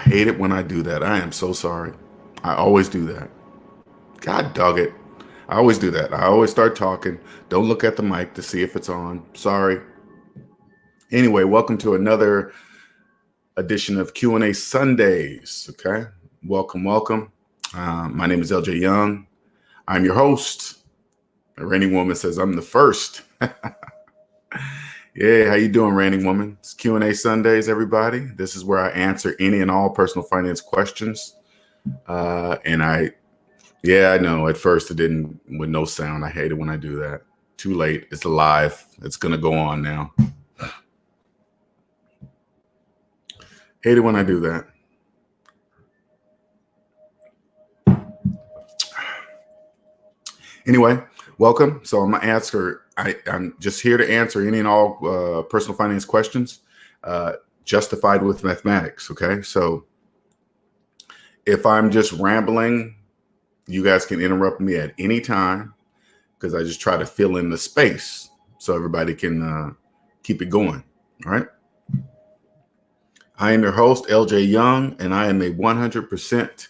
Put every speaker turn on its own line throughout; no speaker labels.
hate it when I do that. I am so sorry. I always do that. God dog it. I always do that. I always start talking. Don't look at the mic to see if it's on. Sorry. Anyway, welcome to another edition of Q&A Sundays. Okay. Welcome. My name is LJ Young. I'm your host. A reigning woman says I'm the first. Yeah, how you doing, reigning woman? It's Q&A Sundays, everybody. This is where I answer any and all personal finance questions. I know. At first, it didn't with no sound. I hate it when I do that. Too late. It's live. It's gonna go on now. Hate it when I do that. Anyway, welcome. So I'm gonna answer. I'm just here to answer any and all personal finance questions, justified with mathematics. Okay, so if I'm just rambling, you guys can interrupt me at any time because I just try to fill in the space so everybody can keep it going. All right. I am your host, LJ Young, and I am a 100%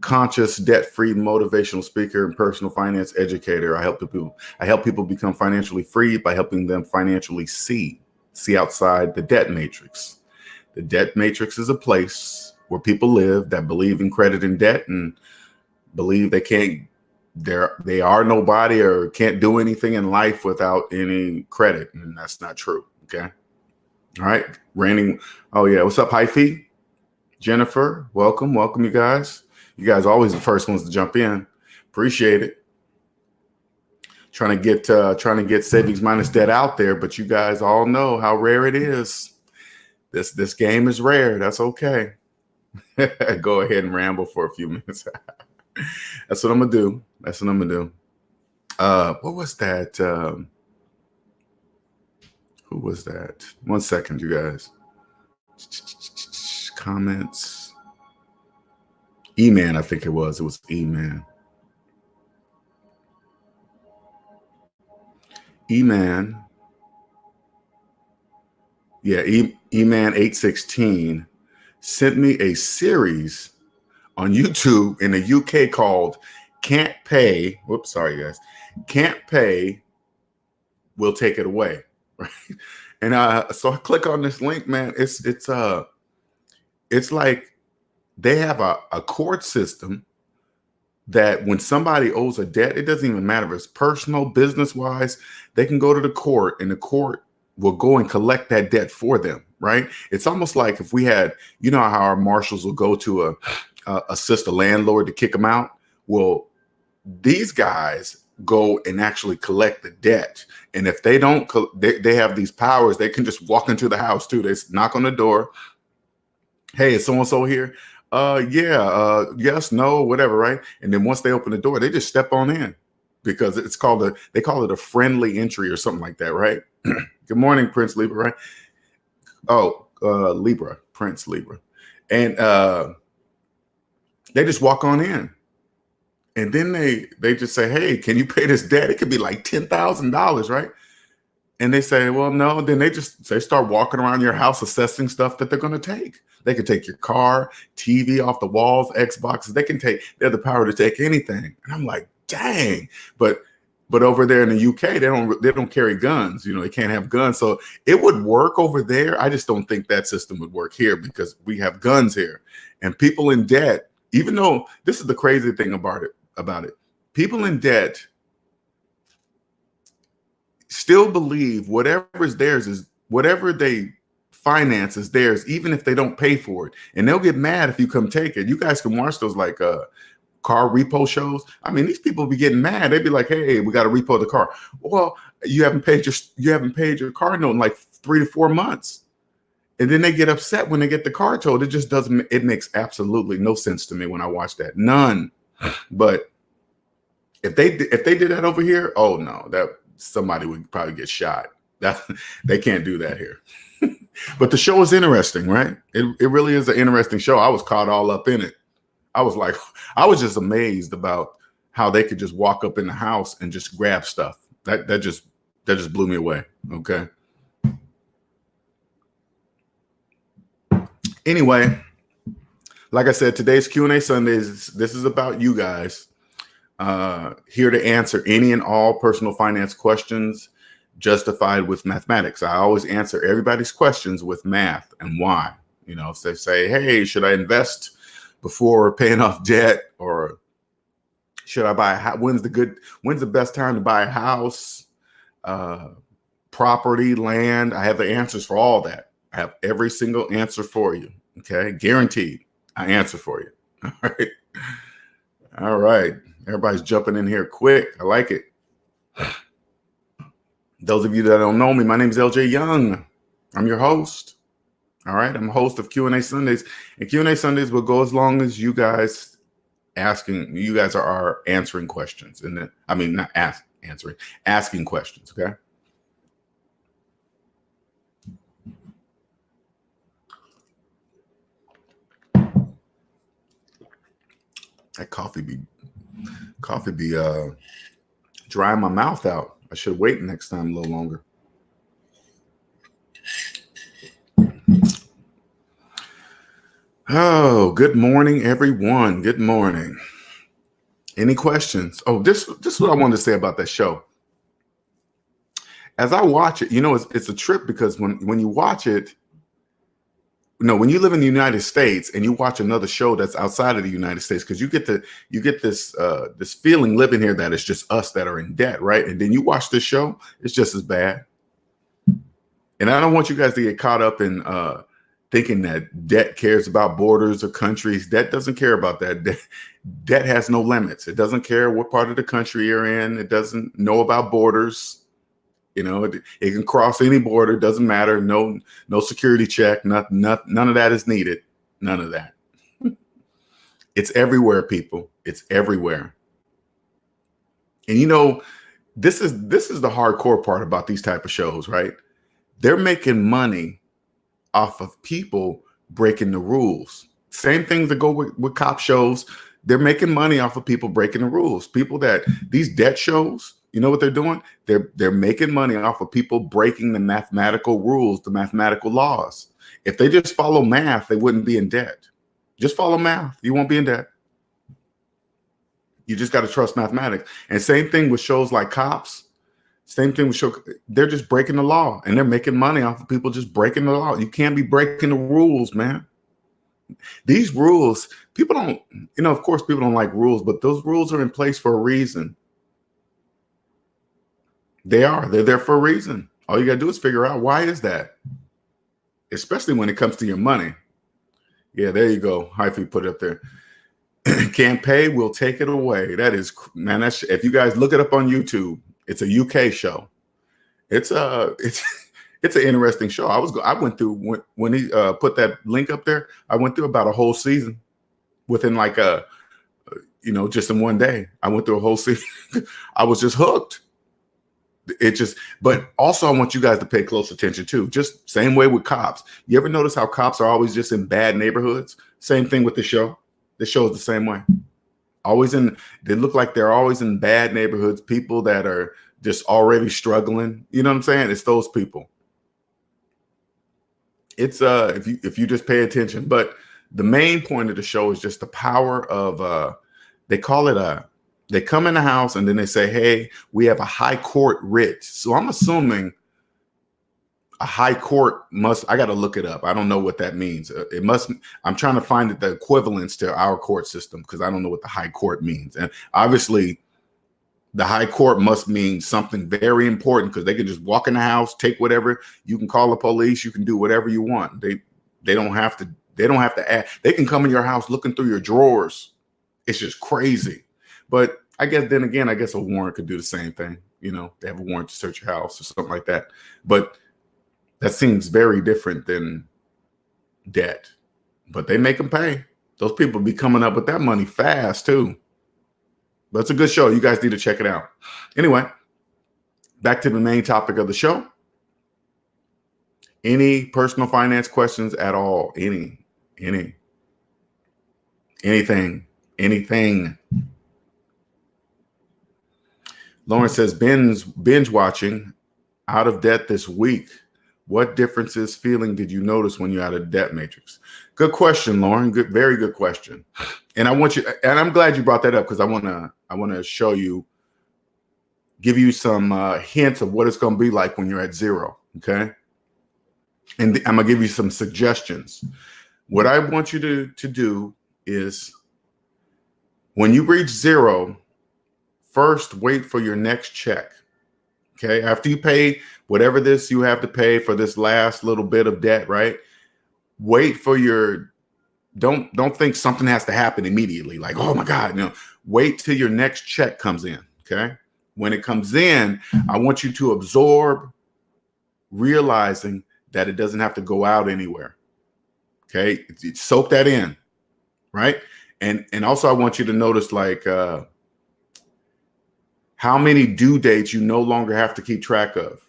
conscious, debt-free, motivational speaker and personal finance educator. I help people become financially free by helping them financially see outside the debt matrix. The debt matrix is a place where people live that believe in credit and debt and believe they are nobody or can't do anything in life without any credit, and that's not true. Okay. All right. Raining. Oh yeah. What's up, Hyphy? Jennifer, welcome, you guys. You guys are always the first ones to jump in. Appreciate it. Trying to get savings minus debt out there, but you guys all know how rare it is. This game is rare. That's okay. Go ahead and ramble for a few minutes. That's what I'm gonna do. What was that? Who was that? 1 second, you guys. Comments. E-Man, I think it was. It was E-Man. E-Man. Yeah, E-Man 816 sent me a series on YouTube in the UK called Can't Pay. Whoops, sorry guys. Can't Pay, We'll Take It Away. Right. And so I click on this link, man. It's like they have a court system that when somebody owes a debt, it doesn't even matter if it's personal, business wise, they can go to the court and the court will go and collect that debt for them. Right. It's almost like if we had, you know, how our marshals will go to assist a landlord to kick them out. Well, these guys go and actually collect the debt. And if they don't, they have these powers. They can just walk into the house too. They knock on the door. Hey, is so-and-so here? Yes, no, whatever, right? And then once they open the door, they just step on in because they call it a friendly entry or something like that, right? Good morning, Prince Libra, right? Oh, Libra, Prince Libra. And they just walk on in. And then they just say, hey, can you pay this debt? It could be like $10,000, right? And they say, well, no. Then they start walking around your house assessing stuff that they're going to take. They could take your car, TV off the walls, Xboxes. They have the power to take anything. And I'm like, dang. But over there in the UK, they don't carry guns. You know, they can't have guns. So it would work over there. I just don't think that system would work here because we have guns here. And people in debt, even though this is the crazy thing about it, people in debt still believe whatever's theirs is whatever they finance is theirs, even if they don't pay for it. And they'll get mad if you come take it. You guys can watch those like car repo shows. I mean, these people be getting mad. They'd be like, hey, we got to repo the car. Well, you haven't paid your car note in like 3 to 4 months. And then they get upset when they get the car towed. It makes absolutely no sense to me when I watch that. None. But if they did that over here, oh no, that somebody would probably get shot. They can't do that here. But the show is interesting, right? It really is an interesting show. I was caught all up in it. I was just amazed about how they could just walk up in the house and just grab stuff. That just blew me away. Okay. Anyway, like I said, today's Q&A Sundays. This is about you guys. Here to answer any and all personal finance questions justified with mathematics. I always answer everybody's questions with math and why. You know, if they say, hey, should I invest before paying off debt, or should I buy a house? When's the best time to buy a house, property, land? I have the answers for all that. I have every single answer for you. Okay, guaranteed. I answer for you. All right. All right. Everybody's jumping in here quick. I like it. Those of you that don't know me, my name is LJ Young. I'm your host. All right. I'm a host of Q&A Sundays. And Q&A Sundays will go as long as you guys are answering questions. And not answering, asking questions. Okay. That coffee be drying my mouth out. I should wait next time a little longer. Oh, good morning, everyone. Good morning. Any questions? Oh, this is what I wanted to say about that show. As I watch it, it's a trip, because when you watch it, when you live in the United States and you watch another show that's outside of the United States, because you get this feeling living here that it's just us that are in debt, right? And then you watch this show, it's just as bad. And I don't want you guys to get caught up in thinking that debt cares about borders or countries. Debt doesn't care about that. Debt has no limits. It doesn't care what part of the country you're in. It doesn't know about borders. It can cross any border. Doesn't matter. No security check. None of that is needed. None of that. It's everywhere, people. It's everywhere. And this is the hardcore part about these type of shows, right? They're making money off of people breaking the rules. Same things that go with cop shows. They're making money off of people breaking the rules. These debt shows, you know what they're doing? They're making money off of people breaking the mathematical rules, the mathematical laws. If they just follow math, they wouldn't be in debt. Just follow math. You won't be in debt. You just got to trust mathematics. And same thing with shows like Cops. Same thing with show. They're just breaking the law, and they're making money off of people just breaking the law. You can't be breaking the rules, man. These rules, people don't, of course people don't like rules, but those rules are in place for a reason. They're there for a reason. All you got to do is figure out, why is that? Especially when it comes to your money. Yeah, there you go. Hyphy put it up there. Can't pay, we'll take it away. That is, man, if you guys look it up on YouTube, it's a UK show. It's an interesting show. I went through when he put that link up there. I went through about a whole season within just in one day. I went through a whole season. I was just hooked. But also I want you guys to pay close attention too. Just same way with Cops. You ever notice how cops are always just in bad neighborhoods? Same thing with the show. The show is the same way. They look like they're always in bad neighborhoods, people that are just already struggling. You know what I'm saying? It's those people. It's if you just pay attention. But the main point of the show is just the power of they come in the house and then they say, hey, we have a high court writ. So I'm assuming a high court I got to look it up. I don't know what that means. I'm trying to find the equivalence to our court system, because I don't know what the high court means. And obviously the high court must mean something very important, because they can just walk in the house, take whatever. You can call the police. You can do whatever you want. They don't have to ask. They can come in your house looking through your drawers. It's just crazy. But I guess a warrant could do the same thing. They have a warrant to search your house or something like that. But that seems very different than debt. But they make them pay. Those people be coming up with that money fast too. But it's a good show. You guys need to check it out. Anyway, back to the main topic of the show. Any personal finance questions at all? Anything. Lauren says, binge watching, out of debt this week. What differences, feeling did you notice when you're out of the debt matrix? Good question, Lauren. Good, very good question. And I'm glad you brought that up because I want to show you, give you some hints of what it's going to be like when you're at zero. Okay. And I'm going to give you some suggestions. What I want you to do is, when you reach zero, first wait for your next check. Okay. After you pay whatever this you have to pay for this last little bit of debt, right? Wait for your, don't think something has to happen immediately. Like, oh my God, no, wait till your next check comes in. Okay. When it comes in, I want you to absorb, realizing that it doesn't have to go out anywhere. Okay. Soak that in. Right. And also I want you to notice, like, how many due dates you no longer have to keep track of.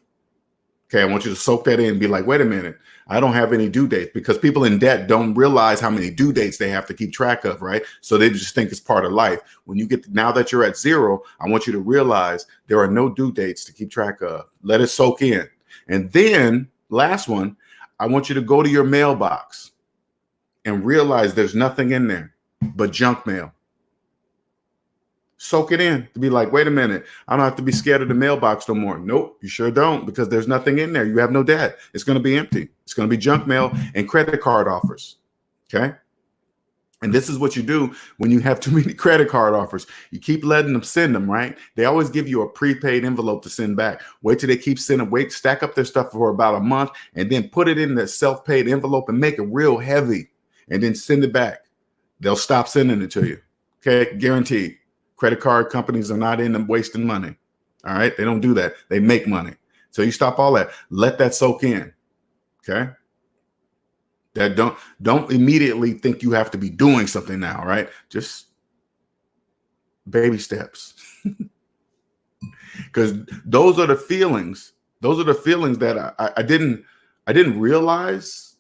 Okay, I want you to soak that in and be like, wait a minute, I don't have any due dates, because people in debt don't realize how many due dates they have to keep track of, right? So they just think it's part of life. When you get, now that you're at zero, I want you to realize there are no due dates to keep track of. Let it soak in. And then last one, I want you to go to your mailbox and realize there's nothing in there but junk mail. Soak it in to be like, wait a minute, I don't have to be scared of the mailbox no more. Nope, you sure don't, because there's nothing in there. You have no debt. It's going to be empty. It's going to be junk mail and credit card offers. Okay. And this is what you do when you have too many credit card offers. You keep letting them send them, right? They always give you a prepaid envelope to send back. Wait till they keep sending, wait, stack up their stuff for about a month and then put it in the self-paid envelope and make it real heavy and then send it back. They'll stop sending it to you. Okay. Guaranteed. Credit card companies are not in them wasting money. All right. They don't do that. They make money. So you stop all that. Let that soak in. Okay. That don't immediately think you have to be doing something now. Right. Just baby steps. Because those are the feelings. Those are the feelings that I didn't realize.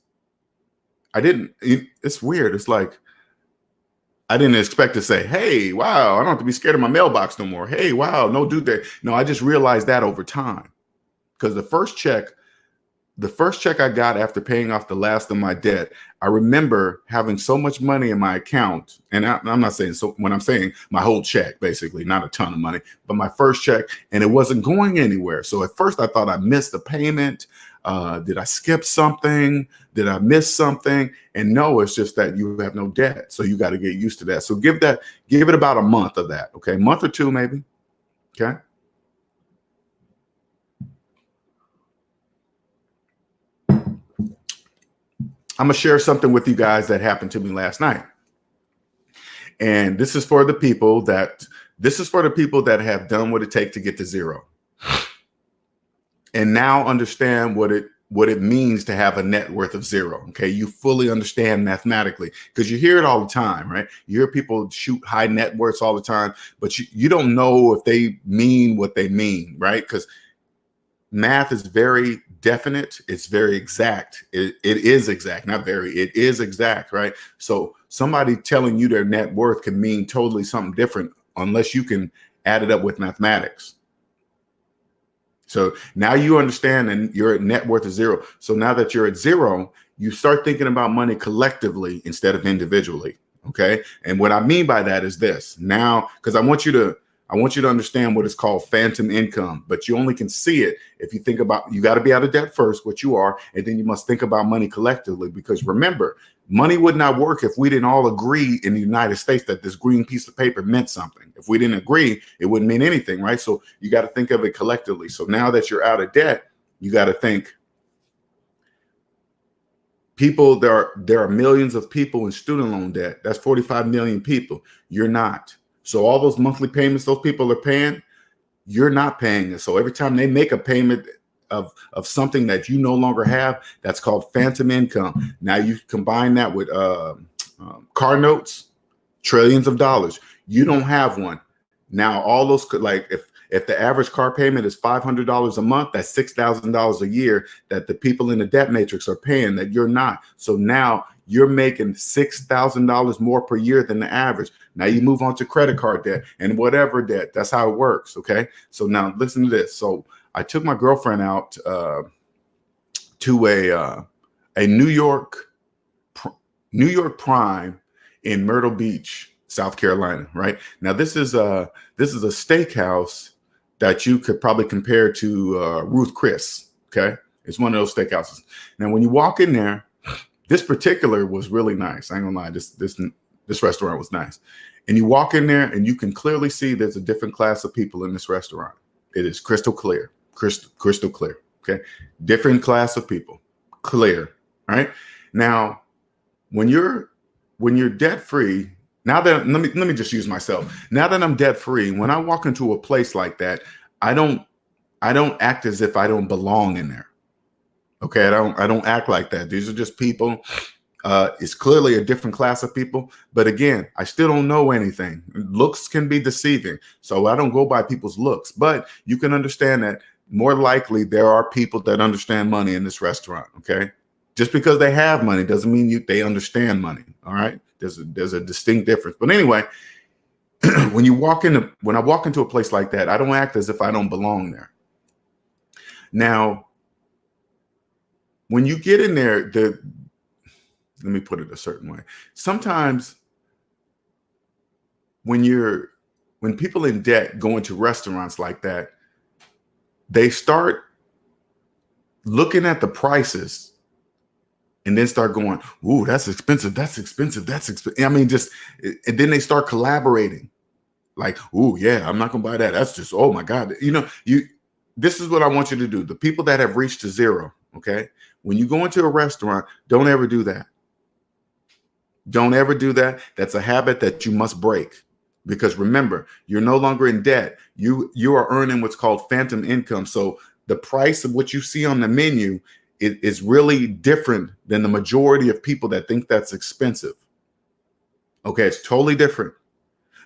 It's weird. It's like, I didn't expect to say, hey, wow, I don't have to be scared of my mailbox no more. Hey, wow, no due date. No, I just realized that over time. Because the first check I got after paying off the last of my debt, I remember having so much money in my account. And I'm not saying, so when I'm saying my whole check, basically, not a ton of money, but my first check, and it wasn't going anywhere. So at first I thought I missed a payment. Did I skip something? Did I miss something? And no, it's just that you have no debt. So you got to get used to that. So give it about a month of that. Okay. Month or two, maybe. Okay. I'm going to share something with you guys that happened to me last night. And this is for the people that have done what it takes to get to zero. And now understand what it means to have a net worth of zero. Okay. You fully understand mathematically, because you hear it all the time, right? You hear people shoot high net worths all the time, but you don't know if they mean what they mean, right? Because math is very definite. It's very exact. It is exact, not very, it is exact, right? So somebody telling you their net worth can mean totally something different unless you can add it up with mathematics. So now you understand, and your net worth is zero. So now that you're at zero, you start thinking about money collectively instead of individually. Okay. And what I mean by that is this now, because I want you to understand what is called phantom income, but you only can see it if you think about, you got to be out of debt first, what you are, and then you must think about money collectively, because remember, money would not work if we didn't all agree in the United States that this green piece of paper meant something. If we didn't agree, it wouldn't mean anything, right? So you got to think of it collectively. So now that you're out of debt, you got to think, people, there are millions of people in student loan debt. That's 45 million people. You're not. So all those monthly payments those people are paying, you're not paying it. So every time they make a payment of something that you no longer have, that's called phantom income. Now you combine that with car notes, trillions of dollars. You don't have one. Now all those, like if the average car payment is $500 a month, that's $6,000 a year that the people in the debt matrix are paying that you're not. So now you're making $6,000 more per year than the average. Now you move on to credit card debt and whatever debt. That's how it works. Okay. So now listen to this. So I took my girlfriend out to a New York Prime in Myrtle Beach, South Carolina. Right now, this is a steakhouse that you could probably compare to Ruth Chris. Okay, it's one of those steakhouses. Now, when you walk in there, this particular was really nice. I ain't gonna lie, this restaurant was nice. And you walk in there and you can clearly see there's a different class of people in this restaurant. It is crystal clear, crystal clear. Okay. Different class of people, clear. Right now, when you're debt free, now that let me just use myself. Now that I'm debt free, when I walk into a place like that, I don't act as if I don't belong in there. Okay. I don't act like that. These are just people. It's clearly a different class of people. But again, I still don't know anything. Looks can be deceiving. So I don't go by people's looks. But you can understand that more likely there are people that understand money in this restaurant. Okay. Just because they have money doesn't mean they understand money. All right. There's a distinct difference. But anyway, when I walk into a place like that, I don't act as if I don't belong there. Now, when you get in there, let me put it a certain way. Sometimes when people in debt go into restaurants like that, they start looking at the prices and then start going, ooh, that's expensive. That's expensive. That's expensive. I mean, and then they start collaborating like, ooh, yeah, I'm not going to buy that. That's just, oh my God. This is what I want you to do. The people that have reached to zero. Okay. When you go into a restaurant, don't ever do that. Don't ever do that. That's a habit that you must break, because remember, you're no longer in debt. You are earning what's called phantom income. So the price of what you see on the menu is really different than the majority of people that think that's expensive. Okay, it's totally different.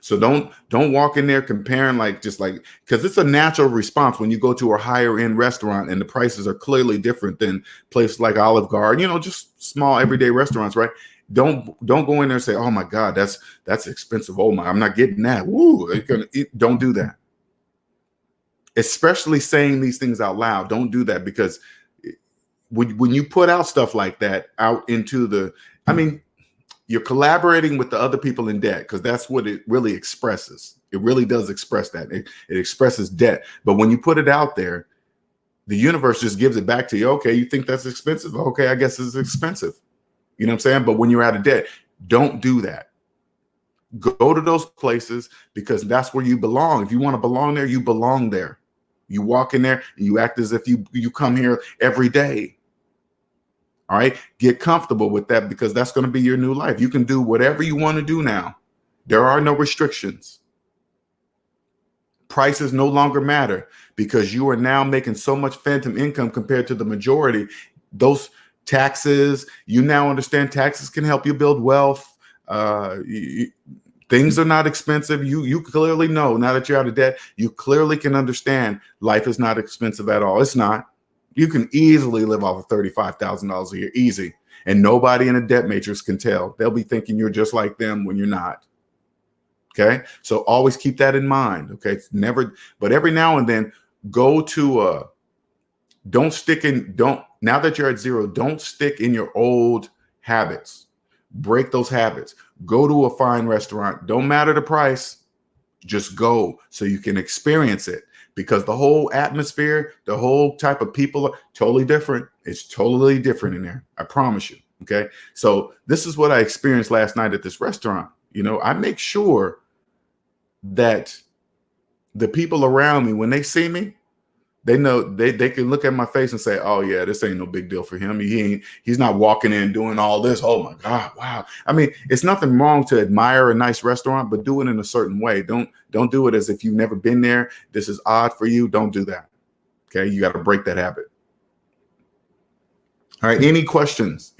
So don't walk in there comparing because it's a natural response when you go to a higher end restaurant and the prices are clearly different than places like Olive Garden, just small everyday restaurants, right? Don't go in there and say, oh my God, that's expensive. Oh my, I'm not getting that. Woo, don't do that. Especially saying these things out loud. Don't do that, because when you put out stuff like that out into you're collaborating with the other people in debt, because that's what it really expresses. It really does express that. It expresses debt. But when you put it out there, the universe just gives it back to you. Okay, you think that's expensive? Okay, I guess it's expensive. You know what I'm saying? But when you're out of debt, don't do that. Go to those places, because that's where you belong. If you want to belong there, you belong there. You walk in there and you act as if you come here every day. All right. Get comfortable with that, because that's going to be your new life. You can do whatever you want to do now. There are no restrictions. Prices no longer matter, because you are now making so much phantom income compared to the majority. Those taxes, you now understand taxes can help you build wealth. Things are not expensive. You clearly know, now that you're out of debt, you clearly can understand life is not expensive at all. It's not. You can easily live off of $35,000 a year, easy. And nobody in a debt matrix can tell. They'll be thinking you're just like them when you're not. Okay. So always keep that in mind. Okay. But every now and then go to now that you're at zero, don't stick in your old habits. Break those habits. Go to a fine restaurant. Don't matter the price. Just go so you can experience it, because the whole atmosphere, the whole type of people are totally different. It's totally different in there. I promise you. Okay. So this is what I experienced last night at this restaurant. I make sure that the people around me, when they see me, they know they can look at my face and say, oh yeah, this ain't no big deal for him. He's not walking in doing all this. Oh my God. Wow. I mean, it's nothing wrong to admire a nice restaurant, but do it in a certain way. Don't do it as if you've never been there. This is odd for you. Don't do that. Okay. You got to break that habit. All right. Any questions?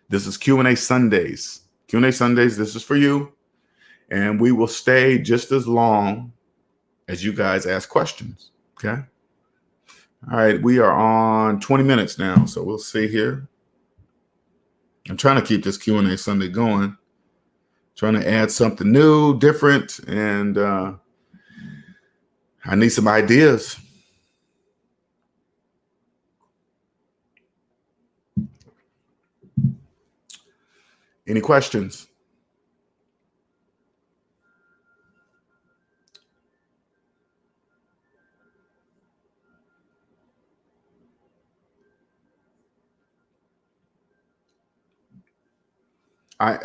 This is Q&A Sundays. Q&A Sundays. This is for you. And we will stay just as long as you guys ask questions. Okay. All right. We are on 20 minutes now. So we'll see here. I'm trying to keep this Q&A Sunday going. Trying to add something new, different. And I need some ideas. Any questions?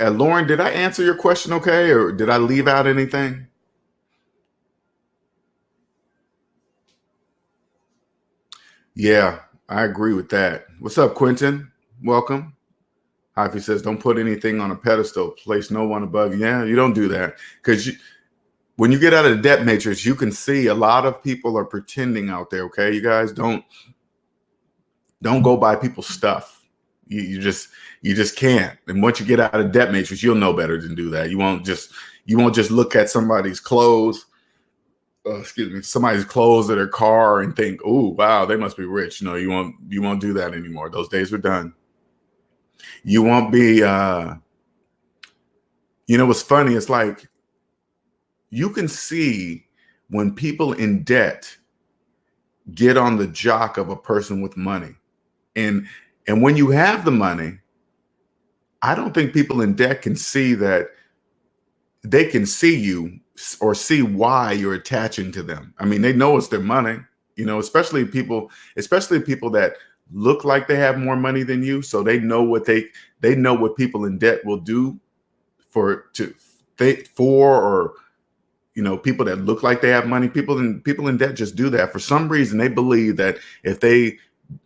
Lauren, did I answer your question okay, or did I leave out anything? Yeah, I agree with that. What's up, Quentin? Welcome. Hyphy says, don't put anything on a pedestal. Place no one above you. Yeah, you don't do that. Because when you get out of the debt matrix, you can see a lot of people are pretending out there, okay? You guys don't go buy people's stuff. You just can't. And once you get out of debt matrix, you'll know better than do that. You won't just look at somebody's clothes, somebody's clothes or their car and think, oh wow, they must be rich. No, you won't do that anymore. Those days are done. You won't be what's funny, it's like you can see when people in debt get on the jock of a person with money. And when you have the money, I don't think people in debt can see that they can see you or see why you're attaching to them. I mean, they know it's their money, especially people that look like they have more money than you. So they know what people in debt will do or people that look like they have money. People in debt just do that. For some reason, they believe that if they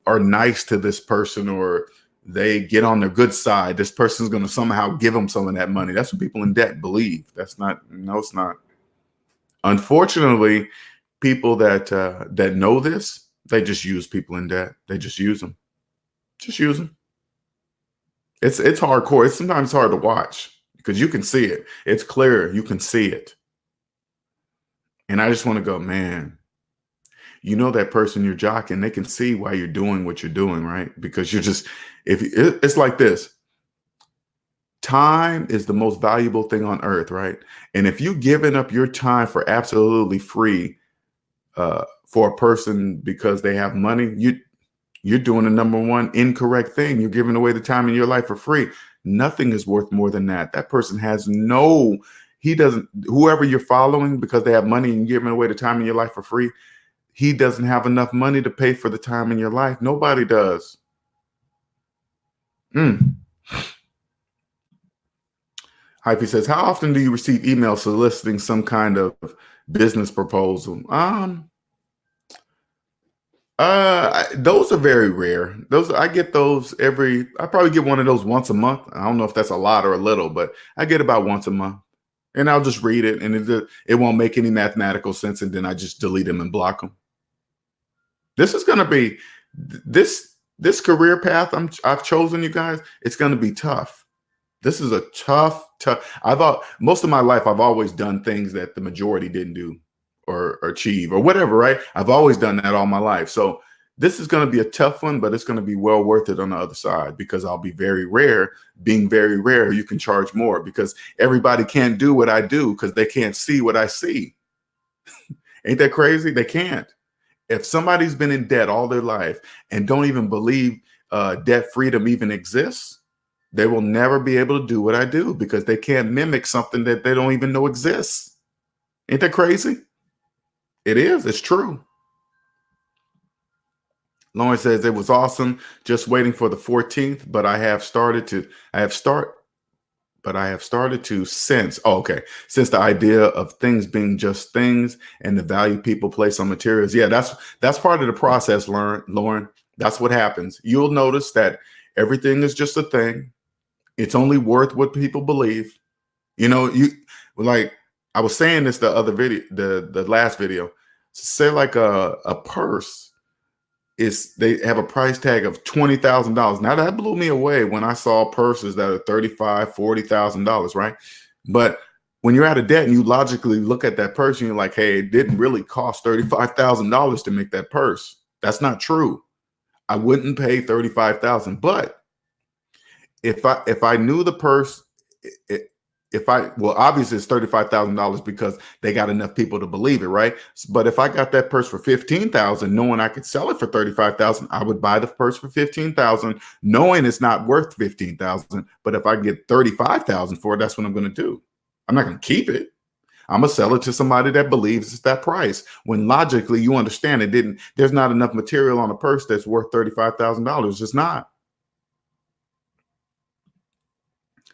are nice to this person or they get on their good side, this person's going to somehow give them some of that money. That's what people in debt believe. It's not. Unfortunately, people that know this, they just use people in debt. They just use them. Just use them. It's hardcore. It's sometimes hard to watch because you can see it. It's clear. You can see it. And I just want to go, man, that person you're jocking, they can see why you're doing what you're doing, right? Because it's like this. Time is the most valuable thing on earth, right? And if you've given up your time for absolutely free for a person because they have money, you're doing the number one incorrect thing. You're giving away the time in your life for free. Nothing is worth more than that. That person has whoever you're following because they have money and you're giving away the time in your life for free, he doesn't have enough money to pay for the time in your life. Nobody does. Hyphy says, how often do you receive emails soliciting some kind of business proposal? Those are very rare. I get those I probably get one of those once a month. I don't know if that's a lot or a little, but I get about once a month. And I'll just read it and it won't make any mathematical sense. And then I just delete them and block them. This is going to be this career path I've chosen, you guys. It's going to be tough. This is a tough. Most of my life, I've always done things that the majority didn't do or achieve or whatever, right? I've always done that all my life. So this is going to be a tough one, but it's going to be well worth it on the other side because I'll be very rare. Being very rare, you can charge more because everybody can't do what I do because they can't see what I see. Ain't that crazy? They can't. If somebody's been in debt all their life and don't even believe debt freedom even exists, they will never be able to do what I do because they can't mimic something that they don't even know exists. Ain't that crazy? It is. It's true. Lauren says it was awesome. Just waiting for the 14th, but I have started to sense the idea of things being just things and the value people place on materials. Yeah, that's part of the process, Lauren. That's what happens. You'll notice that everything is just a thing. It's only worth what people believe. Like I was saying this the other video, the last video. Say like a purse they have a price tag of $20,000. Now that blew me away when I saw purses that are $35,000, $40,000, right? But when you're out of debt and you logically look at that purse and you're like, hey, it didn't really cost $35,000 to make that purse. That's not true. I wouldn't pay $35,000. But if I knew the purse, well, obviously it's $35,000 because they got enough people to believe it, right? But if I got that purse for 15,000, knowing I could sell it for 35,000, I would buy the purse for 15,000, knowing it's not worth 15,000. But if I get 35,000 for it, that's what I'm going to do. I'm not going to keep it. I'm going to sell it to somebody that believes it's that price. When logically you understand there's not enough material on a purse that's worth $35,000. It's not.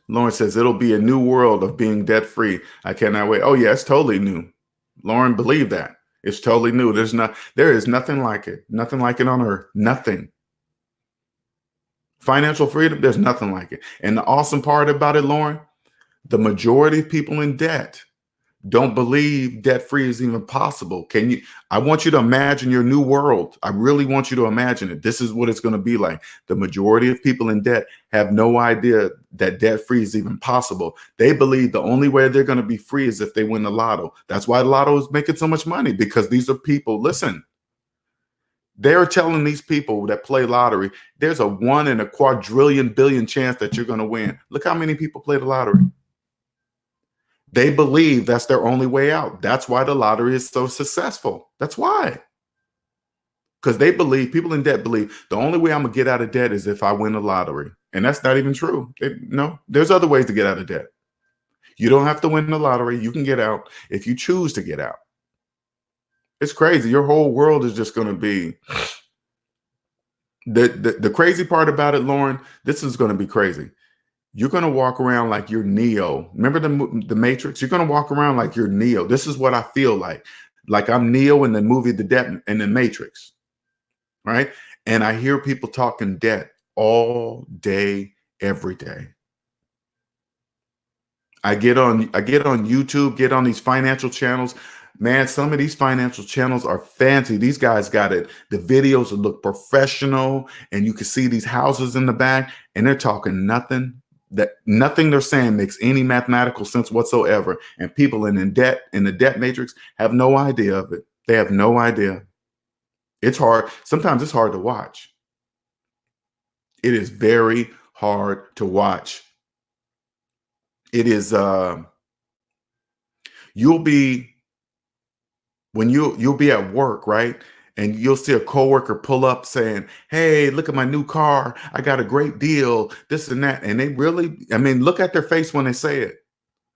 Lauren says it'll be a new world of being debt free. I cannot wait. Oh yeah, it's totally new. Lauren, believe that. It's totally new. There is nothing like it. Nothing like it on earth. Nothing. Financial freedom, there's nothing like it. And the awesome part about it, Lauren, the majority of people in debt don't believe debt-free is even possible. I want you to imagine your new world. I really want you to imagine it. This is what it's going to be like. The majority of people in debt have no idea that debt-free is even possible. They believe the only way they're going to be free is if they win the lotto. That's why the lotto is making so much money, because these are people, listen, they're telling these people that play lottery, there's a 1 in a quadrillion billion chance that you're going to win. Look how many people play the lottery. They believe that's their only way out. That's why the lottery is so successful. That's why. Because they believe, people in debt believe, the only way I'm going to get out of debt is if I win the lottery. And that's not even true. No, there's other ways to get out of debt. You don't have to win the lottery. You can get out if you choose to get out. It's crazy. Your whole world is just going to be... The crazy part about it, Lauren, this is going to be crazy. You're going to walk around like you're Neo. Remember the Matrix? You're going to walk around like you're Neo. This is what I feel like I'm Neo in the movie The Debt and the Matrix, right? And I hear people talking debt all day, every day. I get on YouTube, get on these financial channels. Man, some of these financial channels are fancy. These guys got it. The videos look professional, and you can see these houses in the back, and they're talking nothing they're saying makes any mathematical sense whatsoever. And people in the debt matrix have no idea of it. They have no idea. It's hard. Sometimes it's hard to watch. It is very hard to watch. It is, you'll be at work, right? And you'll see a coworker pull up saying, hey, look at my new car. I got a great deal, this and that. And they really, look at their face when they say it.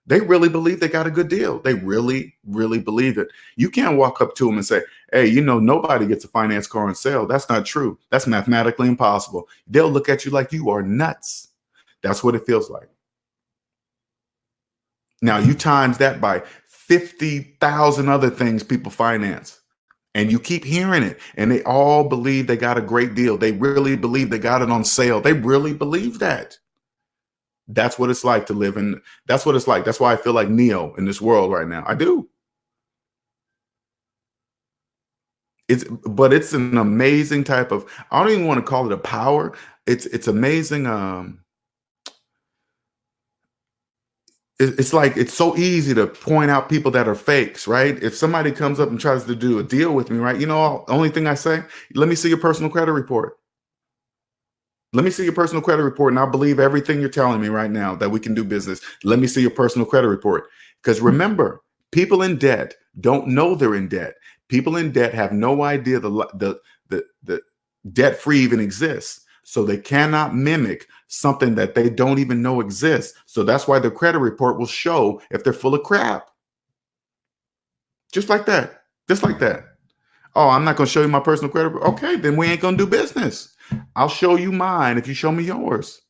They really believe they got a good deal. They really, really believe it. You can't walk up to them and say, hey, nobody gets a finance car on sale. That's not true. That's mathematically impossible. They'll look at you like you are nuts. That's what it feels like. Now you times that by 50,000 other things people finance. And you keep hearing it, and they all believe they got a great deal. They really believe they got it on sale. They really believe that. That's what it's like to live in. That's what it's like. That's why I feel like Neo in this world right now. I do. But it's an amazing type of, I don't even want to call it a power. It's amazing. It's like, it's so easy to point out people that are fakes, right? If somebody comes up and tries to do a deal with me, right? The only thing I say, let me see your personal credit report. Let me see your personal credit report, and I'll believe everything you're telling me right now that we can do business. Let me see your personal credit report. Because remember, people in debt don't know they're in debt. People in debt have no idea the debt-free even exists. So they cannot mimic something that they don't even know exists. So that's why their credit report will show if they're full of crap. Just like that. Just like that. Oh, I'm not going to show you my personal credit report. Okay, then we ain't going to do business. I'll show you mine if you show me yours.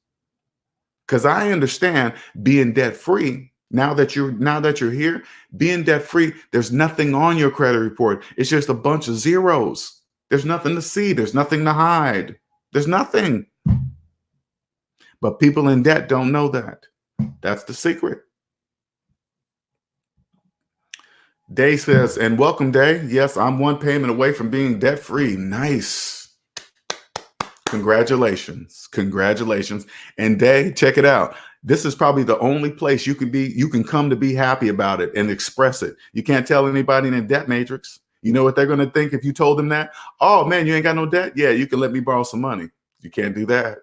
Because I understand being debt free. Now that you're here, being debt free, there's nothing on your credit report. It's just a bunch of zeros. There's nothing to see. There's nothing to hide. There's nothing. But people in debt don't know that. That's the secret. Day says, and welcome, Day. Yes, I'm one payment away from being debt free. Nice. Congratulations. Congratulations. And Day, check it out. This is probably the only place you can come to be happy about it and express it. You can't tell anybody in a debt matrix. You know what they're going to think if you told them that? Oh man, you ain't got no debt? Yeah, you can let me borrow some money. You can't do that.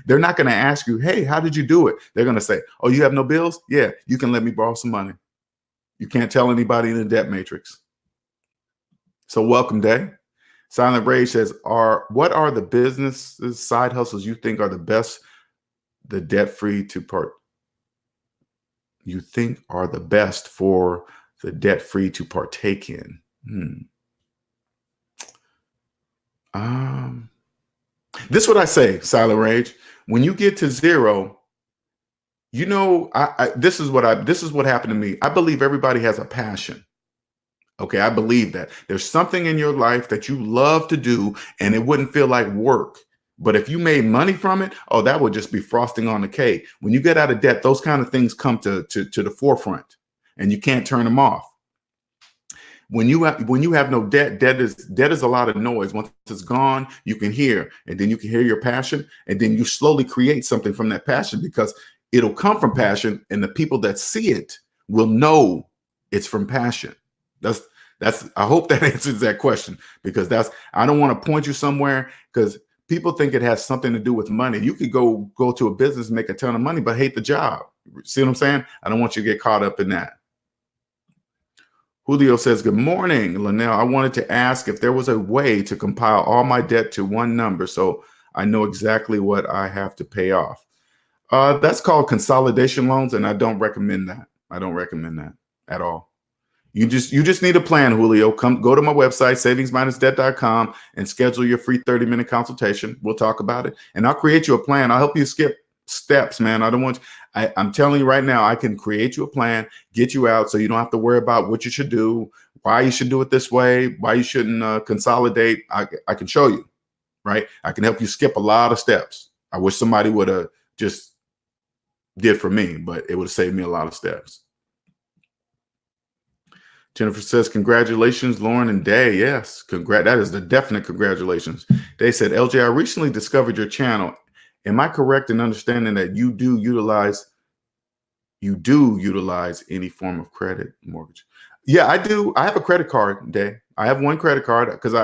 They're not going to ask you, hey, how did you do it? They're going to say, oh, you have no bills? Yeah, you can let me borrow some money. You can't tell anybody in the debt matrix. So welcome, Day. Silent Rage says, what are the businesses, side hustles you think are the best, the debt-free to part? You think are the best for the debt-free to partake in? This is what I say, Silent Rage. When you get to zero, you know, this is what happened to me. I believe everybody has a passion. Okay, I believe that there's something in your life that you love to do and it wouldn't feel like work. But if you made money from it, oh, that would just be frosting on the cake. When you get out of debt, those kind of things come to the forefront and you can't turn them off. When you have no debt, debt is a lot of noise. Once it's gone, you can hear, and then you can hear your passion, and then you slowly create something from that passion because it'll come from passion, and the people that see it will know it's from passion. That's I hope that answers that question, because I don't want to point you somewhere because people think it has something to do with money. You could go to a business, make a ton of money, but hate the job. See what I'm saying? I don't want you to get caught up in that. Julio says, good morning, Linnell. I wanted to ask if there was a way to compile all my debt to one number so I know exactly what I have to pay off. That's called Consolidation Loans, and I don't recommend that. I don't recommend that at all. You just need a plan, Julio. Go to my website, savings-debt.com, and schedule your free 30-minute consultation. We'll talk about it, and I'll create you a plan. I'll help you skip steps, man. I don't want I'm telling you right now, I can create you a plan, get you out so you don't have to worry about what you should do, why you should do it this way, why you shouldn't consolidate. I can show you, right? I can help you skip a lot of steps. I wish somebody would have just did for me, but it would have saved me a lot of steps. Jennifer says, congratulations, Lauren and Day. Yes, that is the definite congratulations. They said, LJ, I recently discovered your channel. Am I correct in understanding that you do utilize any form of credit mortgage? Yeah, I do. I have a credit card, Day. I have one credit card because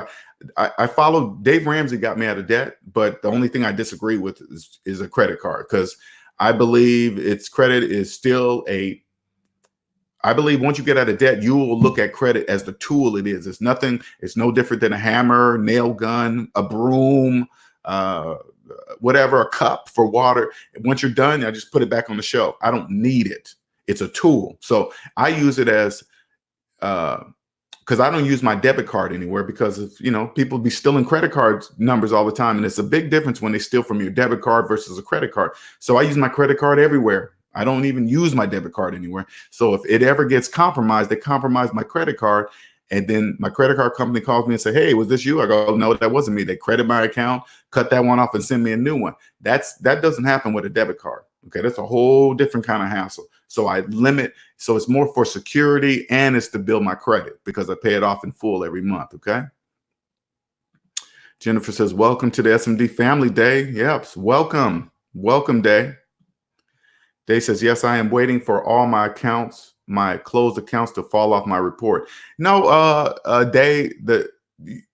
I follow Dave Ramsey got me out of debt, but the only thing I disagree with is a credit card because I believe credit is still I believe once you get out of debt, you will look at credit as the tool it is. It's no different than a hammer, nail gun, a broom, whatever, a cup for water. Once you're done, I just put it back on the shelf. I don't need it. It's a tool. So I use it as, because I don't use my debit card anywhere because of, people be stealing credit card numbers all the time. And it's a big difference when they steal from your debit card versus a credit card. So I use my credit card everywhere. I don't even use my debit card anywhere. So if it ever gets compromised, they compromise my credit card. And then my credit card company calls me and say, hey, was this you? I go, no, that wasn't me. They credit my account, cut that one off and send me a new one. That doesn't happen with a debit card. Okay, that's a whole different kind of hassle. So I limit. So it's more for security and it's to build my credit because I pay it off in full every month. Okay. Jennifer says, welcome to the SMD family, Day. Yep. Welcome. Welcome, Day. Day says, yes, I am waiting for all my closed accounts to fall off my report. No, Day,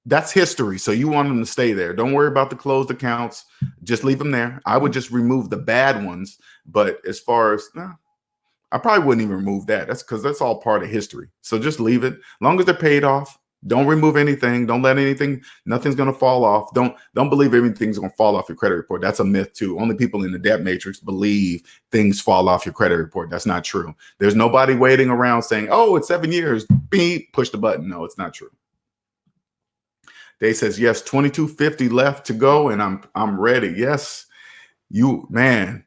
that's history. So you want them to stay there. Don't worry about the closed accounts. Just leave them there. I would just remove the bad ones. But as far as, I probably wouldn't even remove that. That's because that's all part of history. So just leave it. As long as they're paid off. Don't remove anything. Don't let nothing's going to fall off. Don't believe everything's going to fall off your credit report. That's a myth too. Only people in the debt matrix believe things fall off your credit report. That's not true. There's nobody waiting around saying, oh, it's 7 years. Beep, push the button. No, it's not true. Day says, yes, 2250 left to go and I'm ready. Yes, man.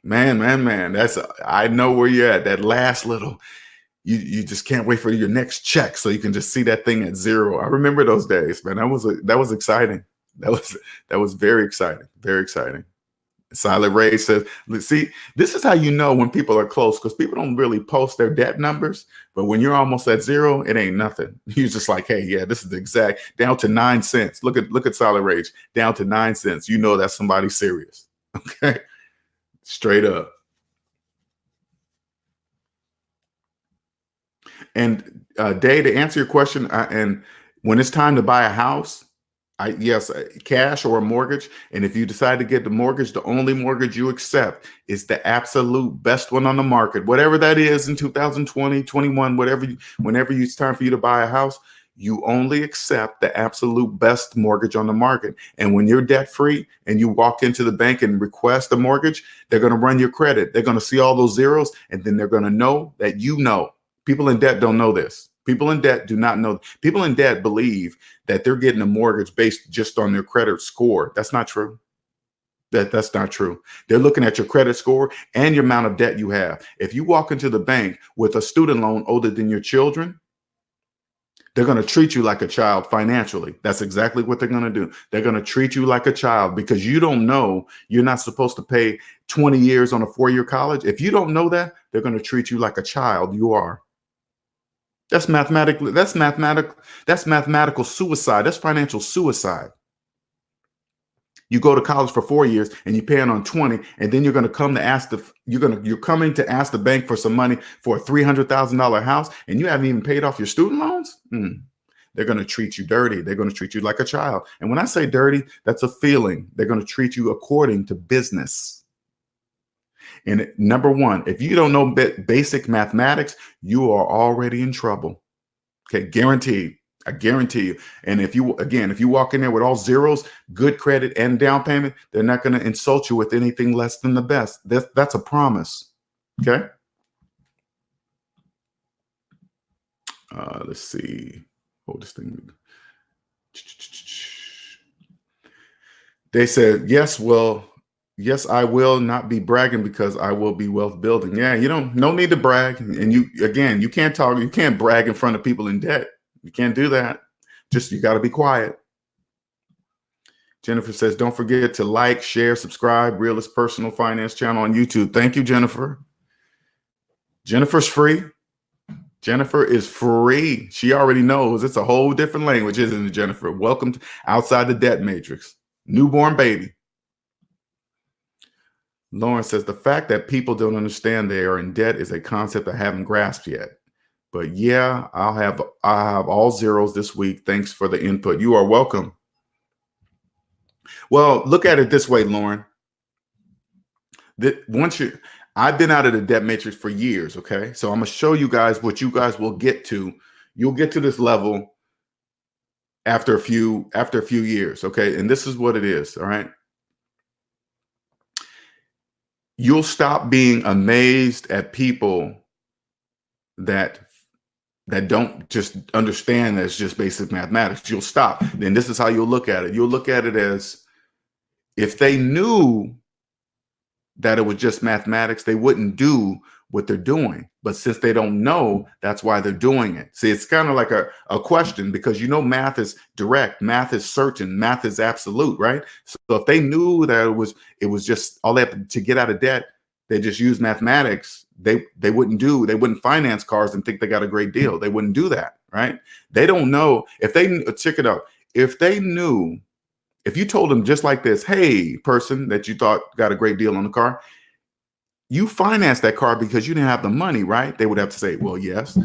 I know where you're at. That last little, you just can't wait for your next check so you can just see that thing at zero. I remember those days, man. That was exciting. That was very exciting. Very exciting. Silent Ray says, see, this is how you know when people are close because people don't really post their debt numbers. But when you're almost at zero, it ain't nothing. You're just like, hey, yeah, this is the exact down to 9 cents. Look at Silent Rage down to 9 cents. You know that's somebody serious. Okay, straight up. And Day, to answer your question, and when it's time to buy a house, Yes, cash or a mortgage. And if you decide to get the mortgage, the only mortgage you accept is the absolute best one on the market, whatever that is in 2020, 21, whenever it's time for you to buy a house, you only accept the absolute best mortgage on the market. And when you're debt free and you walk into the bank and request a mortgage, they're going to run your credit. They're going to see all those zeros, and then they're going to know that you know. People in debt don't know this. People in debt do not know. People in debt believe that they're getting a mortgage based just on their credit score. That's not true. That's not true. They're looking at your credit score and your amount of debt you have. If you walk into the bank with a student loan older than your children, they're going to treat you like a child financially. That's exactly what they're going to do. They're going to treat you like a child because you don't know you're not supposed to pay 20 years on a 4-year college. If you don't know that, they're going to treat you like a child. You are. That's mathematical suicide. That's financial suicide. You go to college for 4 years and you're paying on 20, and then you're going to come to ask you're coming to ask the bank for some money for a $300,000 house, and you haven't even paid off your student loans. They're going to treat you dirty. They're going to treat you like a child. And when I say dirty, that's a feeling. They're going to treat you according to business. And number one, if you don't know basic mathematics, you are already in trouble. Okay, guaranteed. I guarantee you. And if you walk in there with all zeros, good credit and down payment, they're not going to insult you with anything less than the best. That's a promise. Okay. Let's see. Oh, this thing. They said, yes, I will not be bragging because I will be wealth building. Yeah, no need to brag. And you can't brag in front of people in debt. You can't do that. You got to be quiet. Jennifer says, don't forget to like, share, subscribe, Realist Personal Finance channel on YouTube. Thank you, Jennifer. Jennifer's free. Jennifer is free. She already knows. It's a whole different language, isn't it, Jennifer? Welcome to Outside the Debt Matrix. Newborn baby. Lauren says, the fact that people don't understand they are in debt is a concept I haven't grasped yet. But yeah, I'll have all zeros this week. Thanks for the input. You are welcome. Well, look at it this way, Lauren. I've been out of the debt matrix for years. Okay. So I'm going to show you guys what you guys will get to. You'll get to this level after a few years. Okay. And this is what it is. All right. You'll stop being amazed at people that don't just understand that it's just basic mathematics. You'll stop. Then this is how you'll look at it. You'll look at it as if they knew that it was just mathematics, they wouldn't do what they're doing. But since they don't know, that's why they're doing it. See, it's kind of like a question, because math is direct, math is certain, math is absolute, right? So if they knew that it was just all they have to get out of debt, they just use mathematics, they wouldn't finance cars and think they got a great deal. They wouldn't do that, right? They don't know. Check it out. If they knew, if you told them just like this, hey, person that you thought got a great deal on the car, you financed that car because you didn't have the money, right? They would have to say, well, yes.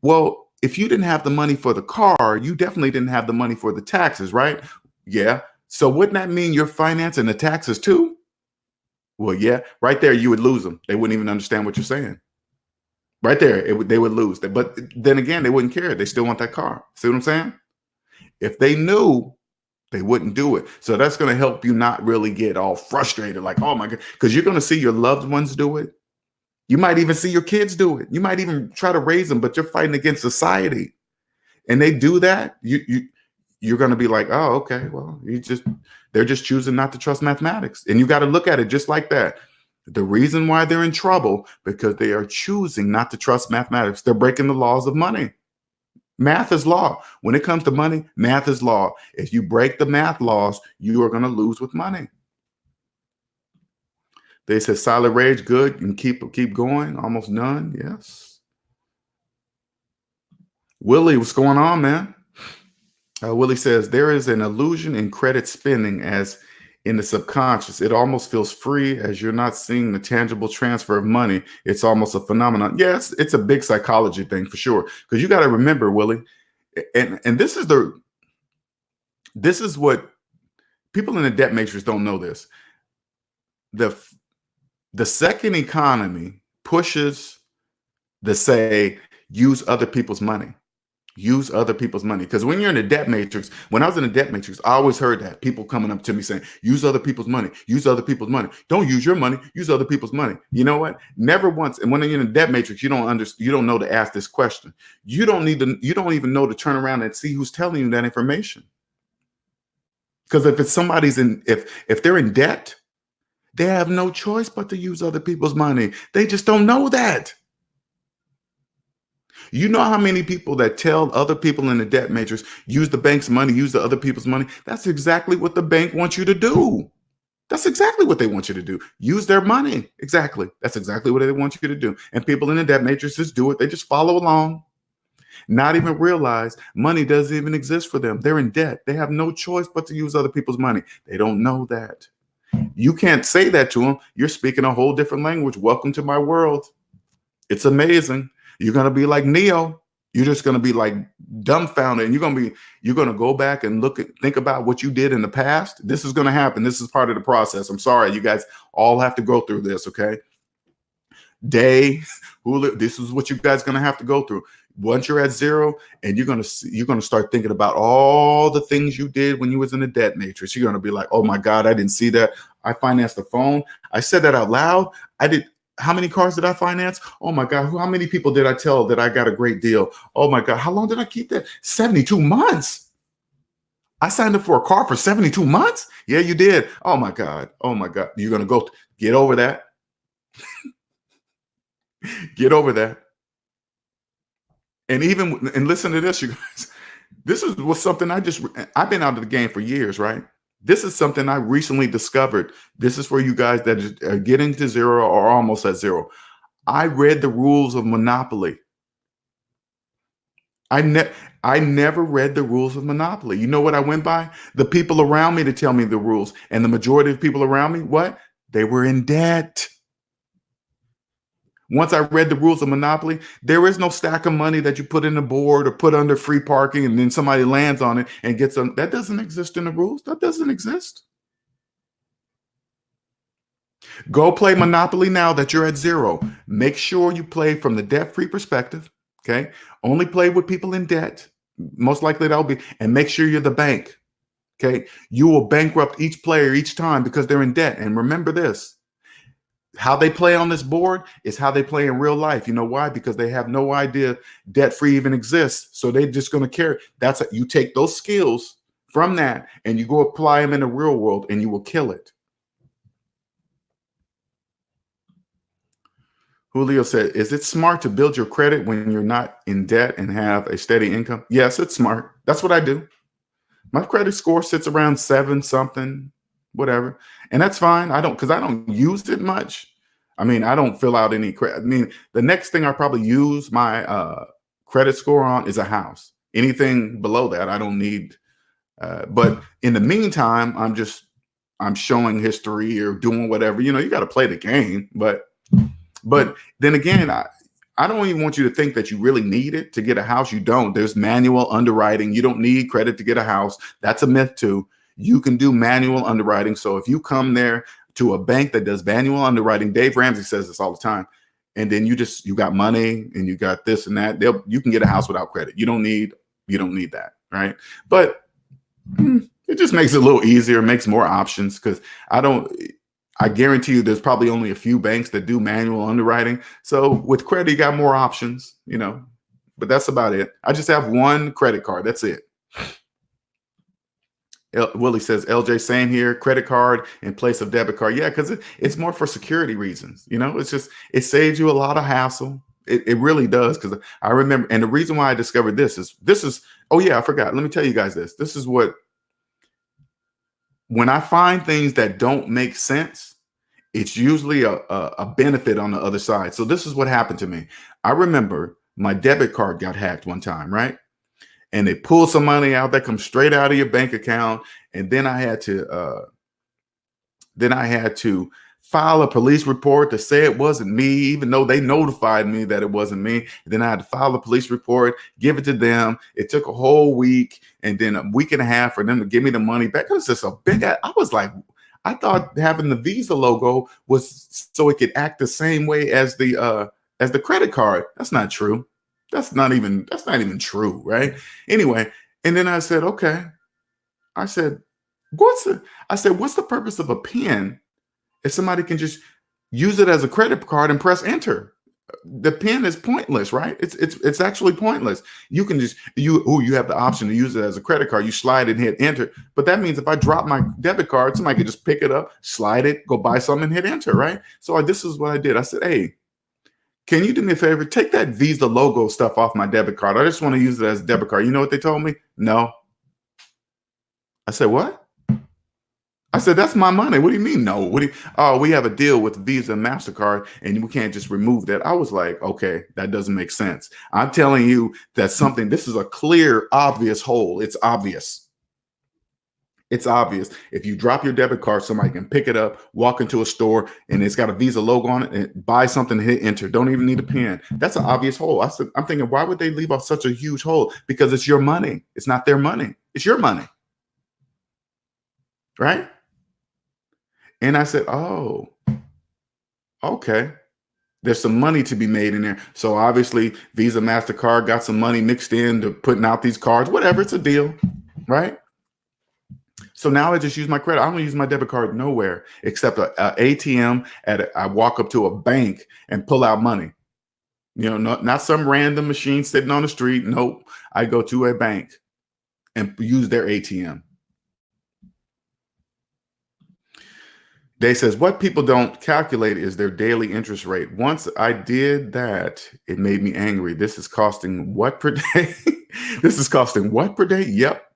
Well, if you didn't have the money for the car, you definitely didn't have the money for the taxes, right? Yeah. So wouldn't that mean you're financing the taxes too? Well, yeah, right there, you would lose them. They wouldn't even understand what you're saying. Right there, they would lose. But then again, they wouldn't care. They still want that car. See what I'm saying? If they knew, they wouldn't do it. So that's going to help you not really get all frustrated, like, oh my God, because you're going to see your loved ones do it. You might even see your kids do it. You might even try to raise them, but you're fighting against society. And they do that. You're going to be like, oh, okay, well, they're just choosing not to trust mathematics. And you got to look at it just like that. The reason why they're in trouble, because they are choosing not to trust mathematics. They're breaking the laws of money. Math is law. When it comes to money, math is law. If you break the math laws, you are going to lose with money. They said silent rage, good, and keep going. Almost none. Yes. Willie, what's going on, man? Willie says, there is an illusion in credit spending as in the subconscious. It almost feels free as you're not seeing the tangible transfer of money. It's almost a phenomenon. Yes, it's a big psychology thing for sure. Because you got to remember, Willie, and this is This is what people in the debt matrix don't know this. The second economy pushes the say, use other people's money. Use other people's money. Because when you're in the debt matrix, when I was in the debt matrix, I always heard that people coming up to me saying, use other people's money, use other people's money. Don't use your money, use other people's money. You know what? Never once. And when you're in the debt matrix, you don't know to ask this question. You don't even know to turn around and see who's telling you that information. Because if it's if they're in debt, they have no choice but to use other people's money. They just don't know that. You know how many people that tell other people in the debt matrix, use the bank's money, use the other people's money? That's exactly what the bank wants you to do. That's exactly what they want you to do. Use their money. Exactly. That's exactly what they want you to do. And people in the debt matrices do it. They just follow along, not even realize money doesn't even exist for them. They're in debt. They have no choice but to use other people's money. They don't know that. You can't say that to them. You're speaking a whole different language. Welcome to my world. It's amazing. You're going to be like Neo. You're just going to be like dumbfounded. And you're going to go back and think about what you did in the past. This is going to happen. This is part of the process. I'm sorry. You guys all have to go through this. Okay. This is what you guys going to have to go through. Once you're at zero, and you're going to start thinking about all the things you did when you was in the debt matrix. You're going to be like, oh my God, I didn't see that. I financed the phone. I said that out loud. How many cars did I finance? Oh my God. How many people did I tell that I got a great deal? Oh my God. How long did I keep that? 72 months. I signed up for a car for 72 months. Yeah, you did. Oh my God. Oh my God. You're going to go get over that. Get over that. And listen to this, you guys. This was something I've been out of the game for years, right? This is something I recently discovered. This is for you guys that are getting to zero or almost at zero. I read the rules of Monopoly. I never read the rules of Monopoly. You know what I went by? The people around me to tell me the rules. And the majority of people around me, what? They were in debt. Once I read the rules of Monopoly, there is no stack of money that you put in the board or put under free parking and then somebody lands on it and gets on. That doesn't exist in the rules. That doesn't exist. Go play Monopoly now that you're at zero. Make sure you play from the debt-free perspective. Okay. Only play with people in debt. Most likely that'll be, and make sure you're the bank. Okay. You will bankrupt each player each time because they're in debt. And remember this. How they play on this board is how they play in real life. You know why? Because they have no idea debt-free even exists. So they're just going to carry. You take those skills from that and you go apply them in the real world and you will kill it. Julio said, is it smart to build your credit when you're not in debt and have a steady income? Yes, it's smart. That's what I do. My credit score sits around 7 something, whatever. And that's fine. Because I don't use it much. I mean, I don't fill out any credit. I mean, the next thing I probably use my credit score on is a house. Anything below that, I don't need. But in the meantime, I'm showing history or doing whatever. You got to play the game. But then again, I don't even want you to think that you really need it to get a house. You don't. There's manual underwriting. You don't need credit to get a house. That's a myth too. You can do manual underwriting. So if you come there to a bank that does manual underwriting, Dave Ramsey says this all the time, and then you got money and you got this and that, you can get a house without credit. You don't need that, right? But it just makes it a little easier, makes more options because I guarantee you there's probably only a few banks that do manual underwriting. So with credit, you got more options, but that's about it. I just have one credit card. That's it. Willie says, LJ, same here, credit card in place of debit card. Yeah, because it's more for security reasons. It saves you a lot of hassle. It really does. Because I remember, and the reason why I discovered this is, oh yeah, I forgot. Let me tell you guys this. This is when I find things that don't make sense, it's usually a benefit on the other side. So this is what happened to me. I remember my debit card got hacked one time, right? And they pull some money out that comes straight out of your bank account. And then I had to file a police report to say it wasn't me, even though they notified me that it wasn't me. And then I had to file a police report, give it to them. It took a whole week and then a week and a half for them to give me the money back. It was just a big, I was like, I thought having the Visa logo was so it could act the same way as the credit card. That's not true. That's not even true, right? Anyway, and then I said, okay. I said, what's the purpose of a pen if somebody can just use it as a credit card and press enter? The pen is pointless, right? It's actually pointless. You can just you have the option to use it as a credit card. You slide it and hit enter. But that means if I drop my debit card, somebody could just pick it up, slide it, go buy something and hit enter, right? So this is what I did. I said, hey, can you do me a favor? Take that Visa logo stuff off my debit card. I just want to use it as a debit card. You know what they told me? No. I said, what? I said, that's my money. What do you mean? No. Oh, we have a deal with Visa and MasterCard and we can't just remove that. I was like, okay, that doesn't make sense. I'm telling you that this is a clear, obvious hole. It's obvious. It's obvious. If you drop your debit card, somebody can pick it up, walk into a store, and it's got a Visa logo on it, and buy something, hit enter. Don't even need a pen. That's an obvious hole. I'm thinking, why would they leave off such a huge hole? Because it's your money. It's not their money. It's your money. Right? And I said, oh, okay. There's some money to be made in there. So obviously Visa, MasterCard got some money mixed in to putting out these cards, whatever. It's a deal, right? So now I just use my credit. I don't use my debit card nowhere except a ATM. I walk up to a bank and pull out money. You know, not some random machine sitting on the street. Nope. I go to a bank and use their ATM. They says, what people don't calculate is their daily interest rate. Once I did that, it made me angry. This is costing what per day? This is costing what per day? Yep.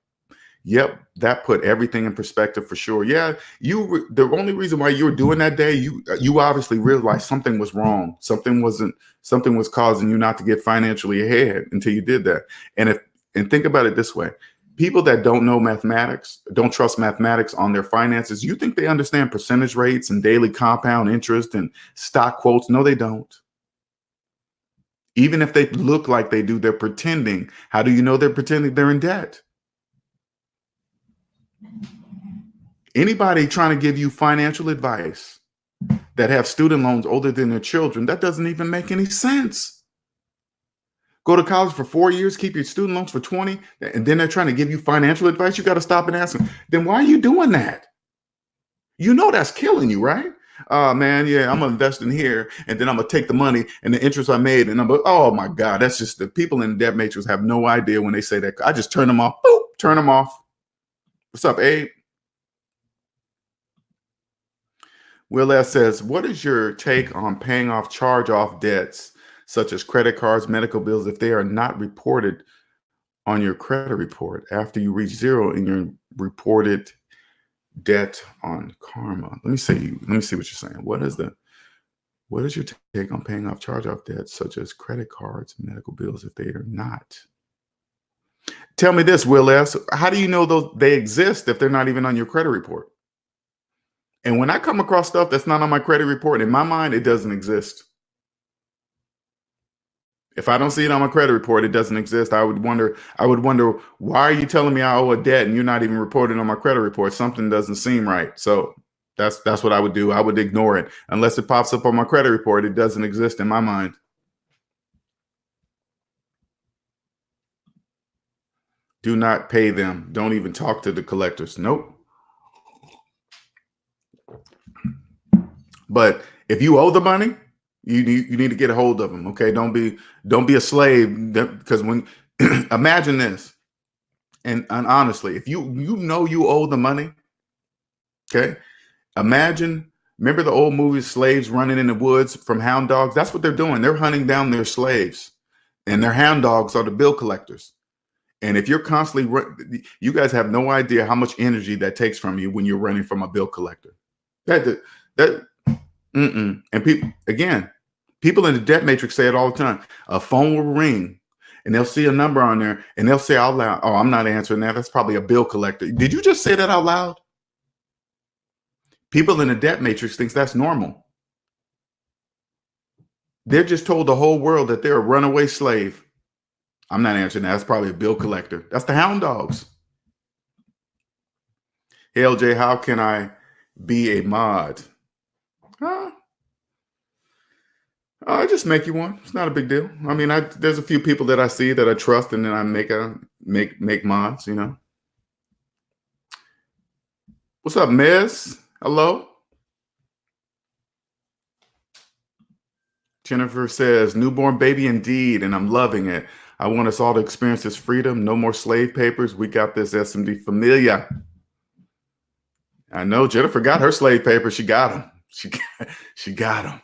That put everything in perspective for sure. Yeah. The only reason why you were doing that day, you obviously realized something was wrong. Something was causing you not to get financially ahead until you did that. And think about it this way. People that don't know mathematics, don't trust mathematics on their finances, you think they understand percentage rates and daily compound interest and stock quotes. No, they don't. Even if they look like they do, they're pretending. How do you know they're pretending? They're in debt. Anybody trying to give you financial advice that have student loans older than their children, that doesn't even make any sense. Go to college for 4 years, keep your student loans for 20, and then they're trying to give you financial advice. You got to stop and ask them, then why are you doing that? You know that's killing you, right? Man, yeah, I'm gonna invest in here, and then I'm gonna take the money and the interest I made, and oh my God, that's just the people in the debt matrix have no idea when they say that. I just turn them off. Boop, turn them off. What's up, Abe? Will S says, what is your take on paying off charge-off debts such as credit cards, medical bills, if they are not reported on your credit report after you reach zero in your reported debt on Karma? Let me see what you're saying. What is your take on paying off charge-off debts such as credit cards, medical bills, if they are not? Tell me this, Will S. How do you know they exist if they're not even on your credit report? And when I come across stuff that's not on my credit report, in my mind, it doesn't exist. If I don't see it on my credit report, it doesn't exist. I would wonder, why are you telling me I owe a debt and you're not even reporting on my credit report? Something doesn't seem right. So that's what I would do. I would ignore it. Unless it pops up on my credit report, it doesn't exist in my mind. Do not pay them. Don't even talk to the collectors. Nope. But if you owe the money, you need to get a hold of them. Okay. Don't be a slave, because when imagine this. And honestly, if you know you owe the money, okay, remember the old movie Slaves Running in the Woods from Hound Dogs? That's what they're doing. They're hunting down their slaves, and their hound dogs are the bill collectors. And if you're constantly, you guys have no idea how much energy that takes from you when you're running from a bill collector. And people in the debt matrix say it all the time. A phone will ring and they'll see a number on there and they'll say out loud, oh, I'm not answering that. That's probably a bill collector. Did you just say that out loud? People in the debt matrix thinks that's normal. They're just told the whole world that they're a runaway slave. I'm not answering that. That's probably a bill collector. That's the hound dogs. Hey, LJ, how can I be a mod? I just make you one. It's not a big deal. I mean, there's a few people that I see that I trust, and then I make mods. What's up, Miss? Hello. Jennifer says, newborn baby indeed, and I'm loving it. I want us all to experience this freedom. No more slave papers. We got this SMD familia. I know Jennifer got her slave papers. She got them. She got them.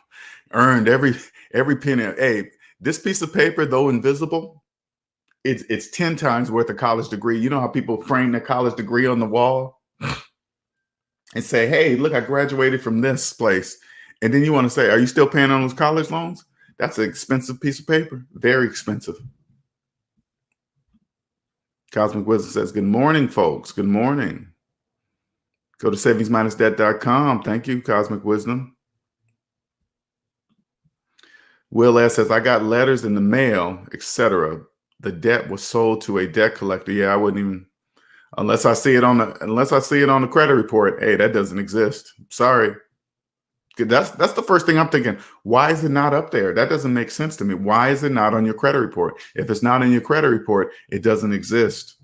Earned every penny. Hey, this piece of paper, though invisible, it's 10 times worth of college degree. You know how people frame their college degree on the wall and say, hey, look, I graduated from this place. And then you want to say, are you still paying on those college loans? That's an expensive piece of paper. Very expensive. Cosmic Wisdom says, good morning, folks. Good morning. Go to savings-debt.com. Thank you, Cosmic Wisdom. Will S. says, I got letters in the mail, etc. The debt was sold to a debt collector. Yeah, I wouldn't even, unless I see it on the credit report. Hey, that doesn't exist. Sorry. That's the first thing I'm thinking. Why is it not up there? That doesn't make sense to me. Why is it not on your credit report? If it's not in your credit report, it doesn't exist.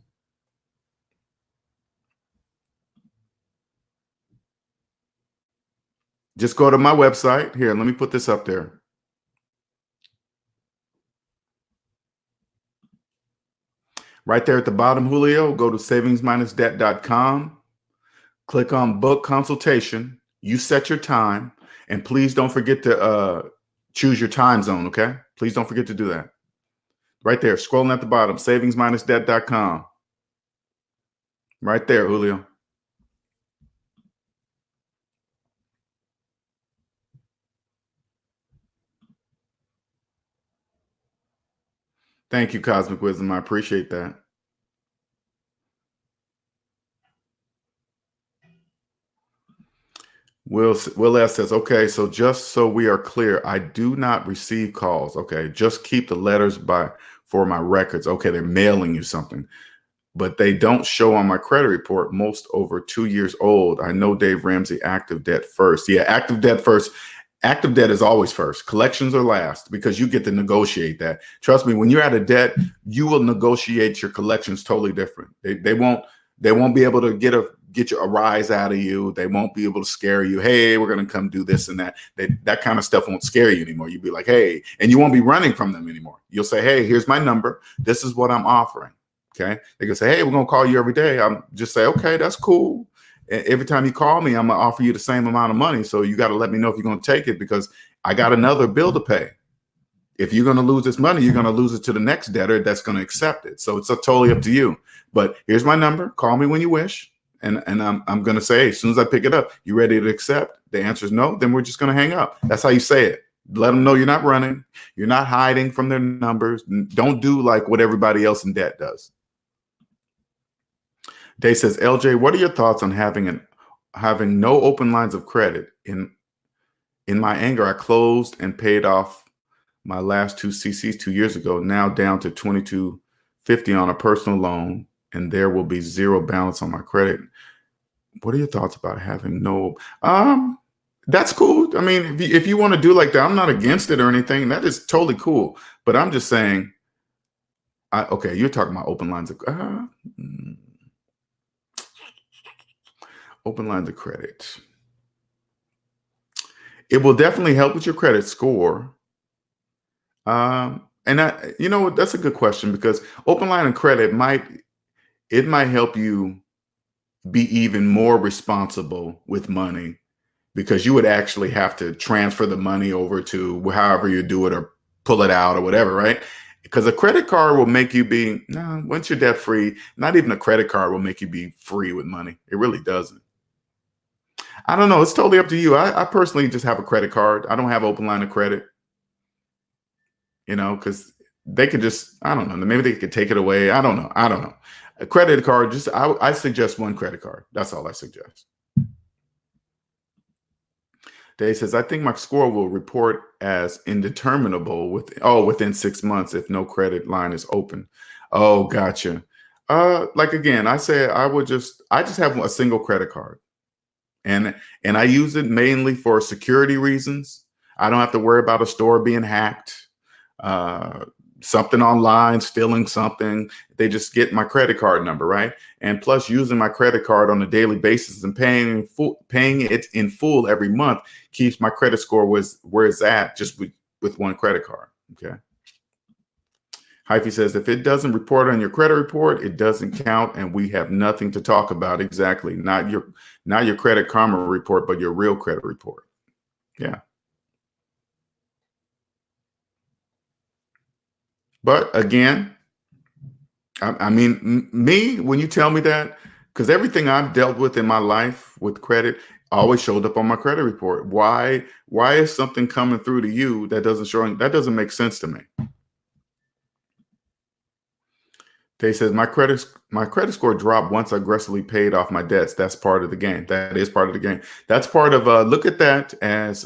Just go to my website. Here, let me put this up there. Right there at the bottom, Julio, go to savings-debt.com. Click on book consultation. You set your time. And please don't forget to choose your time zone, okay? Please don't forget to do that. Right there, scrolling at the bottom, savings-debt.com. Right there, Julio. Thank you, Cosmic Wisdom. I appreciate that. Will S says, okay, so just so we are clear, I do not receive calls. Okay, just keep the letters for my records. Okay, they're mailing you something, but they don't show on my credit report. Most over 2 years old. I know Dave Ramsey, active debt first. Yeah, active debt first. Active debt is always first. Collections are last because you get to negotiate that. Trust me, when you're out of debt, you will negotiate your collections totally different. They won't be able to get a rise out of you. They won't be able to scare you. Hey, we're going to come do this and that. That kind of stuff won't scare you anymore. You'll be like, hey, and you won't be running from them anymore. You'll say, hey, here's my number. This is what I'm offering. Okay. They can say, hey, we're going to call you every day. I'm just say, okay, that's cool. And every time you call me, I'm going to offer you the same amount of money. So you got to let me know if you're going to take it because I got another bill to pay. If you're going to lose this money, you're going to lose it to the next debtor that's going to accept it. So it's totally up to you. But here's my number. Call me when you wish. And I'm going to say, hey, as soon as I pick it up, you ready to accept? The answer is no. Then we're just going to hang up. That's how you say it. Let them know you're not running. You're not hiding from their numbers. Don't do like what everybody else in debt does. Day says, LJ, what are your thoughts on having no open lines of credit? In my anger, I closed and paid off my last 2 CCs 2 years ago, now down to $22.50 on a personal loan, and there will be zero balance on my credit. What are your thoughts about having no? That's cool. I mean, if you want to do like that, I'm not against it or anything. That is totally cool. But I'm just saying, okay, you're talking about open lines of open lines of credit. It will definitely help with your credit score. And that's a good question because open line of credit might help you be even more responsible with money because you would actually have to transfer the money over to however you do it or pull it out or whatever, right? Because a credit card will make you be, once you're debt free, not even a credit card will make you be free with money. It really doesn't. I don't know. It's totally up to you. I personally just have a credit card. I don't have open line of credit, because they could just, I don't know, maybe they could take it away. I don't know. A credit card, I suggest one credit card. That's all I suggest. Dave says, I think my score will report as indeterminable within 6 months if no credit line is open. Oh, gotcha. Like again, I just have a single credit card, and I use it mainly for security reasons. I don't have to worry about a store being hacked, uh, something online, stealing something. They just get my credit card number, right? And plus, using my credit card on a daily basis and paying it in full every month keeps my credit score where it's at, just with one credit card. Okay. Hyphy says, if it doesn't report on your credit report, it doesn't count, and we have nothing to talk about. Exactly. Not your Credit Karma report, but your real credit report. Yeah. But again, I mean, me, when you tell me that, because everything I've dealt with in my life with credit always showed up on my credit report. Why is something coming through to you that doesn't make sense to me? They says my credit score dropped once I aggressively paid off my debts. That's part of the game. That is part of the game. That's part of look at that as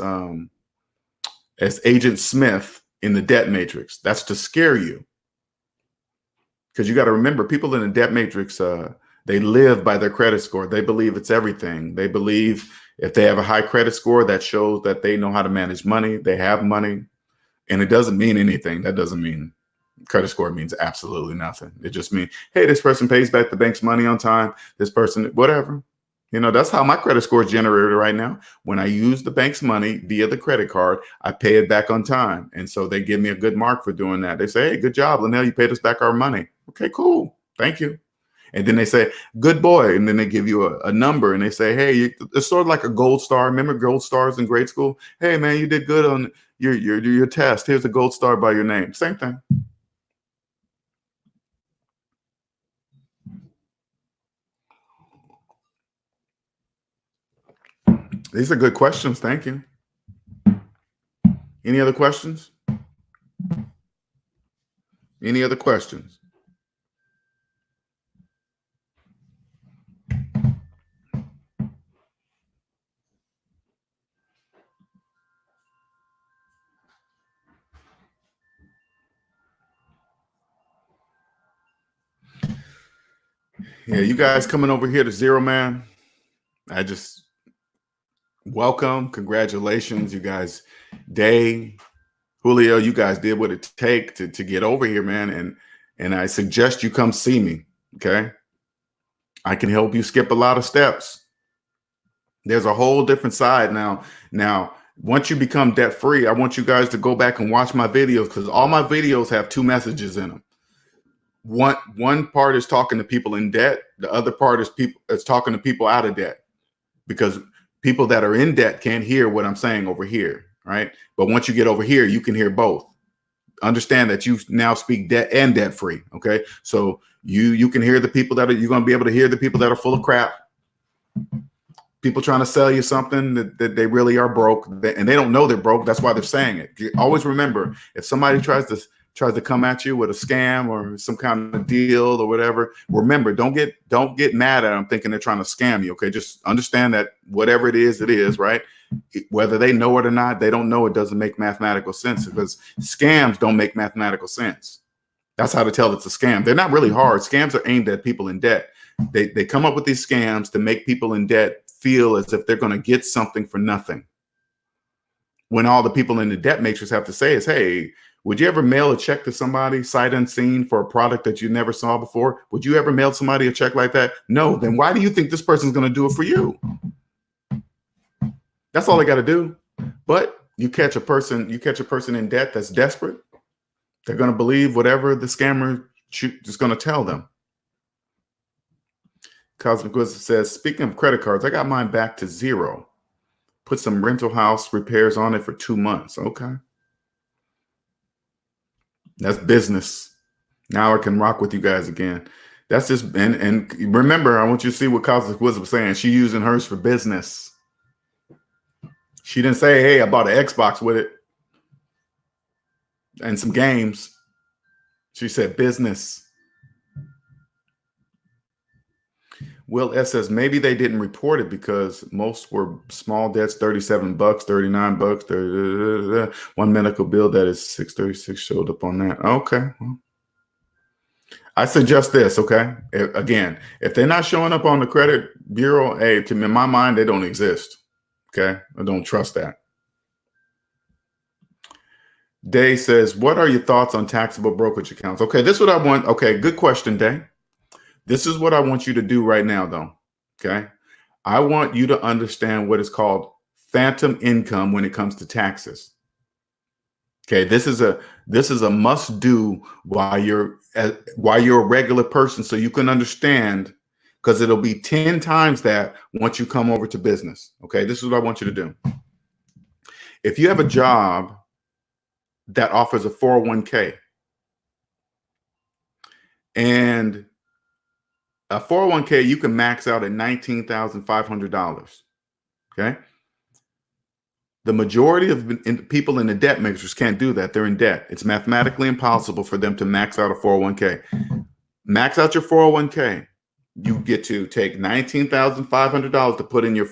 Agent Smith in the debt matrix. That's to scare you. Because you got to remember, people in the debt matrix, they live by their credit score. They believe it's everything. They believe if they have a high credit score, that shows that they know how to manage money. They have money, and it doesn't mean anything. That doesn't mean credit score means absolutely nothing. It just means, hey, this person pays back the bank's money on time. This person, whatever. That's how my credit score is generated right now. When I use the bank's money via the credit card, I pay it back on time. And so they give me a good mark for doing that. They say, hey, good job, Linnell, you paid us back our money. Okay, cool. Thank you. And then they say, good boy. And then they give you a number and they say, hey, it's sort of like a gold star. Remember gold stars in grade school? Hey, man, you did good on your test. Here's a gold star by your name. Same thing. These are good questions. Thank you. Any other questions? Any other questions? Yeah, you guys coming over here to Zero Man. I just welcome. Congratulations, you guys. Day, Julio, you guys did what it takes to get over here, man. And I suggest you come see me. Okay. I can help you skip a lot of steps. There's a whole different side now. Now, once you become debt free, I want you guys to go back and watch my videos, because all my videos have two messages in them. One part is talking to people in debt. The other part is talking to people out of debt, because people that are in debt can't hear what I'm saying over here, right? But once you get over here, you can hear both. Understand that you now speak debt and debt free. Okay, so you can hear the people you're going to be able to hear the people that are full of crap. People trying to sell you something that they really are broke, and they don't know they're broke. That's why they're saying it. Always remember, if somebody tries to come at you with a scam or some kind of deal or whatever, remember, don't get mad at them thinking they're trying to scam you. Okay, just understand that whatever it is, right? Whether they know it or not, they don't know, it doesn't make mathematical sense, because scams don't make mathematical sense. That's how to tell it's a scam. They're not really hard. Scams are aimed at people in debt. They come up with these scams to make people in debt feel as if they're going to get something for nothing, when all the people in the debt matrix have to say is, hey, would you ever mail a check to somebody sight unseen for a product that you never saw before? Would you ever mail somebody a check like that? No. Then why do you think this person's going to do it for you? That's all they got to do. But you catch a person in debt that's desperate, they're going to believe whatever the scammer is going to tell them. Cosmic Wisdom says, speaking of credit cards, I got mine back to zero. Put some rental house repairs on it for 2 months. Okay. That's business. Now I can rock with you guys again. That's just, and remember, I want you to see what Cosmic Wisdom was saying. She using hers for business. She didn't say, hey, I bought an Xbox with it and some games. She said business. Will S says maybe they didn't report it because most were small debts, $37, $39, 30, one medical bill that is $636 showed up on that. Okay. Well, I suggest this, okay? Again, if they're not showing up on the credit bureau, hey, to me, in my mind, they don't exist. Okay? I don't trust that. Day says, what are your thoughts on taxable brokerage accounts? Okay, this is what I want. Okay, good question, Day. This is what I want you to do right now, though. Okay? I want you to understand what is called phantom income when it comes to taxes. Okay, this is a must do while you're a regular person, so you can understand, because it'll be 10 times that once you come over to business. Okay, this is what I want you to do. If you have a job that offers a 401k, and a 401k you can max out at $19,500. Okay. The majority of people in the debt matrix can't do that. They're in debt. It's mathematically impossible for them to max out a 401k. Max out your 401k. You get to take $19,500 to put in your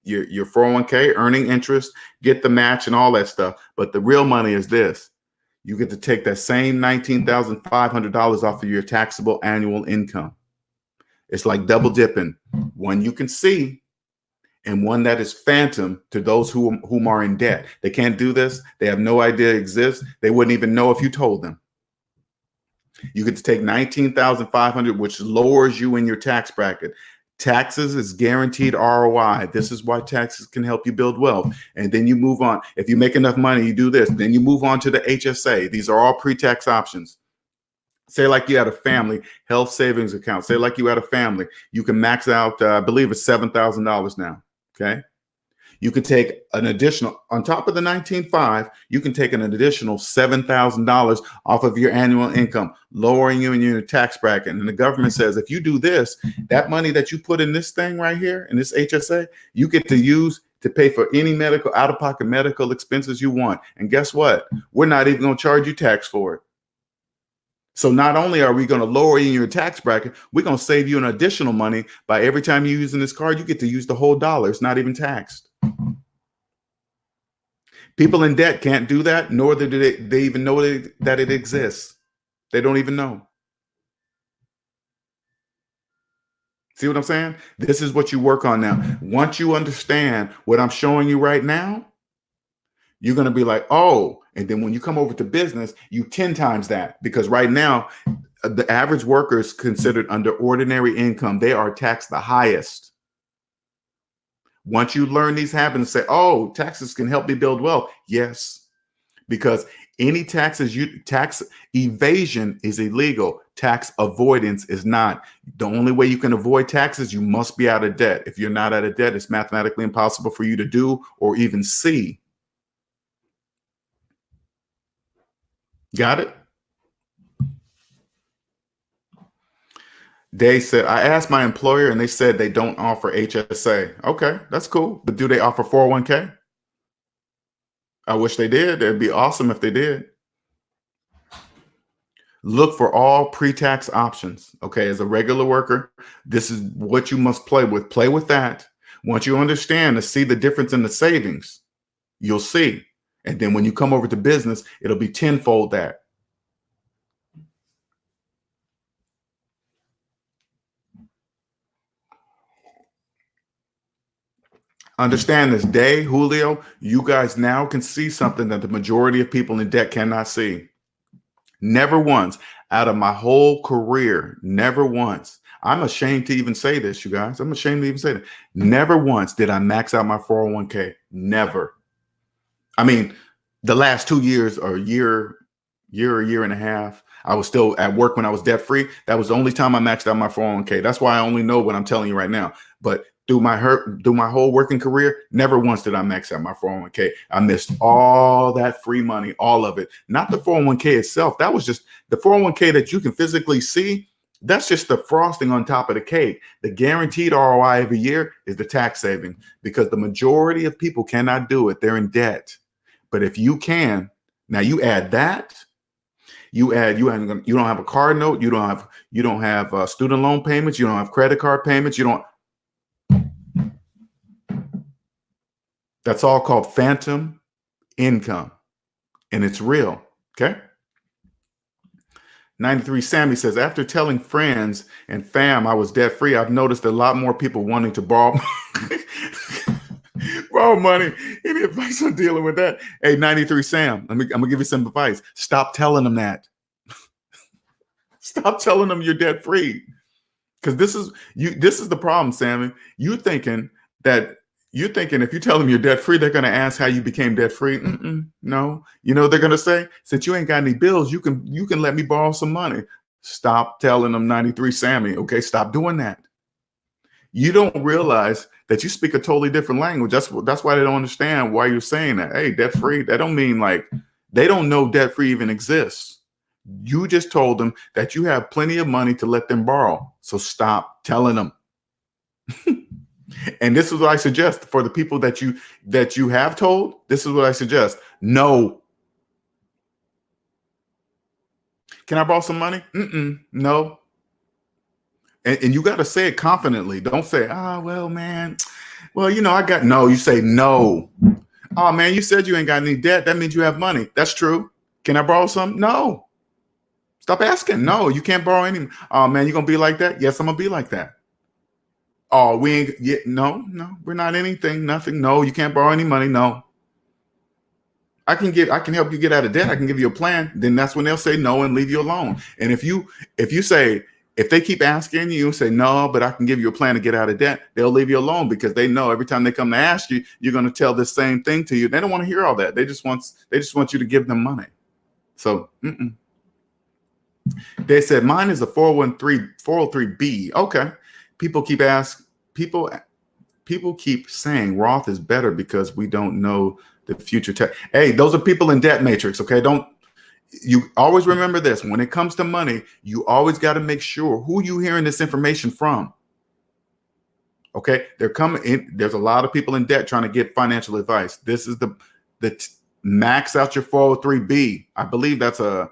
401k, earning interest, get the match and all that stuff. But the real money is this. You get to take that same $19,500 off of your taxable annual income. It's like double dipping. One you can see, and one that is phantom to those whom are in debt. They can't do this. They have no idea it exists. They wouldn't even know if you told them. You get to take $19,500, which lowers you in your tax bracket. Taxes is guaranteed ROI. This is why taxes can help you build wealth. And then you move on. If you make enough money, you do this. Then you move on to the HSA. These are all pre-tax options. Say like you had a family health savings account. Say like you had a family. You can max out, I believe it's $7,000 now. Okay. You could take an additional, on top of the 19.5, you can take an additional $7,000 off of your annual income, lowering you in your tax bracket. And the government says, if you do this, that money that you put in this thing right here, in this HSA, you get to use to pay for any medical, out-of-pocket medical expenses you want. And guess what? We're not even going to charge you tax for it. So not only are we going to lower you in your tax bracket, we're going to save you an additional money by every time you're using this card, you get to use the whole dollar. It's not even taxed. People in debt can't do that, nor do they even know that it exists. They don't even know. See what I'm saying? This is what you work on now. Once you understand what I'm showing you right now, you're going to be like, oh, and then when you come over to business, you 10 times that, because right now, the average worker is considered under ordinary income. They are taxed the highest. Once you learn these habits, say, oh, taxes can help me build wealth. Yes, because any tax evasion is illegal. Tax avoidance is not. The only way you can avoid taxes, you must be out of debt. If you're not out of debt, it's mathematically impossible for you to do or even see. Got it? They said, I asked my employer and they said they don't offer HSA. Okay, that's cool. But do they offer 401k? I wish they did. It'd be awesome if they did. Look for all pre-tax options. Okay, as a regular worker, this is what you must play with. Play with that. Once you understand to see the difference in the savings, you'll see. And then when you come over to business, it'll be tenfold that. Understand this, Day, Julio, you guys now can see something that the majority of people in debt cannot see. Never once out of my whole career, never once. I'm ashamed to even say this, you guys. I'm ashamed to even say that. Never once did I max out my 401k. Never. I mean, the last 2 years or a year and a half, I was still at work when I was debt free. That was the only time I maxed out my 401k. That's why I only know what I'm telling you right now. But through my whole working career, never once did I max out my 401k. I missed all that free money, all of it. Not the 401k itself. That was just the 401k that you can physically see. That's just the frosting on top of the cake. The guaranteed ROI every year is the tax saving, because the majority of people cannot do it. They're in debt. But if you can, now you add that, You don't have a car note. You don't have student loan payments. You don't have credit card payments. That's all called phantom income, and it's real. Okay. 93 Sammy says, after telling friends and fam I was debt free, I've noticed a lot more people wanting to borrow borrow money. Any advice on dealing with that? Hey, 93 Sam, I'm gonna give you some advice. Stop telling them that. Stop telling them you're debt free. Because this is the problem, Sammy. You're thinking if you tell them you're debt free, they're going to ask how you became debt free. No, they're going to say, since you ain't got any bills, you can let me borrow some money. Stop telling them 93 Sammy. Okay, stop doing that. You don't realize that you speak a totally different language. That's why they don't understand why you're saying that. Hey, debt free. That don't mean like they don't know debt free even exists. You just told them that you have plenty of money to let them borrow. So stop telling them. And this is what I suggest for the people that you have told. This is what I suggest. No. Can I borrow some money? No. And you got to say it confidently. Don't say, well, man. Well, I got no. You say no. Oh, man, you said you ain't got any debt. That means you have money. That's true. Can I borrow some? No. Stop asking. No, you can't borrow any. Oh, man, you going to be like that? Yes, I'm going to be like that. Oh, we ain't. Yeah, no, we're not anything. Nothing. No, you can't borrow any money. No. I can help you get out of debt. I can give you a plan. Then that's when they'll say no and leave you alone. And if they keep asking you, say no, but I can give you a plan to get out of debt, they'll leave you alone because they know every time they come to ask you, you're going to tell the same thing to you. They don't want to hear all that. They just want you to give them money. So, They said mine is a 403B. Okay. People keep saying Roth is better because we don't know the future tech. Hey, those are people in debt matrix. Okay. You always remember this. When it comes to money, you always got to make sure who you hearing this information from. Okay. They're coming in. There's a lot of people in debt trying to get financial advice. This is the max out your 403B. I believe that's a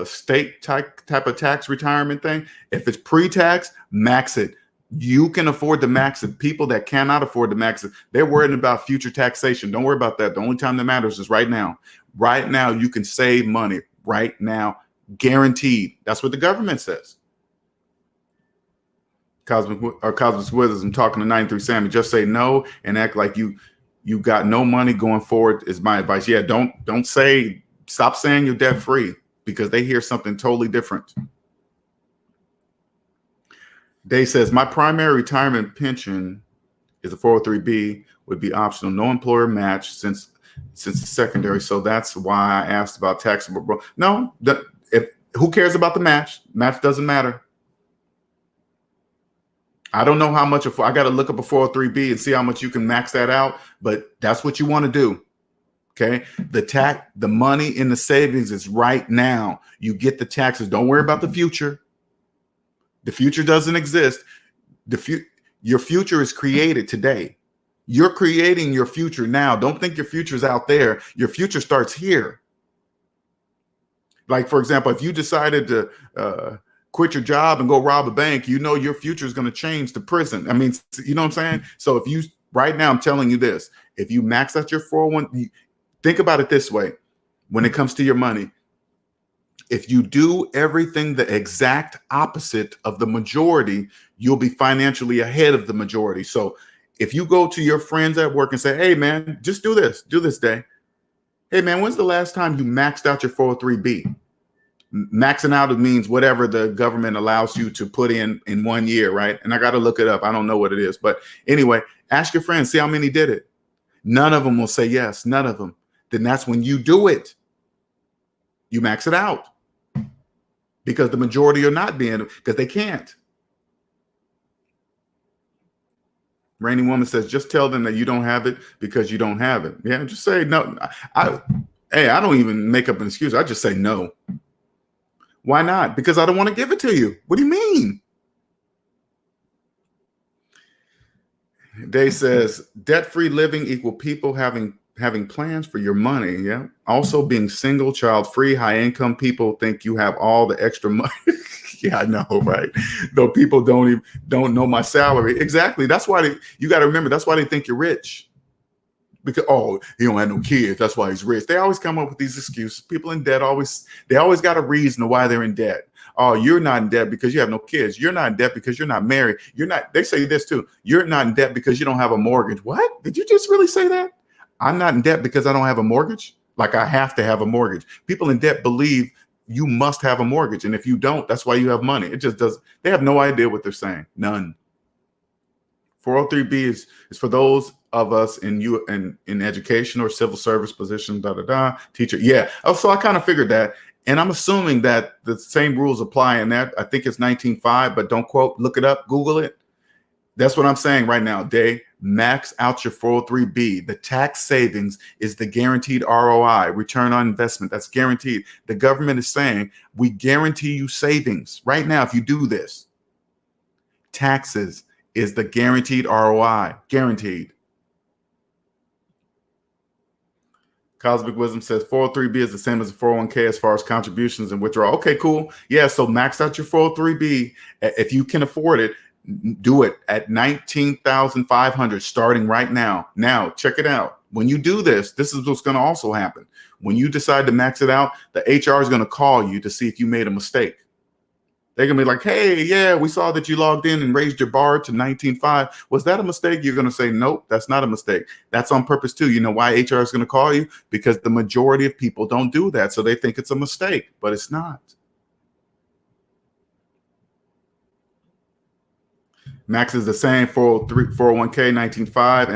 state type of tax retirement thing. If it's pre-tax, max it. You can afford to max it. People that cannot afford to max it, they're worried about future taxation. Don't worry about that. The only time that matters is right now. Right now, you can save money. Right now, guaranteed. That's what the government says. Cosmic Wizards, I'm talking to 93 Sammy. Just say no and act like you got no money going forward is my advice. Yeah, stop saying you're debt free because they hear something totally different. Day says, my primary retirement pension is a 403B, would be optional, no employer match since it's secondary. So that's why I asked about taxable. No, who cares about the match? Match doesn't matter. I don't know how much I got to look up a 403B and see how much you can max that out, but that's what you want to do. Okay. The money in the savings is right now. You get the taxes. Don't worry about the future. The future doesn't exist. Your future is created today. You're creating your future now. Don't think your future's out there. Your future starts here. Like, for example, if you decided to quit your job and go rob a bank, your future is going to change to prison. I mean, you know what I'm saying? So right now, I'm telling you this, if you max out your 401, think about it this way. When it comes to your money, if you do everything the exact opposite of the majority, you'll be financially ahead of the majority. So if you go to your friends at work and say, hey, man, just do this day. Hey, man, when's the last time you maxed out your 403B? Maxing out, it means whatever the government allows you to put in 1 year, right? And I got to look it up. I don't know what it is. But anyway, ask your friends, see how many did it. None of them will say yes. None of them. Then that's when you do it. You max it out. Because the majority are not because they can't. Rainy Woman says, just tell them that you don't have it because you don't have it. Yeah, just say no. I don't even make up an excuse. I just say no. Why not? Because I don't want to give it to you. What do you mean? Day says, debt-free living equal people having having plans for your money. Yeah. Also being single, child free, high income people think you have all the extra money. Yeah, I know, right? Though people don't know my salary. Exactly. That's why you got to remember, that's why they think you're rich. Because, oh, he don't have no kids, that's why he's rich. They always come up with these excuses. People in debt they always got a reason why they're in debt. Oh, you're not in debt because you have no kids. You're not in debt because you're not married. They say this too. You're not in debt because you don't have a mortgage. What? Did you just really say that? I'm not in debt because I don't have a mortgage. Like I have to have a mortgage. People in debt believe you must have a mortgage. And if you don't, that's why you have money. It just does. They have no idea what they're saying. None. 403B is for those of us in education or civil service position, teacher. Yeah. Oh, so I kind of figured that. And I'm assuming that the same rules apply in that. I think it's 19.5, but don't quote, look it up, Google it. That's what I'm saying right now. Max out your 403B. The tax savings is the guaranteed ROI, return on investment. That's guaranteed. The government is saying we guarantee you savings right now if you do this. Taxes is the guaranteed ROI, guaranteed. Cosmic Wisdom says 403B is the same as a 401k as far as contributions and withdrawal. Okay, cool. Yeah, so max out your 403B. If you can afford it, do it at $19,500 starting right now. Now, check it out. When you do this, this is what's going to also happen. When you decide to max it out, the HR is going to call you to see if you made a mistake. They're going to be like, hey, yeah, we saw that you logged in and raised your bar to 19.5. Was that a mistake? You're going to say, nope, that's not a mistake. That's on purpose too. You know why HR is going to call you? Because the majority of people don't do that. So they think it's a mistake, but it's not. Max is the same 401k 19.5,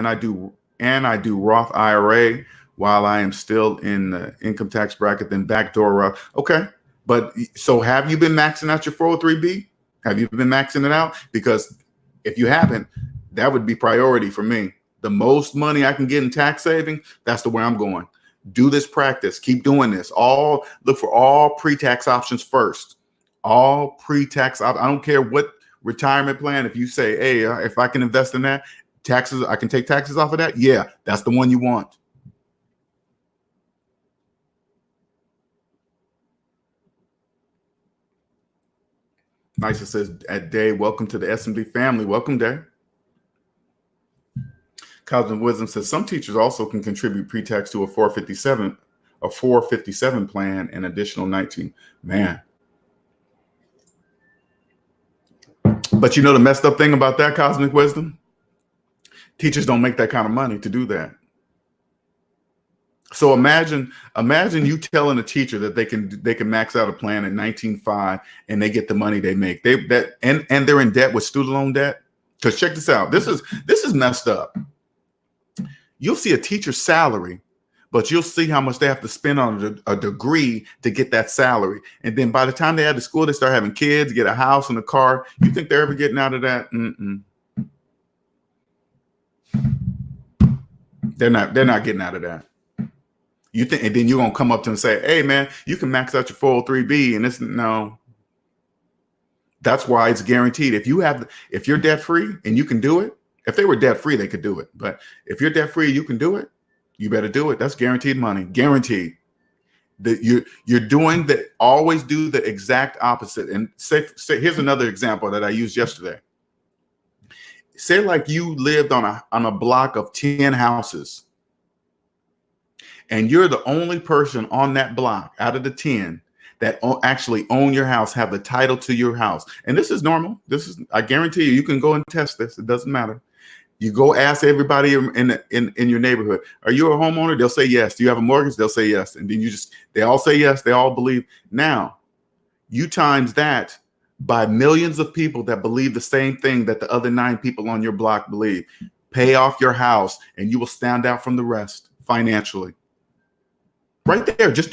and I do Roth IRA while I am still in the income tax bracket, then backdoor Roth. Okay, but so have you been maxing out your 403b? Have you been maxing it out? Because if you haven't, that would be priority for me. The most money I can get in tax saving, that's the way I'm going. Do this practice. Keep doing this. Look for all pre-tax options first. All pre-tax. I don't care what retirement plan. If you say, hey, if I can invest in that, taxes, I can take taxes off of that. Yeah, that's the one you want. Nisha says, at Day, welcome to the SMD family. Welcome, Day. Cosmic Wisdom says some teachers also can contribute pre-tax to a 457 plan and additional 19. Man. But you know the messed up thing about that, Cosmic Wisdom? Teachers don't make that kind of money to do that. So imagine you telling a teacher that they can max out a plan at 19.5 and they get the money they make. And they're in debt with student loan debt. Because check this out. This is messed up. You'll see a teacher's salary, but you'll see how much they have to spend on a degree to get that salary. And then by the time they have to school, they start having kids, get a house and a car. You think they're ever getting out of that? They're not getting out of that. You think, and then you're gonna come up to them and say, hey man, you can max out your 403b, and it's no. That's why it's guaranteed. If you're debt free and you can do it, if they were debt free, they could do it. But if you're debt free, you can do it. You better do it. That's guaranteed money. Guaranteed. That you're doing the always do the exact opposite. And say here's another example that I used yesterday. Say like you lived on a block of 10 houses, and you're the only person on that block out of the 10 that actually own your house, have the title to your house. And this is normal. I guarantee you can go and test this. It doesn't matter. You go ask everybody in your neighborhood, are you a homeowner? They'll say yes. Do you have a mortgage? They'll say yes. And then they all say yes. They all believe. Now, you times that by millions of people that believe the same thing that the other 9 people on your block believe. Pay off your house and you will stand out from the rest financially. Right there, just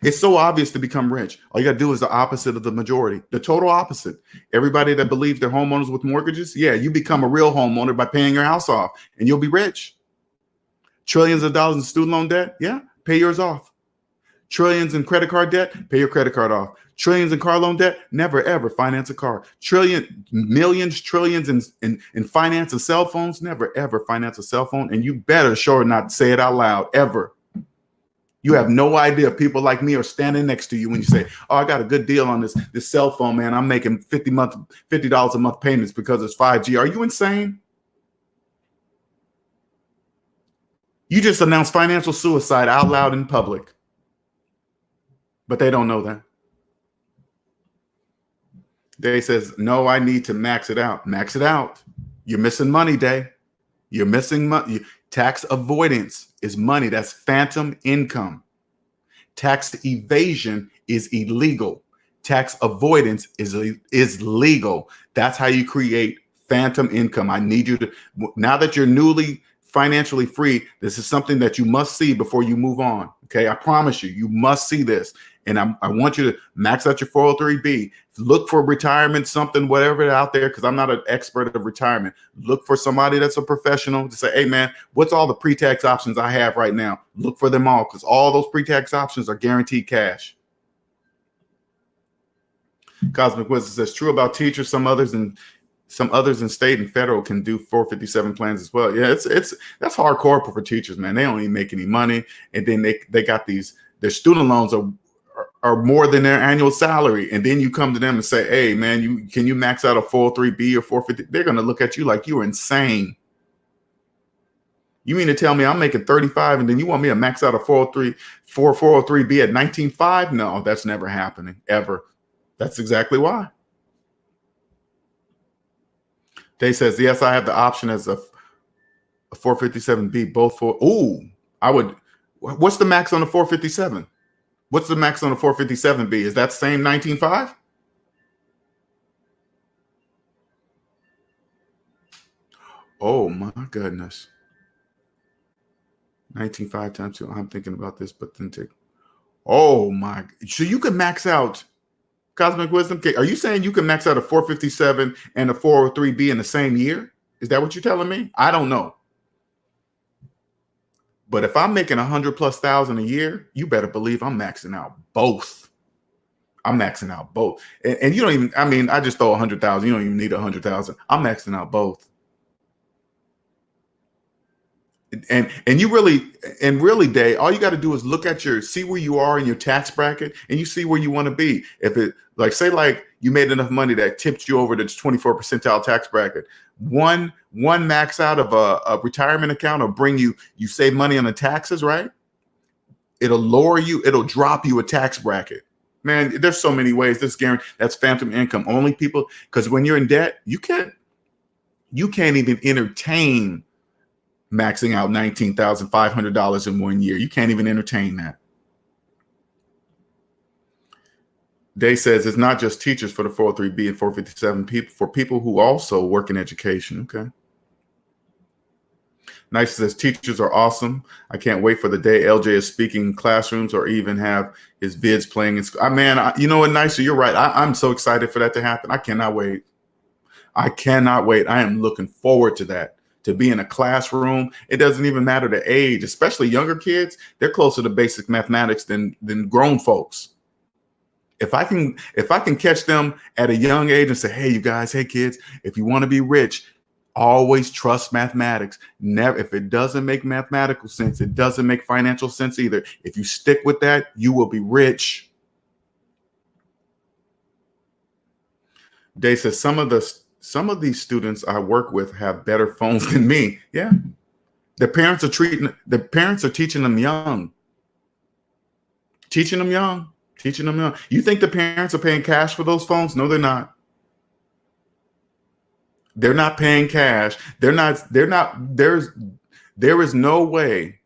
it's so obvious to become rich. All you got to do is the opposite of the majority, the total opposite. Everybody that believes they're homeowners with mortgages, yeah, you become a real homeowner by paying your house off and you'll be rich. Trillions of dollars in student loan debt, yeah, pay yours off. Trillions in credit card debt, pay your credit card off. Trillions in car loan debt, never ever finance a car. Millions, trillions in finance of cell phones, never ever finance a cell phone. And you better sure not say it out loud ever. You have no idea if people like me are standing next to you when you say, "Oh, I got a good deal on this cell phone, man. I'm making $50 a month payments because it's 5G." Are you insane? You just announced financial suicide out loud in public, but they don't know that. Day says, "No, I need to max it out." Max it out. You're missing money, Day. You're missing money. Tax avoidance is money. That's phantom income. Tax evasion is illegal. Tax avoidance is legal. That's how you create phantom income. I need you to, now that you're newly financially free, this is something that you must see before you move on. Okay, I promise you, you must see this. And I want you to max out your 403B. Look for retirement, something, whatever out there, because I'm not an expert of retirement. Look for somebody that's a professional to say, "Hey, man, what's all the pre-tax options I have right now?" Look for them all, because all those pre-tax options are guaranteed cash. Cosmic Wisdom says, "True about teachers. Some others in state and federal can do 457 plans as well." Yeah, that's hardcore for teachers, man. They don't even make any money, and then they got their student loans are more than their annual salary, and then you come to them and say, "Hey, man, can you max out a 403B or 450?" They're going to look at you like you're insane. You mean to tell me I'm making 35 and then you want me to max out a 403B at 19.5? No, that's never happening ever. That's exactly why. Day says, "Yes, I have the option as a 457B, both for." Ooh, I would. What's the max on the 457? What's the max on the 457B? Is that same 19.5? Oh my goodness. 19.5 times 2. I'm thinking about this, but then take. Oh my. So you can max out, Cosmic Wisdom. Are you saying you can max out a 457 and a 403B in the same year? Is that what you're telling me? I don't know. But if I'm making 100,000+ a year, you better believe I'm maxing out both. I'm maxing out both. And you don't even, I mean, I just throw 100,000. You don't even need 100,000. I'm maxing out both. And you really, Day, all you got to do is look at see where you are in your tax bracket, and you see where you want to be. If it, like, say, like, you made enough money that tipped you over to 24th percentile tax bracket, one max out of a retirement account will bring you save money on the taxes, right? It'll drop you a tax bracket. Man, there's so many ways. That's phantom income. Only people, because when you're in debt, you can't even entertain maxing out $19,500 in 1 year. You can't even entertain that. Day says it's not just teachers for the 403B and 457, for people who also work in education. Okay. Nice says teachers are awesome. I can't wait for the day LJ is speaking in classrooms or even have his vids playing in school. Man, you know what, Nice? You're right. I'm so excited for that to happen. I cannot wait. I cannot wait. I am looking forward to that. To be in a classroom. It doesn't even matter the age, especially younger kids. They're closer to basic mathematics than grown folks. If I can catch them at a young age and say, "Hey, you guys, hey kids, if you want to be rich, always trust mathematics. Never, if it doesn't make mathematical sense, it doesn't make financial sense either. If you stick with that, you will be rich." Day says some of these students I work with have better phones than me. Yeah. The parents are teaching them young. Teaching them young. You think the parents are paying cash for those phones? No, they're not. They're not paying cash. There is no way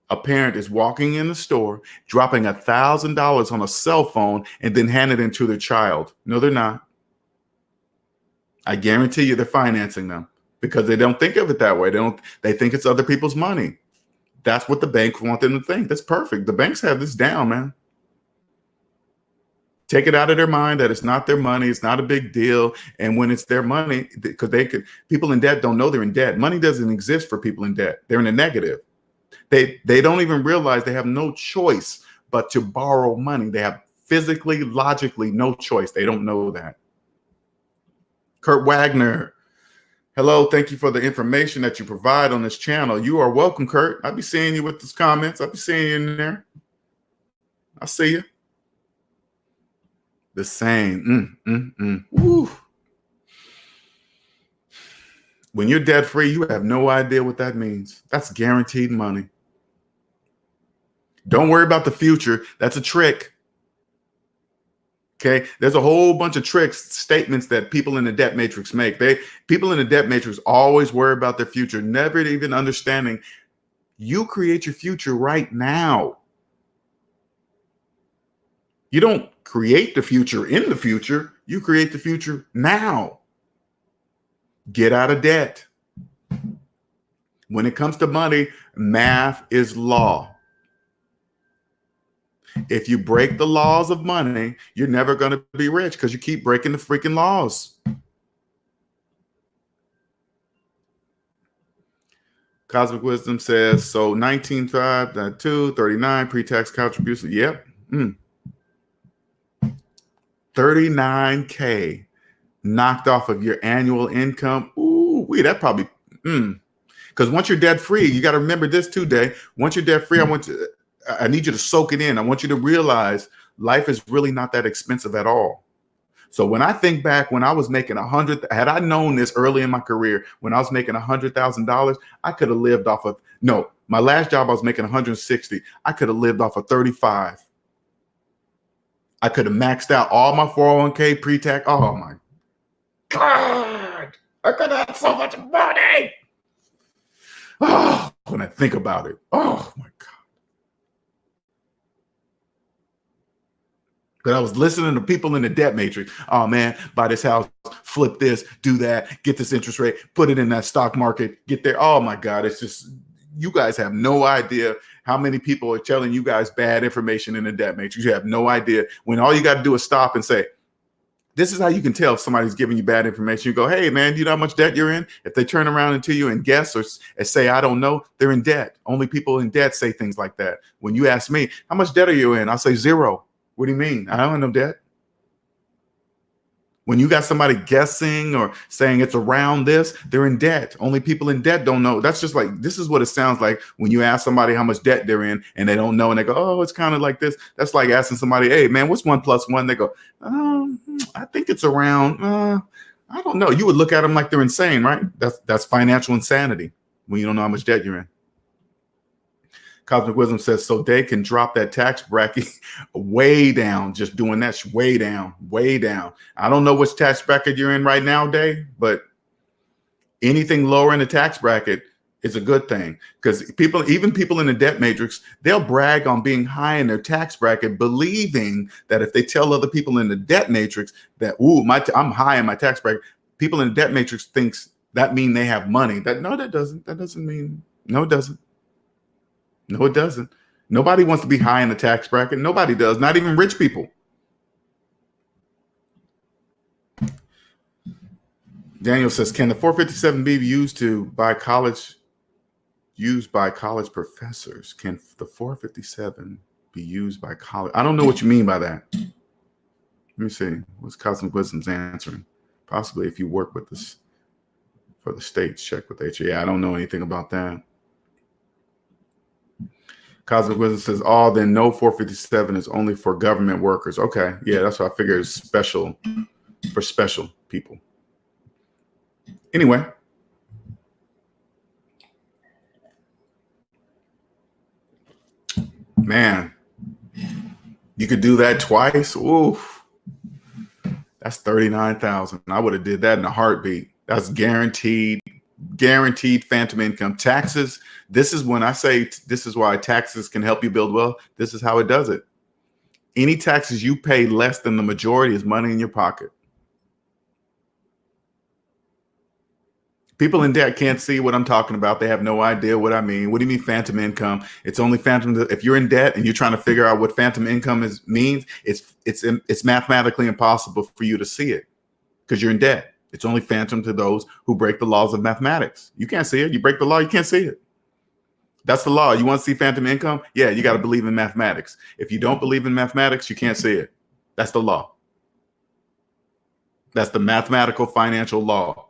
a parent is walking in the store, dropping $1,000 on a cell phone and then handing it to their child. No, they're not. I guarantee you they're financing them because they don't think of it that way. They think it's other people's money. That's what the banks want them to think. That's perfect. The banks have this down, man. Take it out of their mind that it's not their money. It's not a big deal. And when it's their money, because people in debt don't know they're in debt. Money doesn't exist for people in debt. They're in a negative. They don't even realize they have no choice but to borrow money. They have physically, logically, no choice. They don't know that. Kurt Wagner, hello. Thank you for the information that you provide on this channel. You are welcome, Kurt. I'll be seeing you with these comments. I'll be seeing you in there. I see you. The same. Woo. When you're debt free, you have no idea what that means. That's guaranteed money. Don't worry about the future. That's a trick. Okay. There's a whole bunch of tricks, statements that people in the debt matrix make. People in the debt matrix always worry about their future, never even understanding you create your future right now. You don't create the future in the future. You create the future now. Get out of debt. When it comes to money, math is law. If you break the laws of money, you're never going to be rich because you keep breaking the freaking laws. Cosmic Wisdom says, so 19.5, 239 pre-tax contribution. Yep. 39K knocked off of your annual income. Ooh, that probably, because once you're debt free, you got to remember this too, Day. Once you're debt free, I need you to soak it in. I want you to realize life is really not that expensive at all. So when I think back when I was making had I known this early in my career, when I was making $100,000, I could have lived off of, my last job, I was making 160. I could have lived off of 35. I could have maxed out all my 401k pre-tax. Oh my God, I could have had so much money. Oh, when I think about it, oh my God. But I was listening to people in the debt matrix. Oh man, buy this house, flip this, do that, get this interest rate, put it in that stock market, get there. Oh my God, it's just, you guys have no idea how many people are telling you guys bad information in the debt matrix. You have no idea, when all you got to do is stop and say, this is how you can tell if somebody's giving you bad information. You go, hey man, do you know how much debt you're in? If they turn around into you and guess or say, I don't know, they're in debt. Only people in debt say things like that. When you ask me, how much debt are you in? I'll say 0. What do you mean? I don't have no debt. When you got somebody guessing or saying it's around this, they're in debt. Only people in debt don't know. That's just like, this is what it sounds like when you ask somebody how much debt they're in and they don't know. And they go, oh, it's kind of like this. That's like asking somebody, hey man, what's 1 + 1? They go, I think it's around, I don't know. You would look at them like they're insane, right? That's financial insanity when you don't know how much debt you're in. Cosmic Wisdom says, so they can drop that tax bracket way down, just doing that way down, way down. I don't know which tax bracket you're in right now, Day, but anything lower in the tax bracket is a good thing, because even people in the debt matrix, they'll brag on being high in their tax bracket, believing that if they tell other people in the debt matrix that, ooh, I'm high in my tax bracket, people in the debt matrix thinks that mean they have money. That doesn't mean, no, it doesn't. No, it doesn't. Nobody wants to be high in the tax bracket. Nobody does, not even rich people. Daniel says, can the 457 be used by college professors? Can the 457 be used by college? I don't know what you mean by that. Let me see. What's Cosmic Wisdom's answering? Possibly if you work with this for the states, check with HA. I don't know anything about that. Cosmic Wisdom says, then no 457 is only for government workers. Okay. Yeah, that's what I figured is special for special people. Anyway. Man, you could do that twice. Oof. That's 39,000. I would have did that in a heartbeat. That's guaranteed phantom income. Taxes, this is when I say this is why taxes can help you build wealth. This is how it does it. Any taxes you pay less than the majority is money in your pocket. People in debt can't see what I'm talking about. They have no idea what I mean. What do you mean phantom income? It's only phantom. If you're in debt and you're trying to figure out what phantom income means, it's mathematically impossible for you to see it because you're in debt. It's only phantom to those who break the laws of mathematics. You can't see it. You break the law, you can't see it. That's the law. You want to see phantom income? Yeah, you got to believe in mathematics. If you don't believe in mathematics, you can't see it. That's the law. That's the mathematical financial law.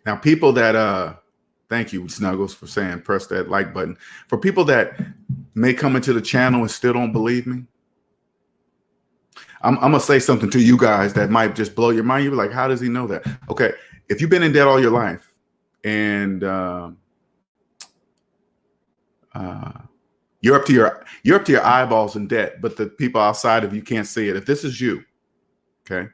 Now, people that thank you, Snuggles, for saying press that like button. For people that may come into the channel and still don't believe me, I'm gonna say something to you guys that might just blow your mind. You're like, how does he know that? Okay, if you've been in debt all your life and you're up to your eyeballs in debt, but the people outside of you can't see it. If this is you, okay,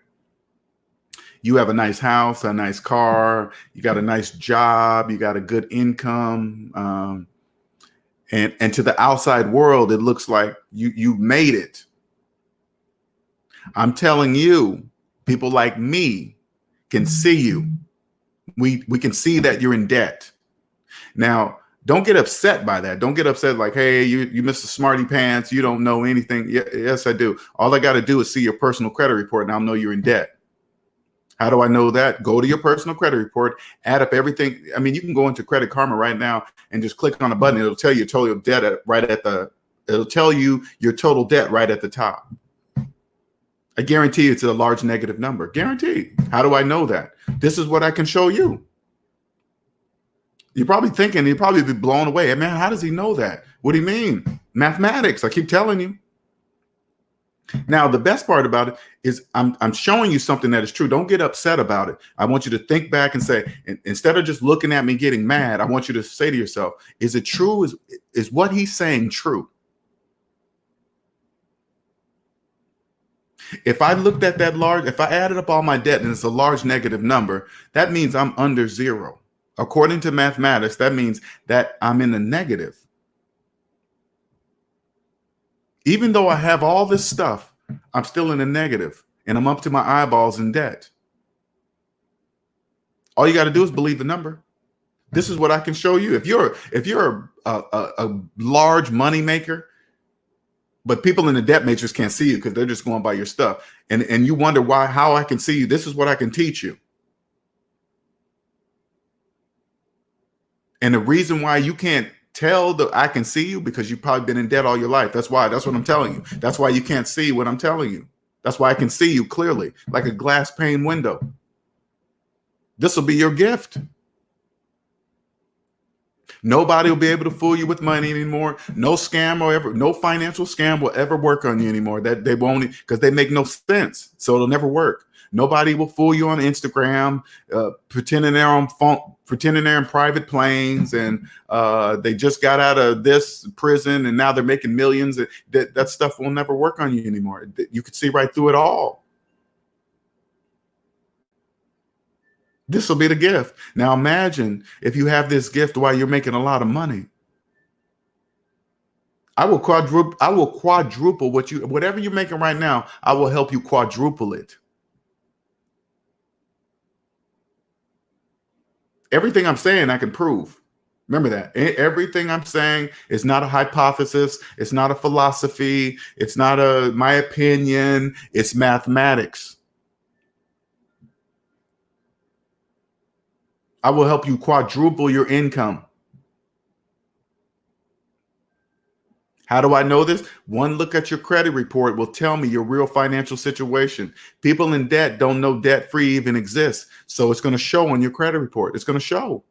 you have a nice house, a nice car, you got a nice job, you got a good income, and to the outside world, it looks like you made it. I'm telling you, people like me can see you. We can see that you're in debt. Now, don't get upset by that. Don't get upset like, hey, you Mr. Smarty Pants, you don't know anything. Yes, I do. All I got to do is see your personal credit report and I'll know you're in debt. How do I know that? Go to your personal credit report, add up everything. I mean, you can go into Credit Karma right now and just click on a button. It'll tell you your total debt it'll tell you your total debt right at the top. I guarantee it's a large negative number. Guaranteed. How do I know that? This is what I can show you. You're probably thinking, you'll probably be blown away. Man, how does he know that? What do you mean? Mathematics. I keep telling you. Now, the best part about it is I'm showing you something that is true. Don't get upset about it. I want you to think back and say, instead of just looking at me getting mad, I want you to say to yourself, is it true? Is what he's saying true? If I looked at if I added up all my debt and it's a large negative number, that means I'm under zero. According to mathematics, that means that I'm in the negative. Even though I have all this stuff, I'm still in the negative and I'm up to my eyeballs in debt. All you got to do is believe the number. This is what I can show you. If you're a large money maker, but people in the debt matrix can't see you because they're just going by your stuff. And you wonder how I can see you. This is what I can teach you. And the reason why you can't tell that I can see you, because you've probably been in debt all your life. That's why. That's what I'm telling you. That's why you can't see what I'm telling you. That's why I can see you clearly, like a glass pane window. This will be your gift. Nobody will be able to fool you with money anymore. No scam no financial scam will ever work on you anymore. That they won't, because they make no sense. So it'll never work. Nobody will fool you on Instagram, pretending they're on phone, pretending they're in private planes, and they just got out of this prison and now they're making millions. That stuff will never work on you anymore. You can see right through it all. This will be the gift. Now imagine if you have this gift while you're making a lot of money. I will quadruple whatever you're making right now. I will help you quadruple it. Everything I'm saying, I can prove. Remember that. Everything I'm saying is not a hypothesis. It's not a philosophy. It's not my opinion. It's mathematics. I will help you quadruple your income. How do I know this? One look at your credit report will tell me your real financial situation. People in debt don't know debt-free even exists. So it's going to show on your credit report. It's going to show.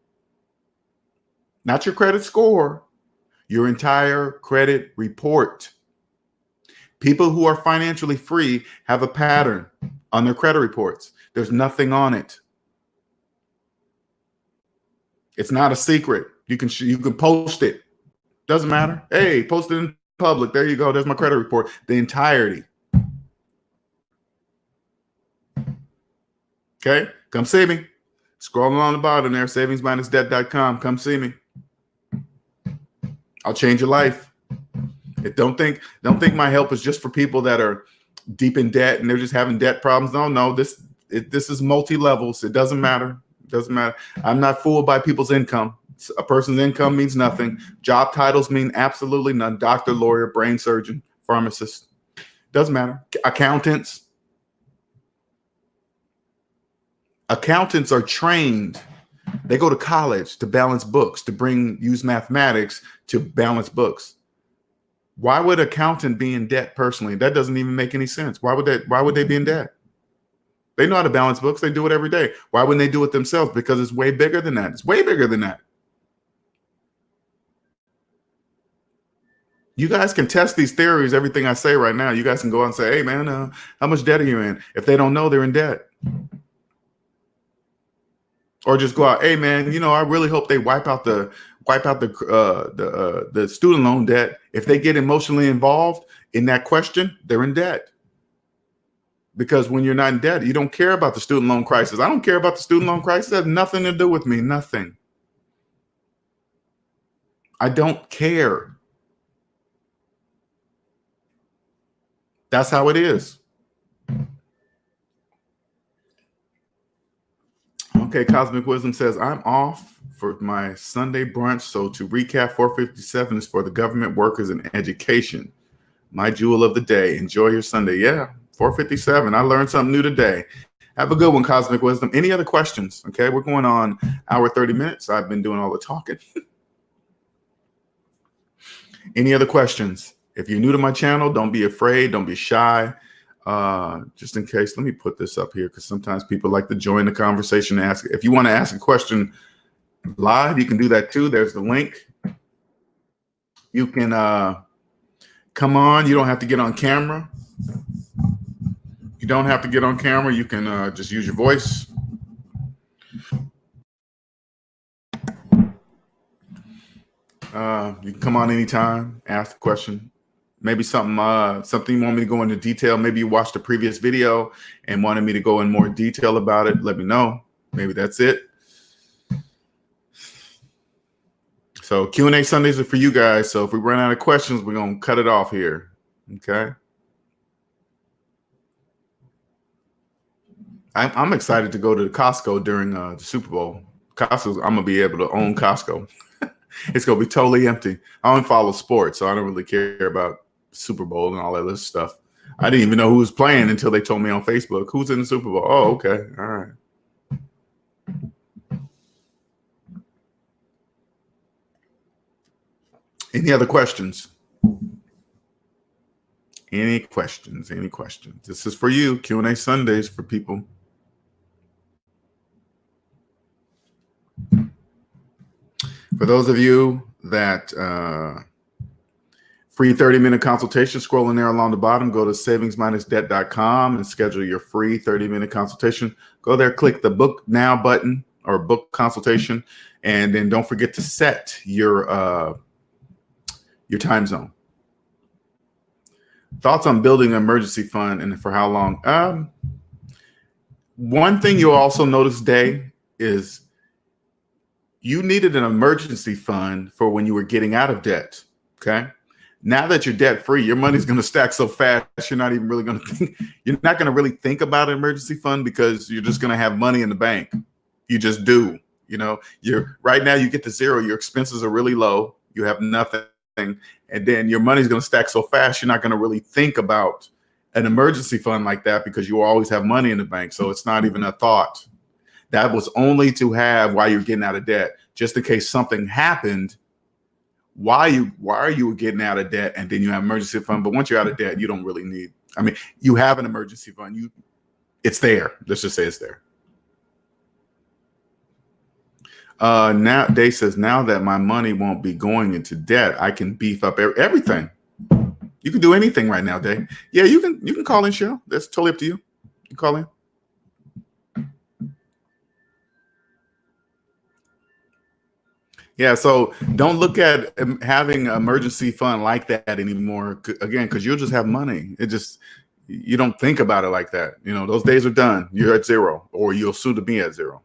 Not your credit score, your entire credit report. People who are financially free have a pattern on their credit reports. There's nothing on it. It's not a secret. You can post it. Doesn't matter. Hey, post it in public. There you go. There's my credit report. The entirety. Okay. Come see me. Scrolling on the bottom there, savings-debt.com. Come see me. I'll change your life. Don't think my help is just for people that are deep in debt and they're just having debt problems. No, this is multi-levels. It doesn't matter. It doesn't matter. I'm not fooled by people's income. A person's income means nothing. Job titles mean absolutely none. Doctor, lawyer, brain surgeon, pharmacists, doesn't matter. Accountants. Accountants are trained. They go to college to balance books, to use mathematics to balance books. Why would an accountant be in debt personally? That doesn't even make any sense. Why would they be in debt? They know how to balance books. They do it every day. Why wouldn't they do it themselves? Because it's way bigger than that. It's way bigger than that. You guys can test these theories, everything I say right now. You guys can go out and say, hey, man, how much debt are you in? If they don't know, they're in debt. Or just go out, hey, man, I really hope they wipe out the student loan debt. If they get emotionally involved in that question, they're in debt. Because when you're not in debt, you don't care about the student loan crisis. I don't care about the student loan crisis. It has nothing to do with me. Nothing. I don't care. That's how it is. Okay, Cosmic Wisdom says, I'm off for my Sunday brunch. So to recap, 457 is for the government workers and education. My jewel of the day. Enjoy your Sunday. Yeah, 457. I learned something new today. Have a good one, Cosmic Wisdom. Any other questions? Okay, we're going on hour 30 minutes. I've been doing all the talking. Any other questions? If you're new to my channel, don't be afraid. Don't be shy. Just in case, let me put this up here because sometimes people like to join the conversation and ask. If you want to ask a question live, you can do that too. There's the link. You can come on. You don't have to get on camera. You don't have to get on camera. You can just use your voice. You can come on anytime, ask a question. Maybe something you want me to go into detail. Maybe you watched the previous video and wanted me to go in more detail about it. Let me know. Maybe that's it. So Q&A Sundays are for you guys. So if we run out of questions, we're going to cut it off here. Okay. I'm excited to go to the Costco during the Super Bowl. I'm going to be able to own Costco. It's going to be totally empty. I don't follow sports, so I don't really care about Super Bowl and all that other stuff. I didn't even know who was playing until they told me on Facebook. Who's in the Super Bowl? Oh, okay. All right. Any other questions? Any questions? Any questions? This is for you. Q&A Sundays for people. For those of you that free 30-minute consultation, scrolling there along the bottom, go to savings-debt.com and schedule your free 30-minute consultation. Go there, click the book now button or book consultation, and then don't forget to set your time zone. Thoughts on building an emergency fund and for how long? One thing you'll also notice today is you needed an emergency fund for when you were getting out of debt. Okay. Now that you're debt free, your money's going to stack so fast. You're not even really going to think, you're not going to really think about an emergency fund because you're just going to have money in the bank. You just do, right now you get to zero. Your expenses are really low. You have nothing. And then your money's going to stack so fast. You're not going to really think about an emergency fund like that because you always have money in the bank. So it's not even a thought. That was only to have while you're getting out of debt, just in case something happened while you were getting out of debt, and then you have emergency fund. But once you're out of debt, you don't really need. I mean, you have an emergency fund. It's there. Let's just say it's there. Now Dave says, now that my money won't be going into debt, I can beef up everything. You can do anything right now, Dave. Yeah, you can call in, Cheryl. That's totally up to you. You call in. Yeah, so don't look at having an emergency fund like that anymore, again, because you'll just have money. You don't think about it like that. Those days are done. You're at zero, or you'll soon to be at zero.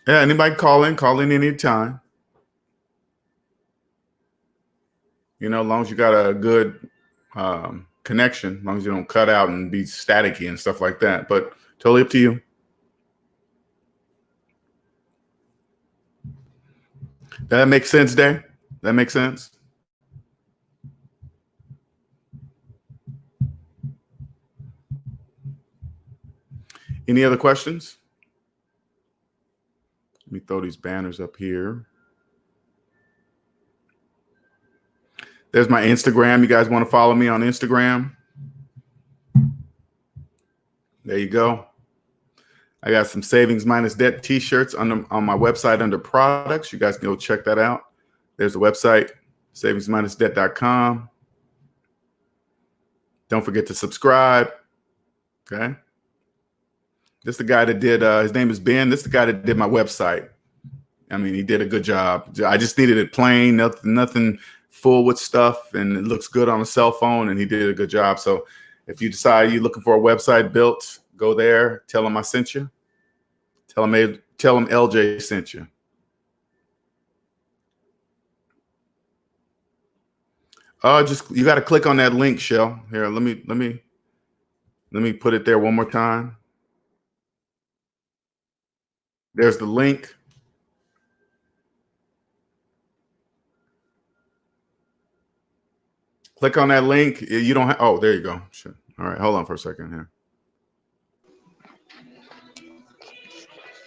Yeah, anybody call in anytime. As long as you got a good connection, as long as you don't cut out and be staticky and stuff like that. But totally up to you. Does that make sense, Dave? That makes sense? Any other questions? Let me throw these banners up here. There's my Instagram. You guys want to follow me on Instagram? There you go. I got some Savings Minus Debt t-shirts on my website under products. You guys can go check that out. There's the website, savingsminusdebt.com. Don't forget to subscribe. Okay. This is the guy that did, his name is Ben. This is the guy that did my website. I mean, he did a good job. I just needed it plain, nothing full with stuff, and it looks good on a cell phone, and he did a good job. So if you decide you're looking for a website built, go there, tell him I sent you. Tell him LJ sent you. You got to click on that link, Shell. Here, let me put it there one more time. There's the link. Click on that link. You don't have, oh, there you go. Sure. All right, hold on for a second here.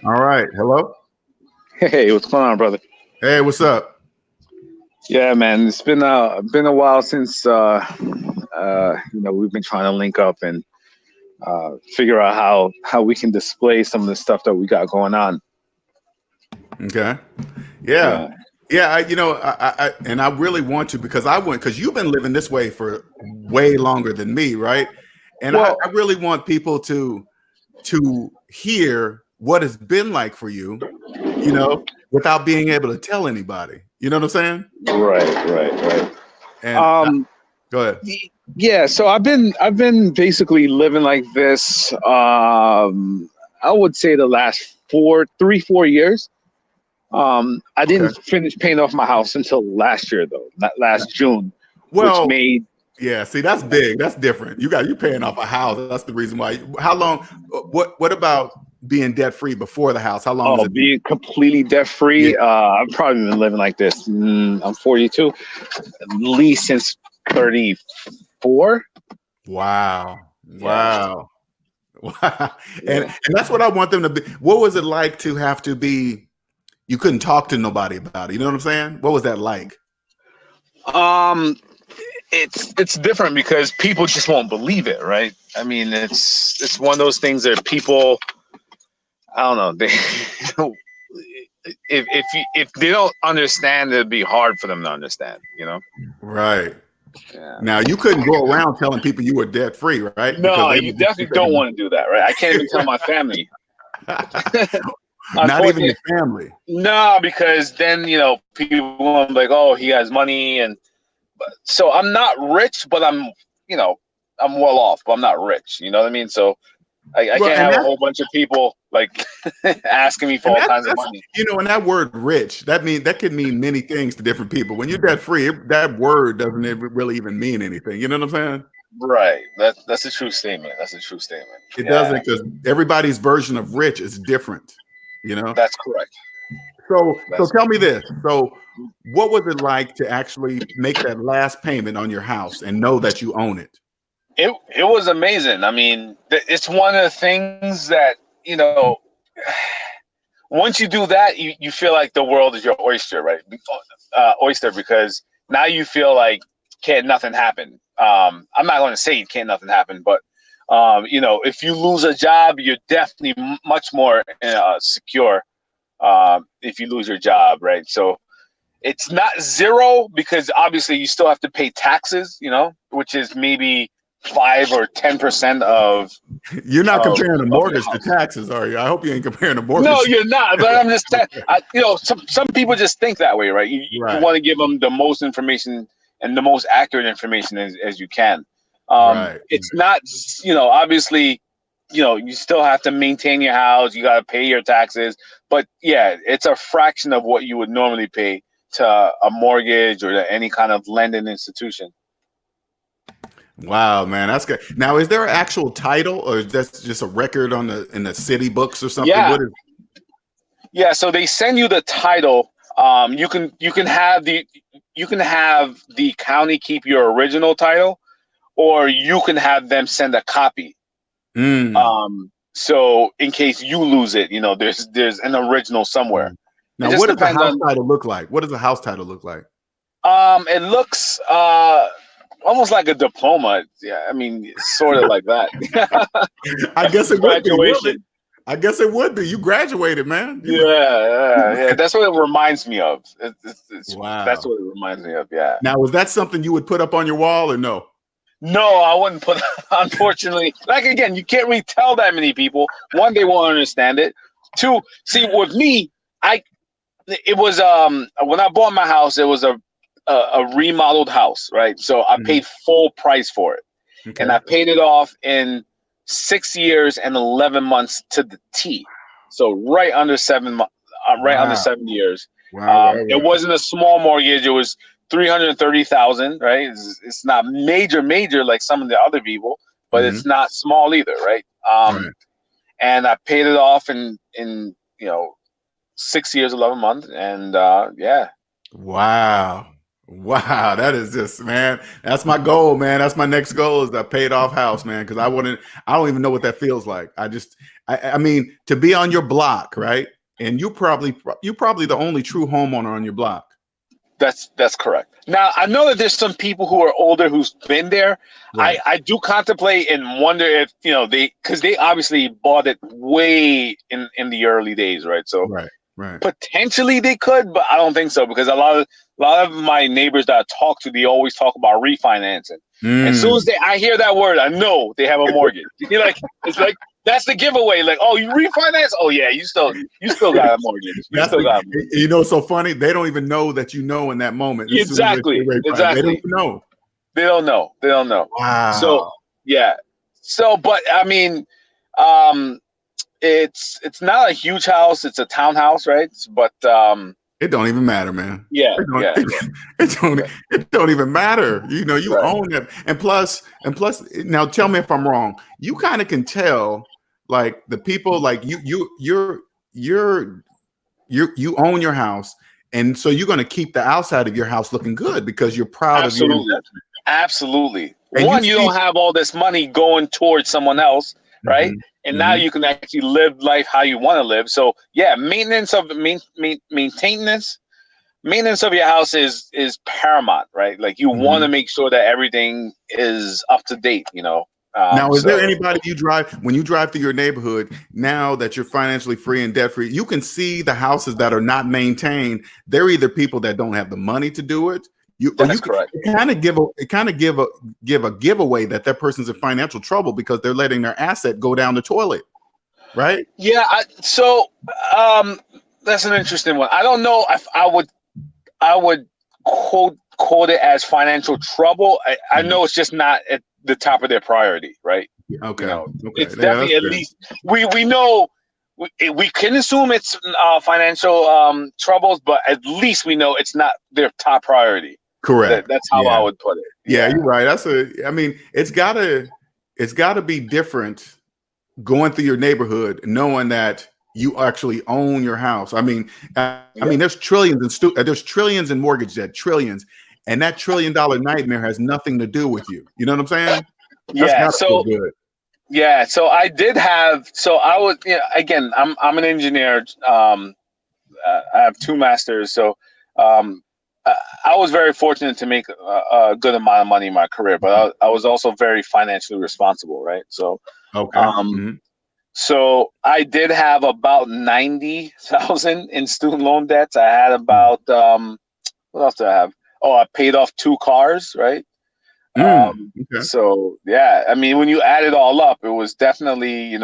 All right, hello.
Hey, what's going on, brother?
Hey, what's up?
Yeah, man, it's been a while since we've been trying to link up and figure out how we can display some of the stuff that we got going on.
Okay. Yeah. I really want to, because you've been living this way for way longer than me, right? And I really want people to hear what it's been like for you, without being able to tell anybody. You know what I'm saying?
Right.
And go ahead.
Yeah, so I've been basically living like this. I would say the last 4 years. I didn't finish paying off my house until last year, though, not last June.
Well,
which made
see, that's big. That's different. You paying off a house. That's the reason why. How long? What about being debt free before the house? How long?
Being completely debt free. Yeah. I've probably been living like this. I'm 42, at least since 34.
Wow. And that's what I want them to be. What was it like to have to be? You couldn't talk to nobody about it. You know what I'm saying? What was that like?
It's different because people just won't believe it, right? I mean, it's one of those things that people, I don't know, they if they don't understand, it'd be hard for them to understand,
Right.
Yeah.
Now you couldn't go around telling people you were debt free, right?
No, you definitely don't want to do that, right? I can't even tell my family.
Not even your family.
No, because then people will be like, oh, he has money, and so I'm not rich, but I'm well off, but I'm not rich. You know what I mean? So I can't have a whole bunch of people like asking me for all kinds of money.
And that word "rich" that could mean many things to different people. When you're debt free, that word doesn't really even mean anything. You know what I'm saying?
Right. That's a true statement.
It doesn't, because everybody's version of rich is different.
That's correct.
So tell me this. So what was it like to actually make that last payment on your house and know that you own it?
It was amazing. I mean, it's one of the things that, once you do that, you feel like the world is your oyster, right? Because now you feel like can't nothing happen. I'm not going to say can't nothing happen, but if you lose a job, you're definitely much more secure if you lose your job, right? So it's not zero, because obviously you still have to pay taxes, which is maybe 5 or 10% of.
You're not comparing a mortgage to taxes, are you? I hope you ain't comparing a mortgage.
No, you're not. But I'm just, some people just think that way, right? You want to give them the most information and the most accurate information as you can. It's not, obviously, you still have to maintain your house. You got to pay your taxes. But yeah, it's a fraction of what you would normally pay to a mortgage or to any kind of lending institution.
Wow, man, that's good. Now, is there an actual title, or is that just a record in the city books or something?
Yeah. Yeah, so they send you the title You can have the county keep your original title, or you can have them send a copy. So in case you lose it, there's an original somewhere.
Now, what does the house title look like? What does the house title look like?
It looks almost like a diploma. Yeah, I mean, sort of like that.
I guess it would be.
Graduation.
I guess it would be. You graduated, man.
Yeah. That's what it reminds me of.
Wow.
That's what it reminds me of. Yeah.
Now, was that something you would put up on your wall or no?
No, I wouldn't put. Unfortunately, like again, you can't really tell that many people. One, they won't understand it. Two, see, with me, it was when I bought my house, it was a remodeled house, right? So I paid full price for it, and I paid it off in 6 years and 11 months to the T. So right under 7 years.
Wow.
It wasn't a small mortgage. It was $330,000, right? It's not major like some of the other people, but it's not small either, right? And I paid it off in 6 years, 11 months, and yeah.
Wow, that is just, man, that's my goal, man. That's my next goal, is that paid off house, man, because I don't even know what that feels like. I mean, to be on your block, right? And you're probably the only true homeowner on your block.
That's correct. Now, I know that there's some people who are older who's been there. Right. I do contemplate and wonder if, because they obviously bought it way in the early days, right? So
right.
Potentially they could, but I don't think so, because a lot of my neighbors that I talk to, they always talk about refinancing. And as soon as I hear that word, I know they have a mortgage. It's like that's the giveaway. Like, oh, you refinance? Oh yeah, you still got a mortgage.
It's so funny. They don't even know that in that moment.
Exactly.
They don't even know.
They don't know.
Wow.
So yeah. So, but I mean, it's not a huge house. It's a townhouse, right? But
it don't even matter, man.
Yeah.
It don't even matter. You own it. And plus, now tell me if I'm wrong. You kind of can tell, like, the people, like you own your house, and so you're going to keep the outside of your house looking good because you're proud of your investment.
Absolutely. And one, you don't have all this money going towards someone else, right? And now you can actually live life how you want to live. So yeah, maintenance of your house is paramount, right? Like you want to make sure that everything is up to date,
Now, is there anybody when you drive through your neighborhood, now that you're financially free and debt free, you can see the houses that are not maintained? They're either people that don't have the money to do it.
That's correct.
It kind of give a giveaway that person's in financial trouble because they're letting their asset go down the toilet, right?
Yeah. That's an interesting one. I don't know if I would quote it as financial trouble. I know it's just not at the top of their priority, right?
Okay.
It's definitely at least we know. We can assume it's financial troubles, but at least we know it's not their top priority.
Correct.
That's how I would put it.
Yeah, you're right. It's gotta be different going through your neighborhood, knowing that you actually own your house. I mean, there's trillions in mortgage debt, trillions, and that $1 trillion nightmare has nothing to do with you. You know what I'm saying?
Yeah. So good. Yeah. So I did have. So I was. Again, I'm an engineer. I have 2 masters. So. I was very fortunate to make a good amount of money in my career, but I was also very financially responsible, right? So, so I did have about 90,000 in student loan debts. I had about what else did I have? Oh, I paid off 2 cars, right? So yeah, I mean, when you add it all up, it was definitely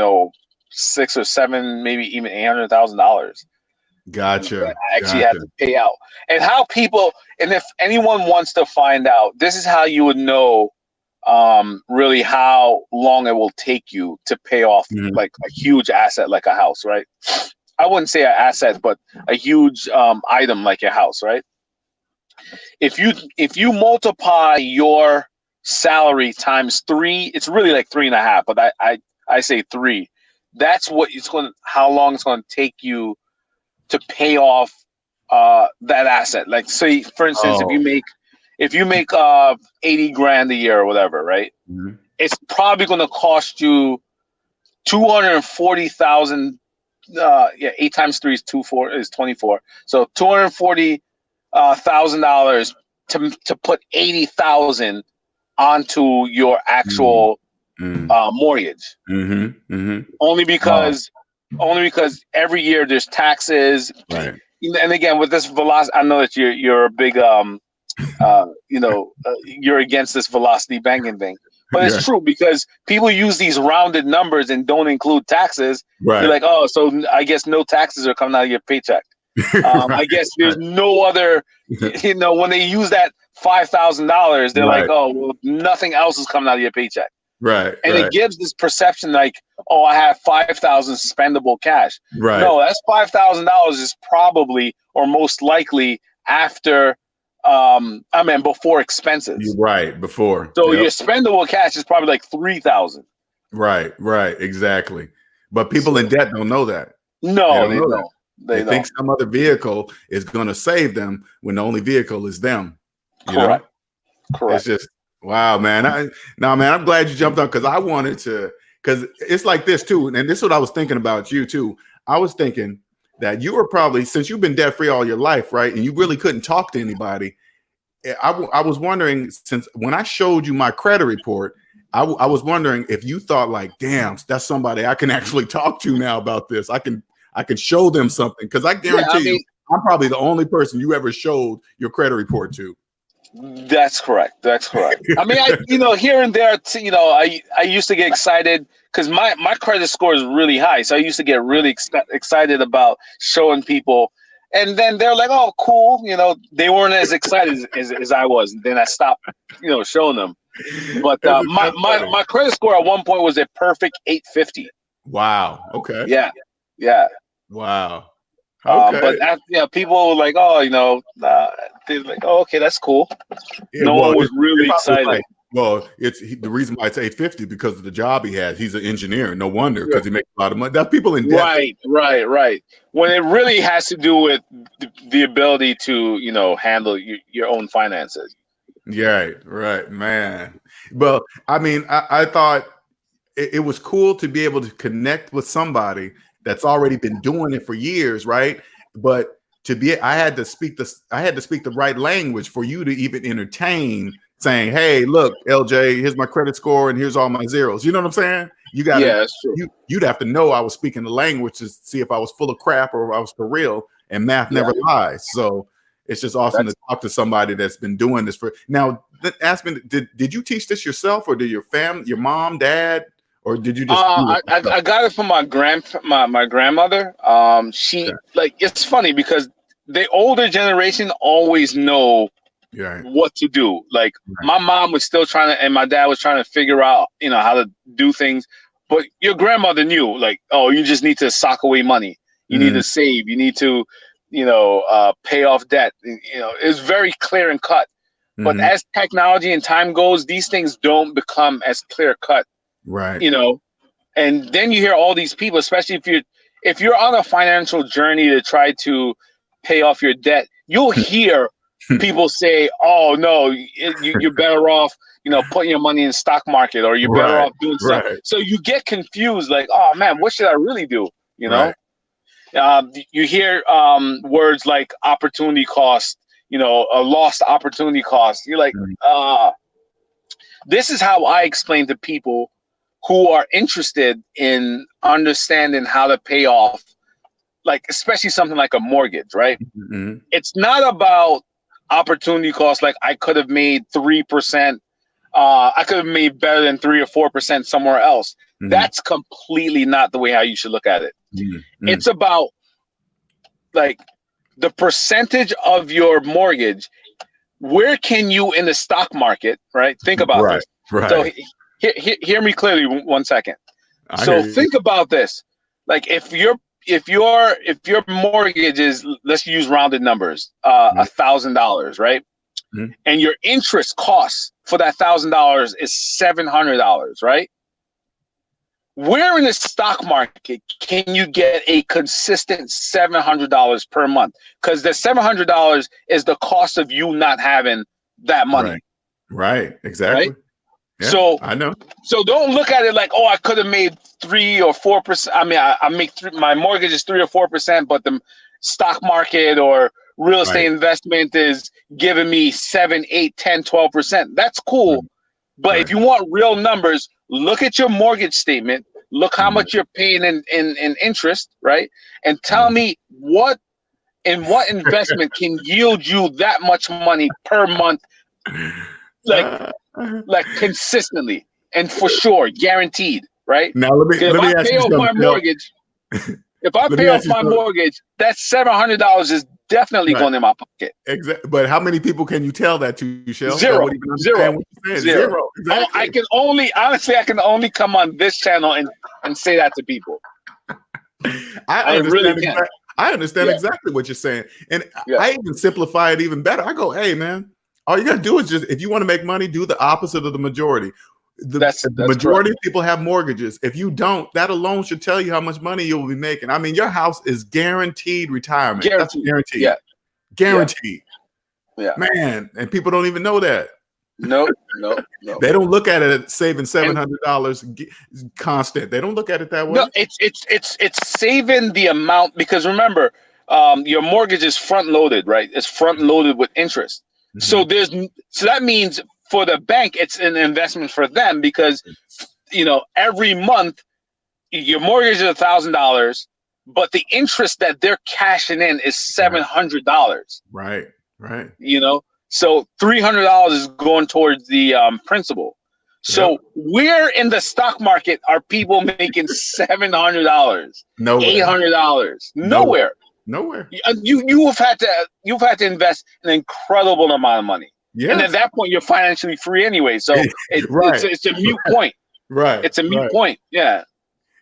6 or 7, maybe even $800,000.
Gotcha.
I actually had to pay out. And if anyone wants to find out, this is how you would know really how long it will take you to pay off like a huge asset like a house, right? I wouldn't say an asset, but a huge item like your house, right? If you multiply your salary times 3, it's really like 3.5, but I say 3. That's how long it's going to take you to pay off that asset. Like, say for instance,
Oh.
if you make 80 grand a year or whatever, right?
Mm-hmm.
It's probably going to cost you 240,000. 8 times 3 is 24. So $240,000 to put 80,000 onto your actual mortgage.
Mm-hmm. Mm-hmm.
Only because every year there's taxes.
Right.
And again, with this velocity, I know that you're a big you're against this velocity banking thing, but it's true because people use these rounded numbers and don't include taxes.
Right.
You're like, oh, so I guess no taxes are coming out of your paycheck.
Right.
I guess there's no other, when they use that $5,000, they're like, oh, well, nothing else is coming out of your paycheck.
Right.
And it gives this perception like, oh, I have 5,000 spendable cash.
Right.
No, that's $5,000 is probably or most likely after, before expenses.
Right. Before.
So your spendable cash is probably like 3,000.
Right. Right. Exactly. But people in debt don't know that.
No, they don't.
They think some other vehicle is going to save them when the only vehicle is them.
Correct.
It's just, wow, man. I'm glad you jumped on because I wanted to, because it's like this too. And this is what I was thinking about you too. I was thinking that you were probably, since you've been debt free all your life, right? And you really couldn't talk to anybody. I was wondering, since when I showed you my credit report, I was wondering if you thought like, damn, that's somebody I can actually talk to now about this. I can show them something because I guarantee you, I'm probably the only person you ever showed your credit report to.
That's correct. I mean, here and there, I used to get excited because my credit score is really high. So I used to get really excited about showing people. And then they're like, oh, cool. They weren't as excited as I was. And then I stopped, showing them. But my credit score at one point was a perfect 850.
Wow. Okay.
Yeah.
Wow. Okay.
But people were like, oh, they're like, oh, okay, that's cool. No one was really excited.
Like, well, the reason why it's 850 because of the job he has. He's an engineer. No wonder, because he makes a lot of money. That's people in debt.
Right. When it really has to do with the ability to, handle your own finances.
Yeah, right, man. Well, I mean, I thought it was cool to be able to connect with somebody that's already been doing it for years, right? But I had to speak the right language for you to even entertain saying, "Hey, look, LJ, here's my credit score and here's all my zeros." You know what I'm saying? You got
that's true.
You'd have to know I was speaking the language to see if I was full of crap or I was for real. And math never lies. So it's just awesome to talk to somebody that's been doing this for. Now, ask me, did you teach this yourself, or did your mom, dad, or did you just?
I got it from my grandmother. She it's funny because the older generation always know what to do. Like my mom was still trying to, and my dad was trying to figure out, how to do things. But your grandmother knew, like, oh, you just need to sock away money. You need to save. You need to, pay off debt. It's very clear and cut. But as technology and time goes, these things don't become as clear cut.
Right.
And then you hear all these people, especially if you're on a financial journey to try to pay off your debt, you'll hear people say, "Oh no, you're better off, putting your money in the stock market, or you're better off doing something." So you get confused, like, "Oh man, what should I really do?" You hear words like opportunity cost, a lost opportunity cost. You're like, this is how I explain to people who are interested in understanding how to pay off, like especially something like a mortgage, right? It's not about opportunity cost. Like I could have made 3%. I could have made better than 3 or 4% somewhere else. That's completely not the way how you should look at it. It's about like the percentage of your mortgage. Where can you in the stock market, right? Think about this.
Right.
So hear me clearly 1 second. So think about this. Like if your mortgage is, let's use rounded numbers, $1,000, right? And your interest cost for that $1,000 is $700, right? where in the stock market can you get a consistent $700 per month? Because the $700 is the cost of you not having that money.
Right. Exactly.
Right?
Yeah,
So
I know.
So don't look at it like, oh, I could have made 3 or 4%. I mean, I make my mortgage is 3 or 4%, but the stock market or real estate investment is giving me 7, 8, 10, 12%. That's cool.
Right.
But if you want real numbers, look at your mortgage statement, look how much you're paying in interest, right? And tell me what investment can yield you that much money per month, like consistently and for sure, guaranteed, right?
Now let me
If I
ask
pay
you
off
something.
my mortgage, if I pay off my mortgage, that $700 is definitely going in my pocket.
Exactly. But how many people can you tell that to, Shell?
Zero.
Zero. Exactly.
I can only come on this channel and say that to people.
I understand exactly what you're saying. And I even simplify it even better. I go, hey, man, all you got to do is just, if you want to make money, do the opposite of the majority. The majority of people have mortgages. If you don't, that alone should tell you how much money you'll be making. I mean, your house is guaranteed retirement. Guaranteed. Guaranteed. Yeah. Guaranteed.
Yeah.
Man, and people don't even know that.
No.
They don't look at it as saving $700 constant. They don't look at it that way.
No, it's saving the amount, because remember, your mortgage is front loaded, right? It's front loaded with interest. So that means for the bank, it's an investment for them, because every month your mortgage is $1,000, but the interest that they're cashing in is $700.
Right.
So $300 is going towards the principal. So where in the stock market are people making $700? $800? Nowhere. You've had to invest an incredible amount of money. Yes. And at that point, you're financially free anyway. So it's a moot point.
Right.
It's a moot point. Yeah.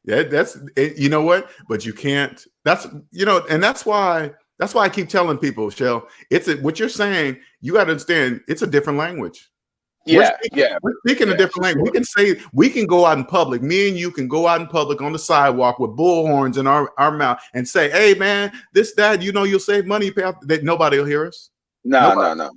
Yeah. That's, you know what? But you can't. That's, and that's why I keep telling people, Shell, what you're saying, you got to understand, it's a different language. We're speaking a different language. We can go out in public. Me and you can go out in public on the sidewalk with bullhorns in our mouth and say, hey, man, that, you'll save money. You pay off. Nobody will hear us.
No.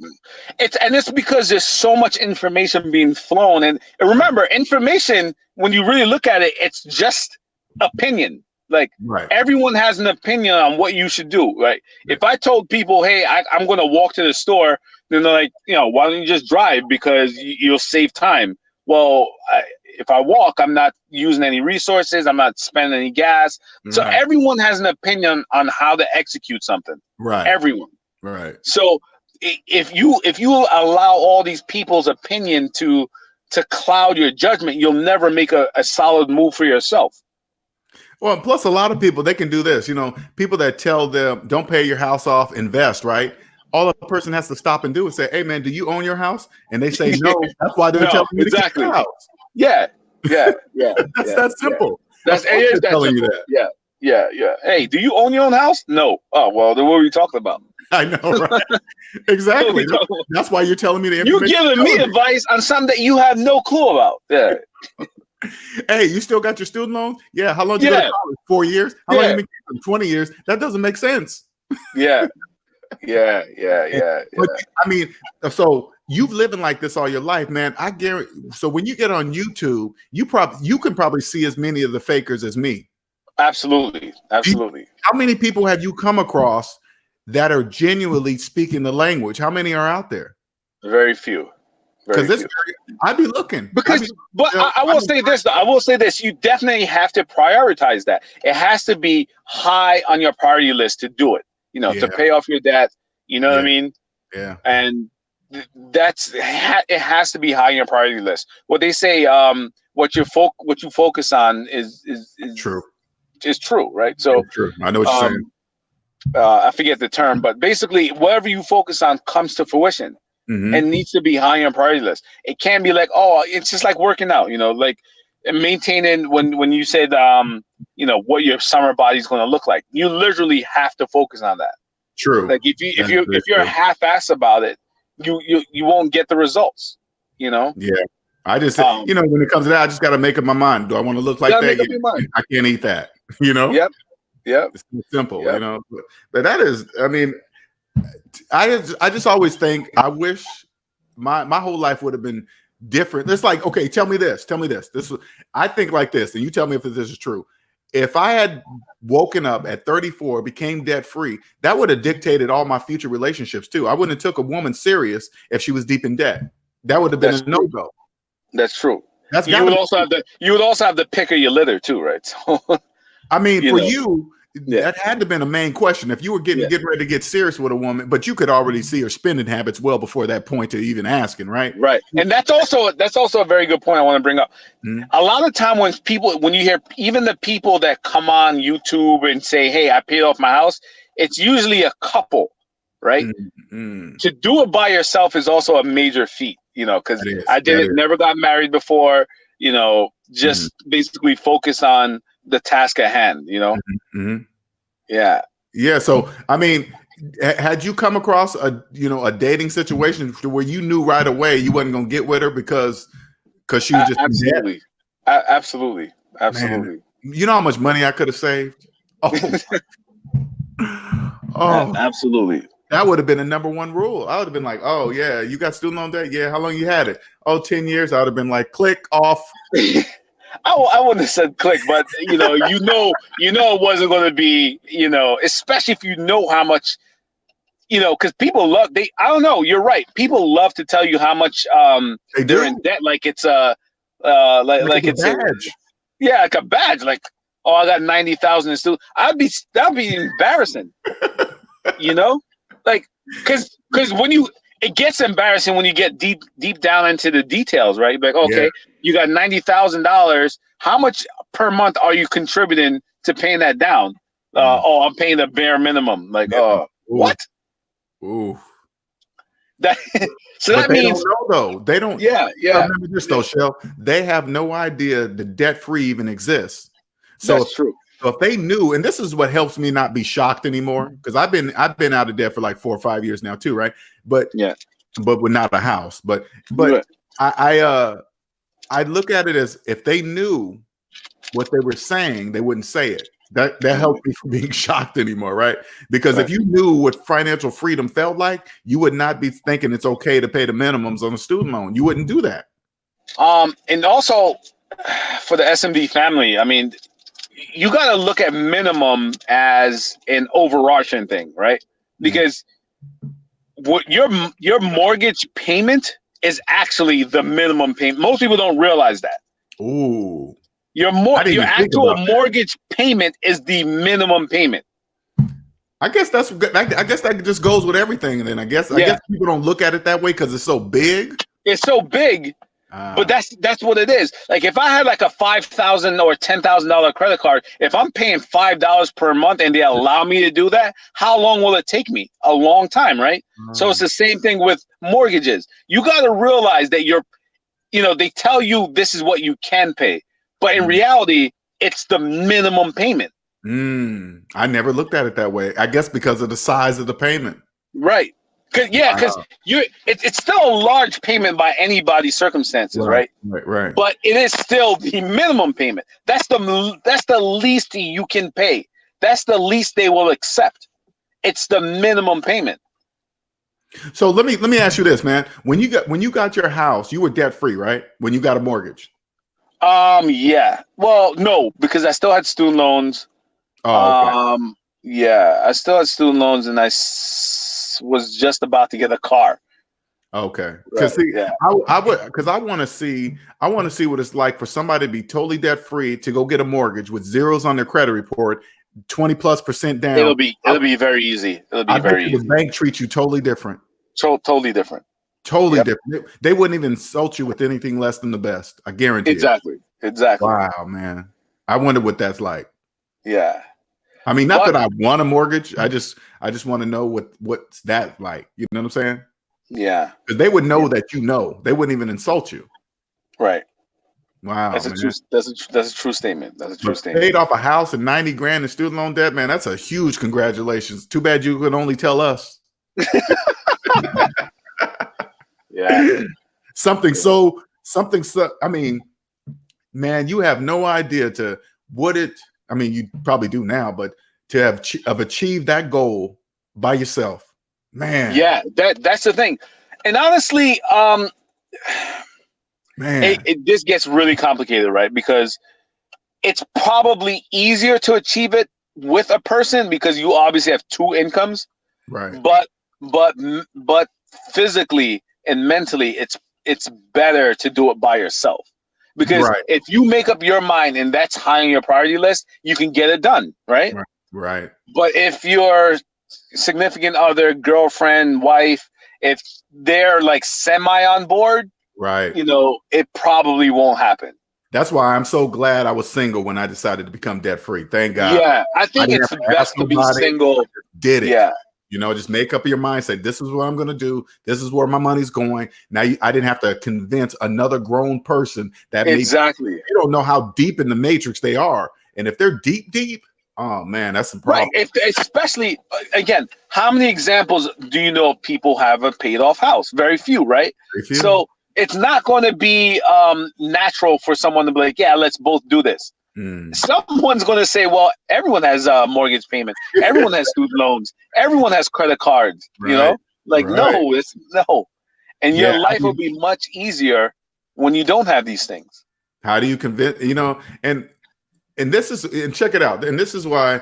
It's because there's so much information being flown. And remember, information, when you really look at it, it's just opinion. Like everyone has an opinion on what you should do, right? If I told people, hey, I'm going to walk to the store, then they're like, why don't you just drive, because you'll save time? Well, if I walk, I'm not using any resources. I'm not spending any gas. So everyone has an opinion on how to execute something.
Right.
Everyone.
Right.
So if you allow all these people's opinion to cloud your judgment, you'll never make a solid move for yourself.
Well, plus a lot of people, they can do this. People that tell them, don't pay your house off, invest, right? All a person has to stop and do is say, hey, man, do you own your house? And they say, no. That's why they're telling you to keep your house.
Yeah.
That's that simple.
It is that telling simple. You that. Yeah. Hey, do you own your own house? No. Oh, well, then what were we talking about?
I know, right? Exactly. That's why you're telling me the information.
You're giving me advice on something that you have no clue about. Yeah.
Hey, you still got your student loans? Yeah. How long did you go to college? 4 years? How long you been keeping? 20 years? That doesn't make sense.
Yeah.
But I mean, so you've living like this all your life, man. I guarantee. So when you get on YouTube, you can probably see as many of the fakers as me.
Absolutely.
How many people have you come across that are genuinely speaking the language? How many are out there?
Very few.
Because I'd be looking.
I will say this, though. I will say this. You definitely have to prioritize that. It has to be high on your priority list to do it. To pay off your debt. You know what I mean?
Yeah.
And it has to be high on your priority list. What they say, what you focus on is
true.
Is true, right? So
true. I know what you're saying.
I forget the term, but basically, whatever you focus on comes to fruition. And needs to be high on your priority list. It can't be like, oh, it's just like working out, like maintaining when you said, what your summer body's going to look like. You literally have to focus on that.
True.
Like if you're half-assed about it, you won't get the results.
Yeah. I just,
Um,
when it comes to that, I just got to make up my mind. Do I want to look
you
like
gotta
that?
make up your mind.
I can't eat that.
Yep. Yep.
It's simple.
Yep.
But that is, I mean, I just always think I wish my whole life would have been different. It's like, okay, tell me this. I think like this, and you tell me if this is true. If I had woken up at 34, became debt free, that would have dictated all my future relationships too. I wouldn't have took a woman serious if she was deep in debt. That would have been a no go.
That's true.
That's
You would also have the pick of your litter too, right? So,
I mean, you,
yeah.
that had to have been a main question. If you were getting ready to get serious with a woman, but you could already see her spending habits well before that point to even asking, right?
Right. And that's also a very good point I want to bring up. Mm-hmm. A lot of time when you hear even the people that come on YouTube and say, hey, I paid off my house, it's usually a couple, right? Mm-hmm. To do it by yourself is also a major feat, because I did it, never got married before, just basically focus on the task at hand,
Mm-hmm.
Yeah.
Yeah. So, I mean, had you come across a dating situation where you knew right away you wasn't going to get with her because she was just
absolutely. Absolutely.
Man, you know how much money I could have saved? Oh,
absolutely.
That would have been a number one rule. I would have been like, oh yeah, you got student loan debt? Yeah. How long you had it? Oh, 10 years. I would have been like, click off.
I wouldn't have said click, but it wasn't going to be, especially if you know how much, because people love, I don't know, you're right. People love to tell you how much they're in debt, like it's like it's a badge. Like a badge, like, oh, I got 90,000 in student. That'd be embarrassing, like, because it gets embarrassing when you get deep down into the details, right? Like, okay, you got $90,000. How much per month are you contributing to paying that down? I'm paying the bare minimum. Like, what?
Ooh.
That means
don't know, though. They don't.
Yeah.
Remember this though, Shell. They have no idea the debt free even exists. So
that's true.
So if they knew, and this is what helps me not be shocked anymore, because I've been out of debt for like 4 or 5 years now too, right? But with not a house. But I look at it as if they knew what they were saying, they wouldn't say it. That helped me from being shocked anymore, right? Because if you knew what financial freedom felt like, you would not be thinking it's okay to pay the minimums on a student loan. You wouldn't do that.
And also for the SMD family, I mean, you got to look at minimum as an overarching thing, right? Because what your mortgage payment is actually the minimum payment. Most people don't realize that.
Ooh.
Your actual mortgage payment is the minimum payment.
I guess that just goes with everything. And then I guess people don't look at it that way because it's so big.
It's so big. But that's what it is. Like if I had like a $5,000 or $10,000 credit card, if I'm paying $5 per month and they allow me to do that, how long will it take me? A long time, right? So it's the same thing with mortgages. You got to realize that they tell you this is what you can pay, but in reality, it's the minimum payment.
I never looked at it that way. I guess because of the size of the payment.
Right. Because it's still a large payment by anybody's circumstances, right?
Right.
But it is still the minimum payment. That's the least you can pay. That's the least they will accept. It's the minimum payment.
So let me ask you this, man. When you got your house, you were debt free, right? When you got a mortgage.
Yeah. Well, no, because I still had student loans.
Oh, okay.
Yeah, I still had student loans, and I was just about to get a car.
Okay, because I want to see what it's like for somebody to be totally debt free to go get a mortgage with zeros on their credit report, 20+% down.
It'll be very easy. It'll be very easy.
The bank treats you totally different.
Totally different.
Totally different. They wouldn't even insult you with anything less than the best. I guarantee.
Exactly.
Wow, man. I wonder what that's like.
Yeah.
I mean, not that I want a mortgage. I just want to know what's that like. You know what I'm saying?
Yeah.
Because they would know that they wouldn't even insult you.
Right.
Wow.
That's a true statement. That's a true statement.
Paid off a house and $90,000 in student loan debt, man. That's a huge congratulations. Too bad you could only tell us.
Yeah.
Something so something. So, I mean, man, you have no idea to what it. I mean, you probably do now, but to have achieved that goal by yourself, man.
Yeah, that's the thing. And honestly,
man,
this gets really complicated, right? Because it's probably easier to achieve it with a person because you obviously have two incomes,
right?
But physically and mentally, it's better to do it by yourself. Because if you make up your mind and that's high on your priority list, you can get it done, right?
Right.
But if your significant other, girlfriend, wife, if they're like semi on board,
right,
it probably won't happen.
That's why I'm so glad I was single when I decided to become debt free. Thank God.
Yeah, I think it's best to be single.
Did it?
Yeah.
Just make up your mind. Say, this is what I'm going to do. This is where my money's going. Now, I didn't have to convince another grown person that
exactly.
They don't know how deep in the matrix they are. And if they're deep, oh man, that's the problem.
Right. Especially, again, how many examples do you know of people have a paid off house? Very few, right?
Very few.
So it's not going to be natural for someone to be like, yeah, let's both do this. Someone's going to say, well, everyone has a mortgage payment. Everyone has student loans. Everyone has credit cards. No, no. And your life will be much easier when you don't have these things.
How do you convince, and this is, and check it out. And this is why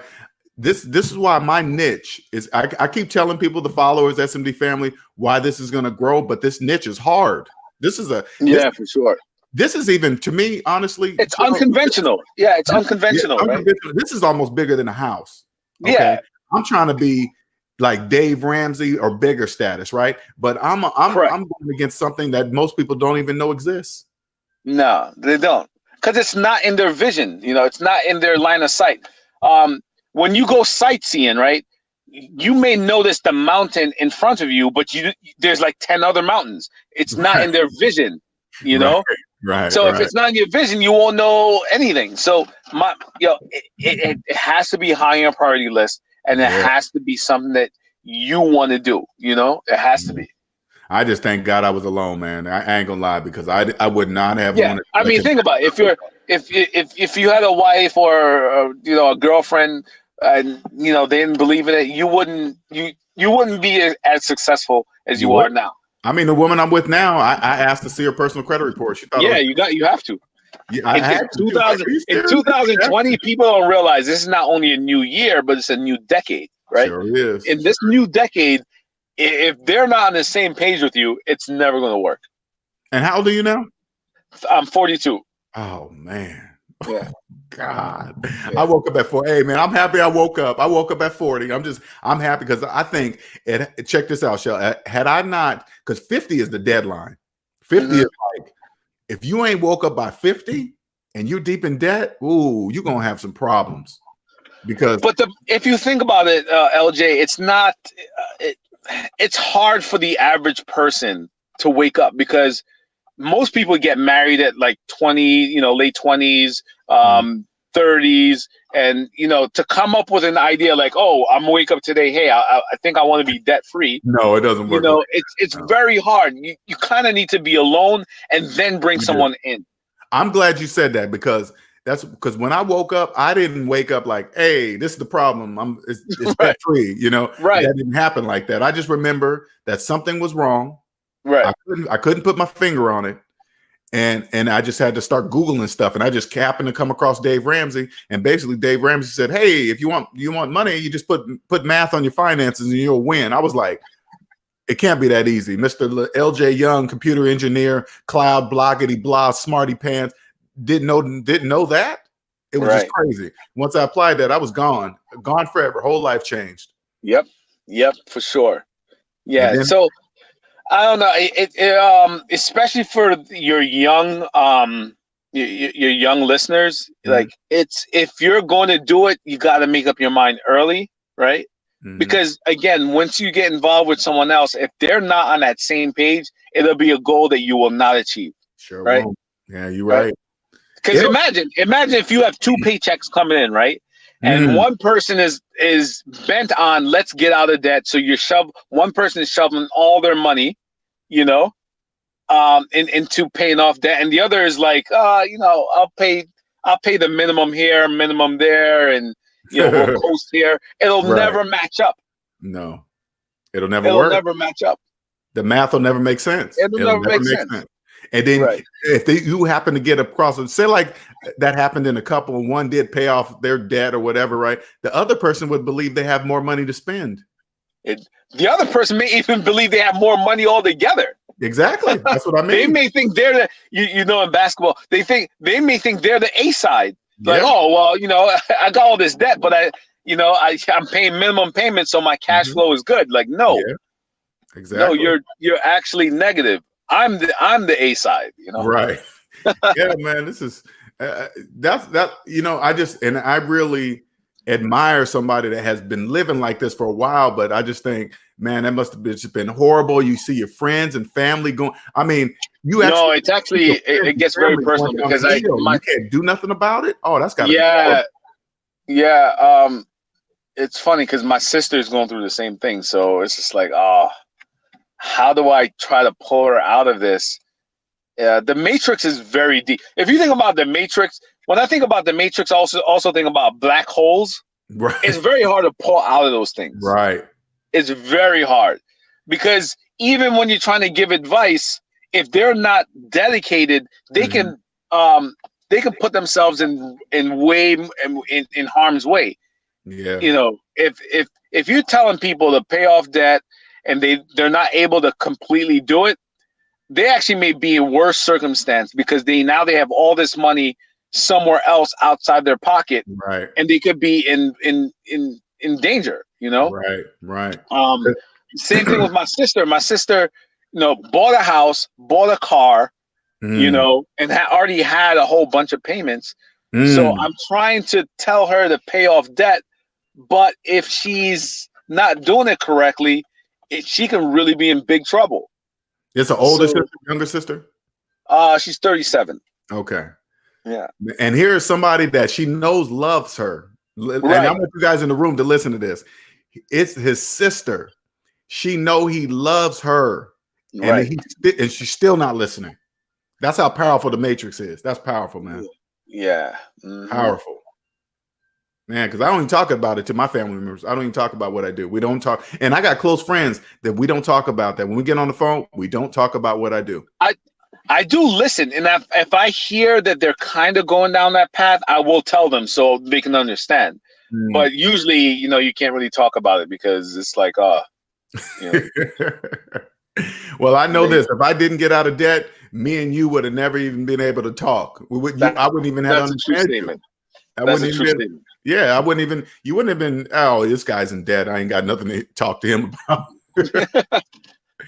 this is why my niche is, I keep telling people, the followers, SMD family, why this is going to grow, but this niche is hard. This is
for sure.
This is even, to me, honestly,
it's unconventional. Yeah, it's unconventional, right?
This is almost bigger than a house. Okay?
Yeah.
I'm trying to be like Dave Ramsey or bigger status, right? But I'm going against something that most people don't even know exists.
No, they don't. Because it's not in their vision. It's not in their line of sight. When you go sightseeing, right, you may notice the mountain in front of you, but there's like 10 other mountains. It's not in their vision, know?
Right.
So if it's not in your vision, you won't know anything. So it has to be high on your priority list, and it has to be something that you want to do. It has to be.
I just thank God I was alone, man. I ain't gonna lie, because I would not have.
Yeah, I mean, think about it. If you had a wife or a girlfriend, and they didn't believe in it, you wouldn't be as successul as you are now.
I mean, the woman I'm with now, I asked to see her personal credit report. She thought,
you have to.
Yeah,
in 2020, people don't realize this is not only a new year, but it's a new decade, right?
Sure is.
In this new decade, if they're not on the same page with you, it's never going to work.
And how old are you now?
I'm 42.
Oh man.
Yeah.
God. Yeah. I woke up at 4. Hey man, I'm happy I woke up. I woke up at 40. I'm happy because I think check this out, Shell. Had I not, because 50 is the deadline. 50 is like, if you ain't woke up by 50 and you're deep in debt, ooh, you're gonna have some problems.
But if you think about it, LJ, it's not. It's hard for the average person to wake up because most people get married at like 20, late 20s, 30s, and to come up with an idea like, oh, I'm gonna wake up today, hey, I think I want to be debt free.
No, it doesn't work.
It's very hard. You kind of need to be alone and then bring someone in.
I'm glad you said that, because when I woke up, I didn't wake up like, hey, this is the problem. It's debt free,
Right.
That didn't happen like that. I just remember that something was wrong.
Right.
I couldn't put my finger on it. And I just had to start Googling stuff. And I just happened to come across Dave Ramsey. And basically Dave Ramsey said, hey, if you want money, you just put math on your finances and you'll win. I was like, it can't be that easy. Mr. LJ Young, computer engineer, cloud bloggity blah, smarty pants, didn't know that. It was just crazy. Once I applied that, I was gone forever. Whole life changed.
Yep, for sure. Yeah. So I don't know. Especially for your young listeners, like if you're going to do it, you got to make up your mind early, right? Mm-hmm. Because again, once you get involved with someone else, if they're not on that same page, it'll be a goal that you will not achieve.
Sure,
right?
Won't. Yeah, you're right.
Because imagine if you have 2 paychecks coming in, right? And one person is bent on let's get out of debt. So one person is shoveling all their money, into paying off debt, and the other is like, I'll pay the minimum here, minimum there, and we'll coast here. It'll
Right.
never match up.
No, it'll never
It'll
work.
never match up.
The math will never make sense.
It'll never make sense.
And then
Right.
if you happen to get across, say like that happened in a couple, and one did pay off their debt or whatever, right? The other person would believe they have more money to spend.
The other person may even believe they have more money altogether.
Exactly. That's what I mean.
They may think they're the, in basketball, they may think they're the A side. Like, oh, well, I got all this debt, but I'm paying minimum payments, so my cash flow is good. Like, no,
exactly.
No, you're actually negative. I'm the A side,
Right. Yeah, man. This is I really admire somebody that has been living like this for a while, but I just think, man, that must have just been horrible. You see your friends and family going. I mean,
it gets very personal because
you can't do nothing about it. Oh, that's got to be
horrible. Yeah. It's funny because my sister's going through the same thing, so it's just like, oh, how do I try to pull her out of this? The Matrix is very deep. If you think about the Matrix, when I think about the Matrix, I also think about black holes.
Right.
It's very hard to pull out of those things.
Right.
It's very hard because even when you're trying to give advice, if they're not dedicated, they can put themselves in harm's way.
Yeah.
If you're telling people to pay off debt and they're not able to completely do it, they actually may be in worse circumstance because they have all this money somewhere else outside their pocket,
right?
And they could be in danger,
Right.
Same thing with my sister. My sister, bought a house, bought a car, and already had a whole bunch of payments. So I'm trying to tell her to pay off debt, but if she's not doing it correctly, she can really be in big trouble.
It's an older sister, younger sister?
She's 37.
Okay.
Yeah.
And here's somebody that she knows loves her. Right. And I want you guys in the room to listen to this. It's his sister. She know he loves her.
Right.
And she's still not listening. That's how powerful the Matrix is. That's powerful, man.
Yeah.
Powerful. Man, because I don't even talk about it to my family members. I don't even talk about what I do. We don't talk. And I got close friends that we don't talk about that. When we get on the phone, we don't talk about what I do.
I do listen. And if I hear that they're kind of going down that path, I will tell them so they can understand. But usually, you can't really talk about it because it's like,
Well, I know this. If I didn't get out of debt, me and you would have never even been able to talk. I wouldn't even have understood you.
That's a true statement.
Yeah, you wouldn't have been, oh, this guy's in debt. I ain't got nothing to talk to him about.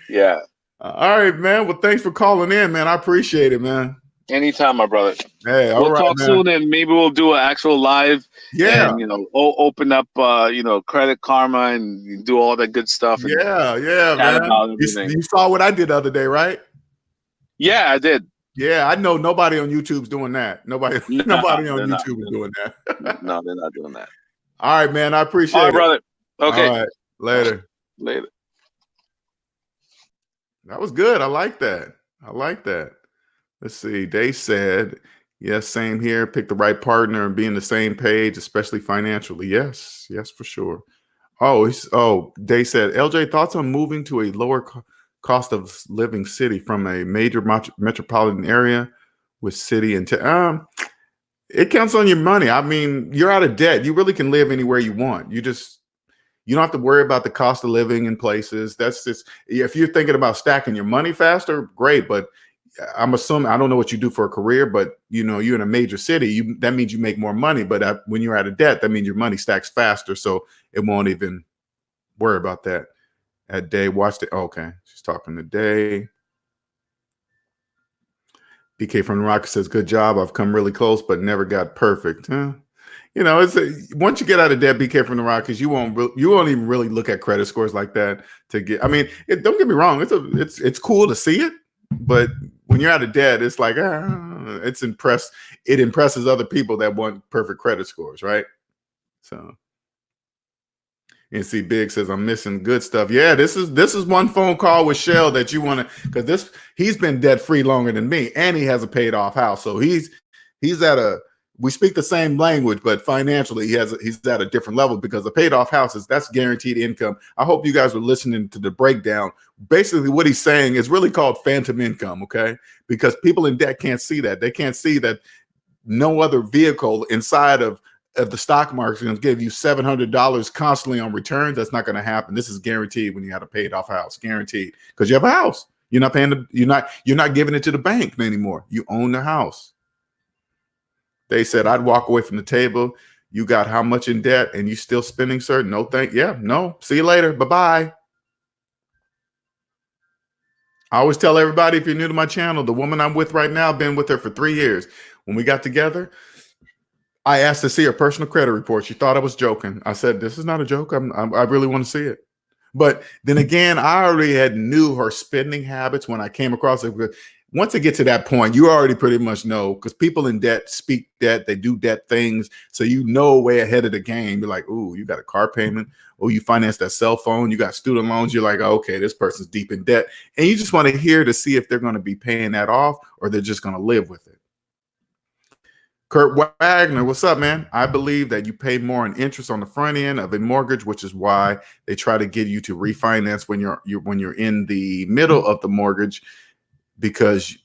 Yeah.
All right, man. Well, thanks for calling in, man. I appreciate it, man.
Anytime, my brother.
Hey,
we'll talk soon, and maybe we'll do an actual live.
Yeah.
And, open up, Credit Karma and do all that good stuff. And
man. You saw what I did the other day, right?
Yeah, I did.
Yeah, I know nobody on YouTube's doing that. Nobody on YouTube is doing that.
No, they're not doing that.
All right, man. I appreciate it.
All right, brother. Okay.
All right. Later. That was good. I like that. Let's see. They said, yes, same here. Pick the right partner and be in the same page, especially financially. Yes, for sure. They said, LJ, thoughts on moving to a lower cost of living city from a major metropolitan area with city and it counts on your money. I mean, you're out of debt. You really can live anywhere you want. You don't have to worry about the cost of living in places. That's just, if you're thinking about stacking your money faster, great. But I'm assuming, I don't know what you do for a career, but you're in a major city. That means you make more money. But when you're out of debt, that means your money stacks faster. So it won't even worry about that. At Day, watch the. Okay, she's talking to Day. BK from the Rock says, "Good job. I've come really close, but never got perfect." Huh? Once you get out of debt, BK from the Rockets, you won't even really look at credit scores like that to get. I mean, don't get me wrong. It's cool to see it, but when you're out of debt, it's like it impresses other people that want perfect credit scores, right? So NC Big says, I'm missing good stuff. Yeah, this is one phone call with Shell that you want to, because he's been debt free longer than me, and he has a paid off house. So he's at we speak the same language, but financially he's at a different level, because the paid off houses, that's guaranteed income. I hope you guys are listening to the breakdown. Basically, what he's saying is really called phantom income, okay? Because people in debt can't see that. They can't see that no other vehicle inside of the stock market is going to give you $700 constantly on returns. That's not going to happen. This is guaranteed when you have a paid off house, guaranteed, because you have a house. You're not paying you're not giving it to the bank anymore. You own the house. They said, I'd walk away from the table. You got how much in debt and you still spending, sir? No, no. See you later. Bye-bye. I always tell everybody, if you're new to my channel, the woman I'm with right now, I've been with her for 3 years. When we got together, I asked to see her personal credit report. She thought I was joking. I said, this is not a joke. I really want to see it. But then again, I already knew her spending habits when I came across it. Once it gets to that point, you already pretty much know, because people in debt speak debt, they do debt things. So you know way ahead of the game. You're like, ooh, you got a car payment. Oh, you financed that cell phone. You got student loans. You're like, okay, this person's deep in debt. And you just want to hear to see if they're going to be paying that off or they're just going to live with it. Kurt Wagner, what's up, man? I believe that you pay more in interest on the front end of a mortgage, which is why they try to get you to refinance when you're in the middle of the mortgage, because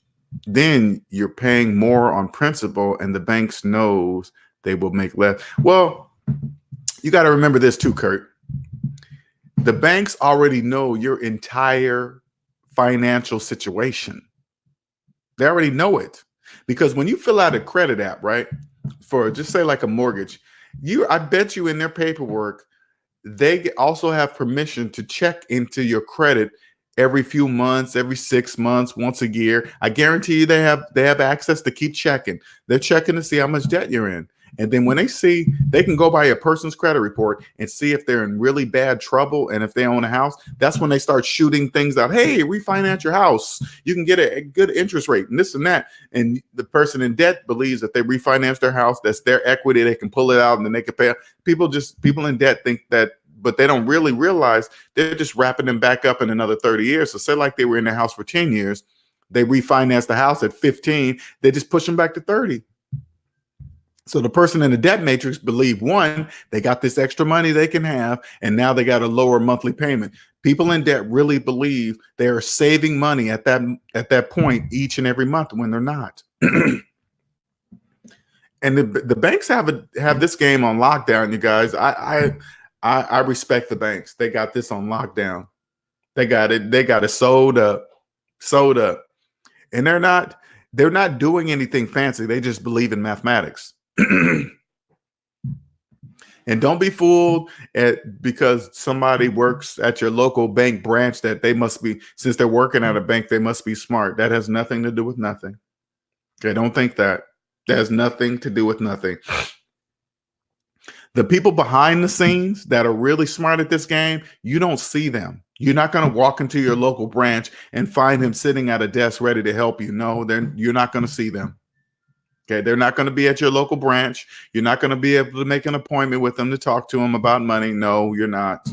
then you're paying more on principal and the banks knows they will make less. Well, you got to remember this too, Kurt. The banks already know your entire financial situation. They already know it. Because when you fill out a credit app, right, for just say like a mortgage, I bet you in their paperwork, they also have permission to check into your credit every few months, every 6 months, once a year. I guarantee you they have access to keep checking. They're checking to see how much debt you're in. And then when they see, they can go by a person's credit report and see if they're in really bad trouble and if they own a house. That's when they start shooting things out. Hey, refinance your house. You can get a good interest rate and this and that. And the person in debt believes that they refinance their house, that's their equity. They can pull it out and then they can pay. People in debt think that, but they don't really realize they're just wrapping them back up in another 30 years. So say like they were in the house for 10 years, they refinance the house at 15, they just push them back to 30. So the person in the debt matrix believe, one, they got this extra money they can have, and now they got a lower monthly payment. People in debt really believe they are saving money at that point each and every month when they're not. And the banks have this game on lockdown, you guys. I respect the banks. They got this on lockdown. They got it sold up. And they're not doing anything fancy. They just believe in mathematics. And don't be fooled because somebody works at your local bank branch that they must be, since they're working at a bank, they must be smart. That has nothing to do with nothing. Okay, don't think that. That has nothing to do with nothing. The people behind the scenes that are really smart at this game, you don't see them. You're not going to walk into your local branch and find him sitting at a desk ready to help you. No, you're not going to see them. Okay, they're not going to be at your local branch. You're not going to be able to make an appointment with them to talk to them about money. No, you're not.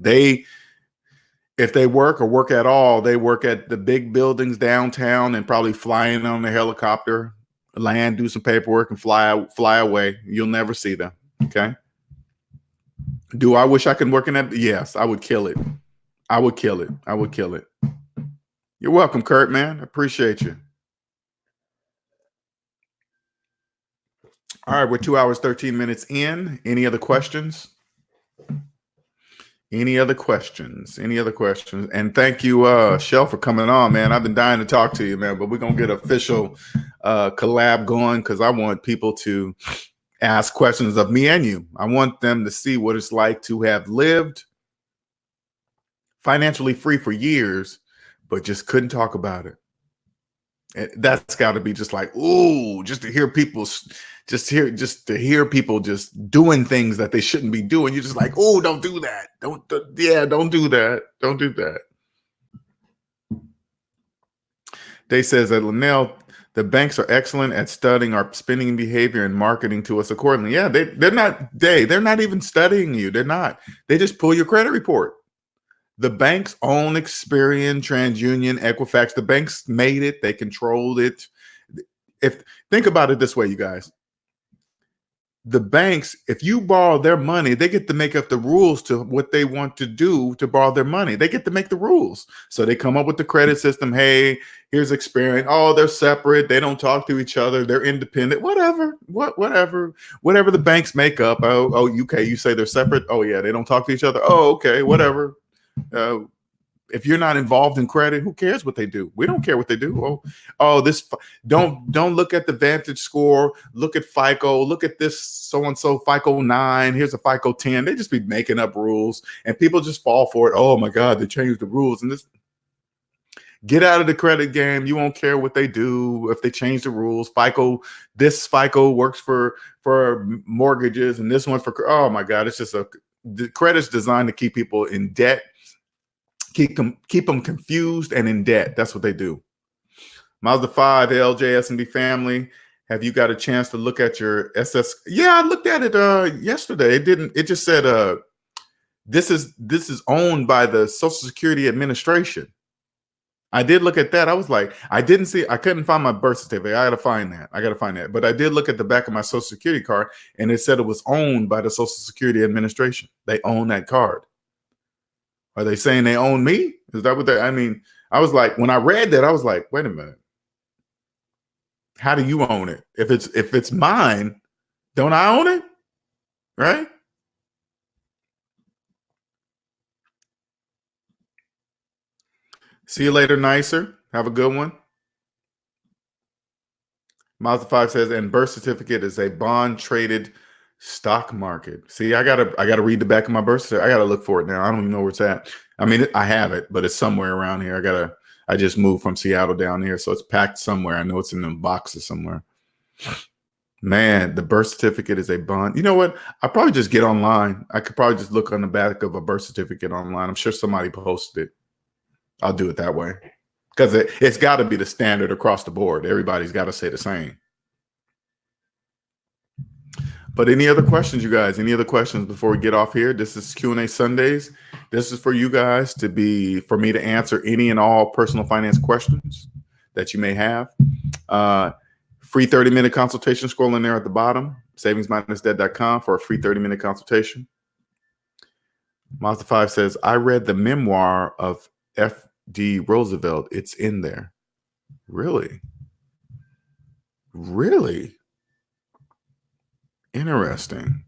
If they work or work at all, they work at the big buildings downtown and probably flying on a helicopter, land, do some paperwork, and fly away. You'll never see them. Okay. Do I wish I could work in that? Yes, I would kill it. I would kill it. I would kill it. You're welcome, Kurt, man. I appreciate you. All right, we're 2 hours, 13 minutes in. Any other questions? Any other questions? Any other questions? And thank you, Shell, for coming on, man. I've been dying to talk to you, man, but we're going to get an official collab going because I want people to ask questions of me and you. I want them to see what it's like to have lived financially free for years, but just couldn't talk about it. That's got to be just like, ooh, just to hear people just doing things that they shouldn't be doing. You're just like, oh, don't do that. Don't do that. Don't do that. They says that Linnell The banks are excellent at studying our spending behavior and marketing to us accordingly. Yeah, they're not even studying you. They're not. They just pull your credit report. The banks own Experian, TransUnion, Equifax. The banks made it. They controlled it. If think about it this way, you guys. The banks, if you borrow their money, they get to make up the rules to what they want to do to borrow their money. They get to make the rules. So they come up with the credit system. Hey, here's Experian. Oh, they're separate. They don't talk to each other. They're independent. Whatever the banks make up. Oh, UK, you say they're separate. Oh yeah, they don't talk to each other. Oh, okay, whatever. If you're not involved in credit, who cares what they do? We don't care what they do. Don't look at the Vantage score. Look at FICO. Look at this so-and-so FICO 9. Here's a FICO 10. They just be making up rules and people just fall for it. Oh my God, they changed the rules. And this, get out of the credit game. You won't care what they do if they change the rules. This FICO works for mortgages and this one for, oh my God, it's just the credit's designed to keep people in debt. Keep them confused and in debt. That's what they do. Mazda 5, LJ, S&B family. Have you got a chance to look at your SS? Yeah, I looked at it yesterday. It just said this is owned by the Social Security Administration. I did look at that. I was like, I couldn't find my birth certificate. I gotta find that. But I did look at the back of my Social Security card and it said it was owned by the Social Security Administration. They own that card. Are they saying they own me? Is that what I mean, I was like, when I read that, I was like, wait a minute. How do you own it? If it's mine, don't I own it? Right? See you later, Nicer. Have a good one. Mazda 5 says, and birth certificate is a bond traded stock market. See, I gotta read the back of my birth certificate. I gotta look for it now. I don't even know where it's at. I mean, I have it, but it's somewhere around here. I just moved from Seattle down here, so it's packed somewhere. I know it's in them boxes somewhere. Man, the birth certificate is a bond. You know what? I probably just get online. I could probably just look on the back of a birth certificate online. I'm sure somebody posted it. I'll do it that way because it's got to be the standard across the board. Everybody's got to say the same. But any other questions, you guys? Any other questions before we get off here? This is Q&A Sundays. This is for you guys for me to answer any and all personal finance questions that you may have. Free 30-minute consultation, scrolling there at the bottom, savingsminusdebt.com for a free 30-minute consultation. Mazda 5 says, I read the memoir of F.D. Roosevelt. It's in there. Really? Really? Interesting.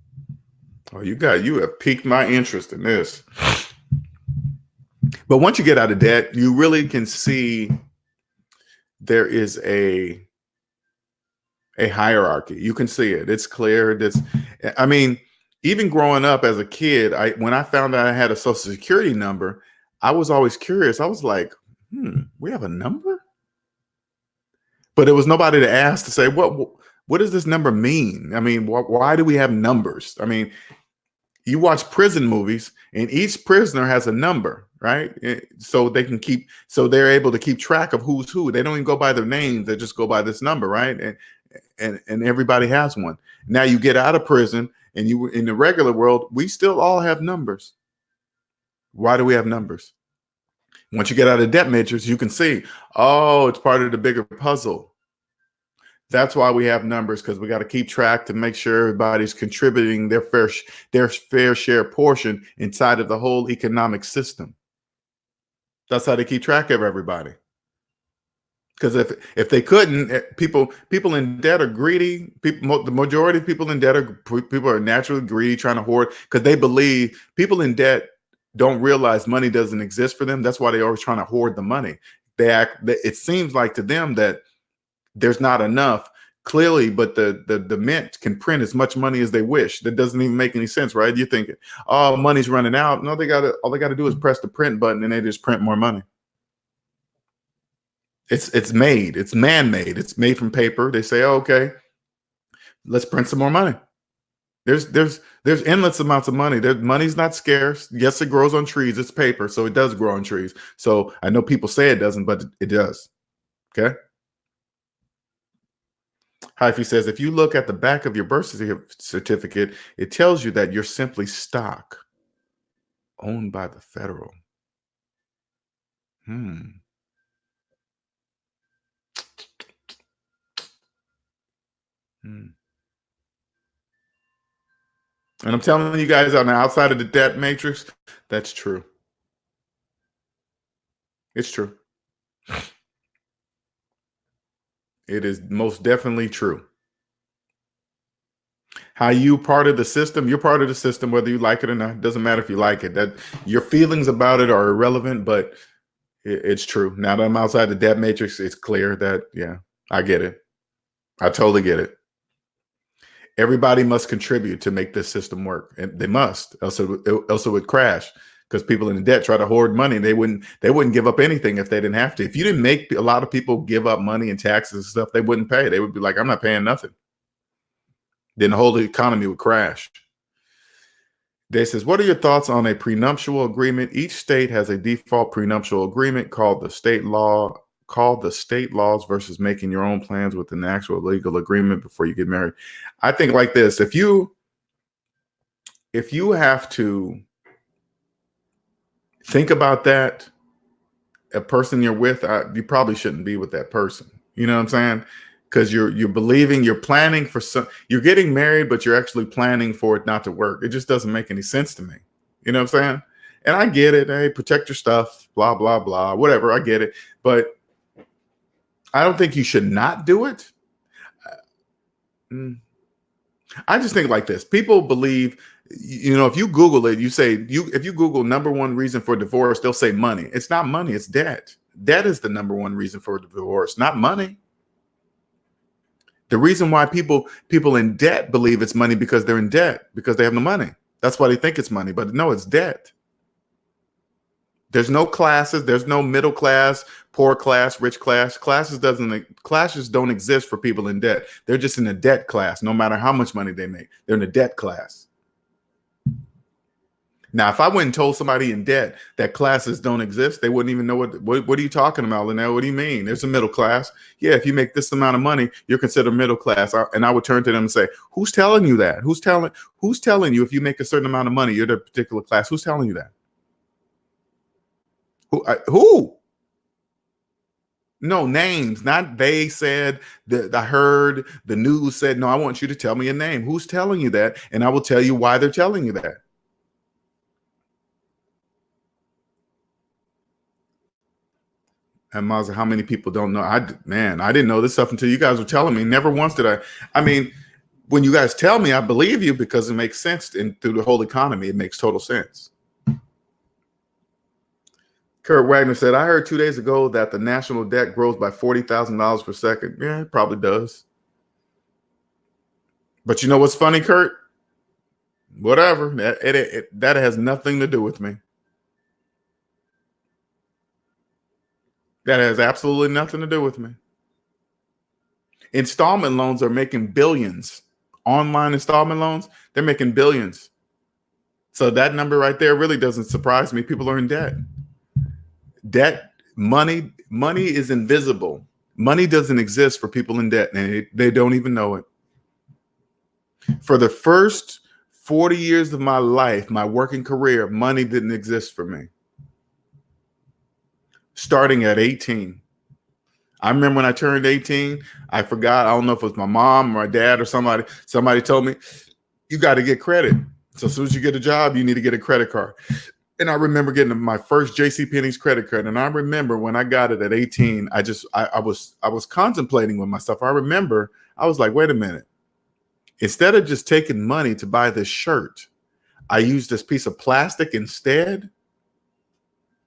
Oh, you have piqued my interest in this. But once you get out of debt, you really can see there is a hierarchy. You can see it. It's clear. I mean, even growing up as a kid, when I found out I had a Social Security number, I was always curious. I was like, we have a number? But there was nobody to ask to say, what does this number mean? I mean, why do we have numbers? I mean, you watch prison movies and each prisoner has a number, right? So they're able to keep track of who's who. They don't even go by their names. They just go by this number, right? And everybody has one. Now you get out of prison and you in the regular world, we still all have numbers. Why do we have numbers? Once you get out of debt matrix, you can see, oh, it's part of the bigger puzzle. That's why we have numbers, because we got to keep track to make sure everybody's contributing their fair share portion inside of the whole economic system. That's how they keep track of everybody. Because if they couldn't, people in debt are greedy. The majority of people in debt are naturally greedy, trying to hoard, because they believe people in debt don't realize money doesn't exist for them. That's why they're always trying to hoard the money. It seems like to them that there's not enough, clearly, but the mint can print as much money as they wish. That doesn't even make any sense, right? You're thinking, oh, money's running out. No, all they gotta do is press the print button and they just print more money. It's man-made. It's made from paper. They say, oh, okay, let's print some more money. There's endless amounts of money. Money's not scarce. Yes, it grows on trees. It's paper, so it does grow on trees. So I know people say it doesn't, but it does. Okay. Hyphy says, if you look at the back of your birth certificate, it tells you that you're simply stock owned by the federal. Hmm. And I'm telling you guys on the outside of the debt matrix, that's true. It's true. It is most definitely true. How you part of the system, you're part of the system, whether you like it or not. It doesn't matter if you like it. That your feelings about it are irrelevant, but it's true. Now that I'm outside the debt matrix, it's clear that, yeah, I get it. I totally get it. Everybody must contribute to make this system work, and they must. Else it would crash, because people in debt try to hoard money. They wouldn't give up anything if they didn't have to. If you didn't make a lot of people give up money and taxes and stuff, they wouldn't pay. They would be like, I'm not paying nothing. Then the whole economy would crash. They says, what are your thoughts on a prenuptial agreement? Each state has a default prenuptial agreement called the state laws versus making your own plans with an actual legal agreement before you get married. I think like this: if you have to think about that, a person you're with, you probably shouldn't be with that person. You know what I'm saying? Because you're believing, you're planning for you're getting married, but you're actually planning for it not to work. It just doesn't make any sense to me. You know what I'm saying? And I get it. Hey, protect your stuff, blah, blah, blah, whatever. I get it. But I don't think you should not do it. I just think like this. People believe, if you Google it, if you Google number one reason for divorce, they'll say money. It's not money, it's debt. Debt is the number one reason for divorce, not money. The reason why people in debt believe it's money because they're in debt, because they have no money. That's why they think it's money, but no, it's debt. There's no classes. There's no middle class, poor class, rich class. Classes don't exist for people in debt. They're just in a debt class. No matter how much money they make, they're in a debt class. Now, if I went and told somebody in debt that classes don't exist, they wouldn't even know what are you talking about, Linnell? What do you mean? There's a middle class. Yeah, if you make this amount of money, you're considered middle class. And I would turn to them and say, who's telling you that? Who's telling you if you make a certain amount of money, you're the particular class? Who's telling you that? Who? No names, not they said, I heard, the news said. No, I want you to tell me a name. Who's telling you that? And I will tell you why they're telling you that. And Mazza, how many people don't know? I didn't know this stuff until you guys were telling me. Never once did I. I mean, when you guys tell me, I believe you because it makes sense. And through the whole economy, it makes total sense. Kurt Wagner said, I heard 2 days ago that the national debt grows by $40,000 per second. Yeah, it probably does. But you know what's funny, Kurt? Whatever. That has nothing to do with me. That has absolutely nothing to do with me. Installment loans are making billions. Online installment loans, they're making billions. So that number right there really doesn't surprise me. People are in debt. Money is invisible. Money doesn't exist for people in debt, and they don't even know it. For the first 40 years of my life, my working career, money didn't exist for me. Starting at 18. I remember when I turned 18, I forgot. I don't know if it was my mom or my dad or somebody. Somebody told me, you got to get credit. So as soon as you get a job, you need to get a credit card. And I remember getting my first JCPenney's credit card. And I remember when I got it at 18, I was contemplating with myself. I remember I was like, wait a minute. Instead of just taking money to buy this shirt, I used this piece of plastic instead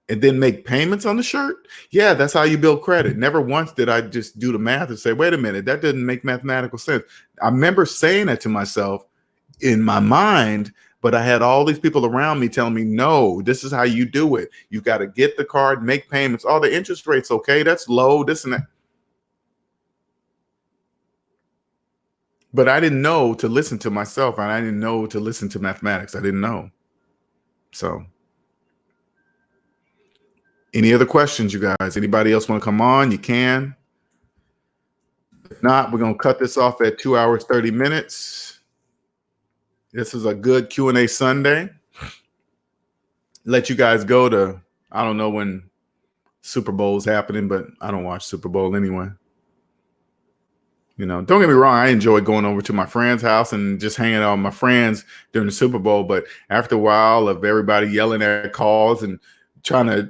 and then make payments on the shirt. Yeah, that's how you build credit. Never once did I just do the math and say, wait a minute, that doesn't make mathematical sense. I remember saying that to myself in my mind, but I had all these people around me telling me, no, this is how you do it. You got to get the card, make payments. Oh, the interest rate's okay. That's low, this and that. But I didn't know to listen to myself, and I didn't know to listen to mathematics. I didn't know. So any other questions, you guys? Anybody else want to come on? You can. If not, we're going to cut this off at 2 hours, 30 minutes. This is a good Q&A Sunday. Let you guys go to, I don't know when Super Bowl's happening, but I don't watch Super Bowl anyway. You know, don't get me wrong. I enjoy going over to my friend's house and just hanging out with my friends during the Super Bowl. But after a while of everybody yelling at calls and trying to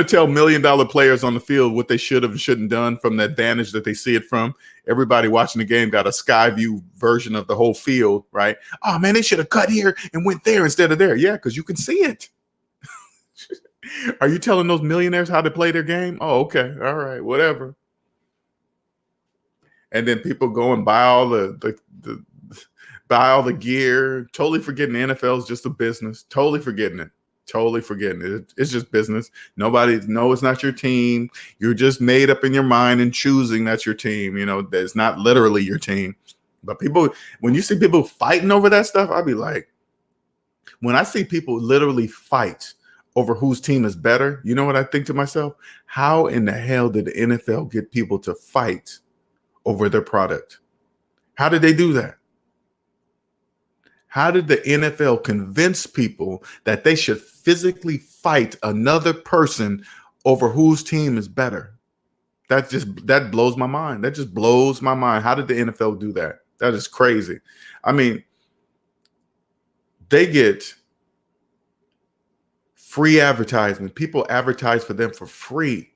tell $1 million players on the field what they should have and shouldn't done from the advantage that they see it from, everybody watching the game got a sky view version of the whole field, right? Oh man, they should have cut here and went there instead of there. Yeah, because you can see it. Are you telling those millionaires how to play their game? Oh, okay, all right, whatever. And then people go and buy all buy all the gear, totally forgetting the NFL is just a business. Totally forgetting it. It's just business. It's not your team. You're just made up in your mind and choosing that's your team. You know, that's not literally your team. But when you see people fighting over that stuff, I'll be like, when I see people literally fight over whose team is better, you know what I think to myself? How in the hell did the NFL get people to fight over their product? How did they do that? How did the NFL convince people that they should physically fight another person over whose team is better? That blows my mind. That just blows my mind. How did the NFL do that? That is crazy. I mean, they get free advertisement. People advertise for them for free.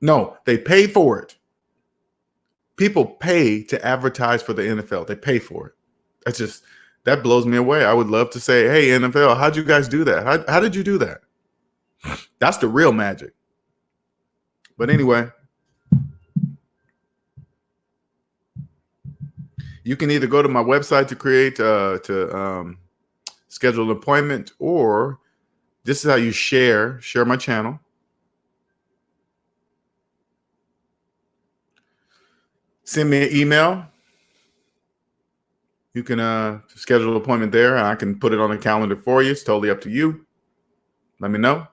No, they pay for it. People pay to advertise for the NFL. They pay for it. That blows me away. I would love to say, hey, NFL, how'd you guys do that? How did you do that? That's the real magic. But anyway, you can either go to my website to schedule an appointment, or this is how you share my channel. Send me an email. You can schedule an appointment there, and I can put it on the calendar for you. It's totally up to you. Let me know.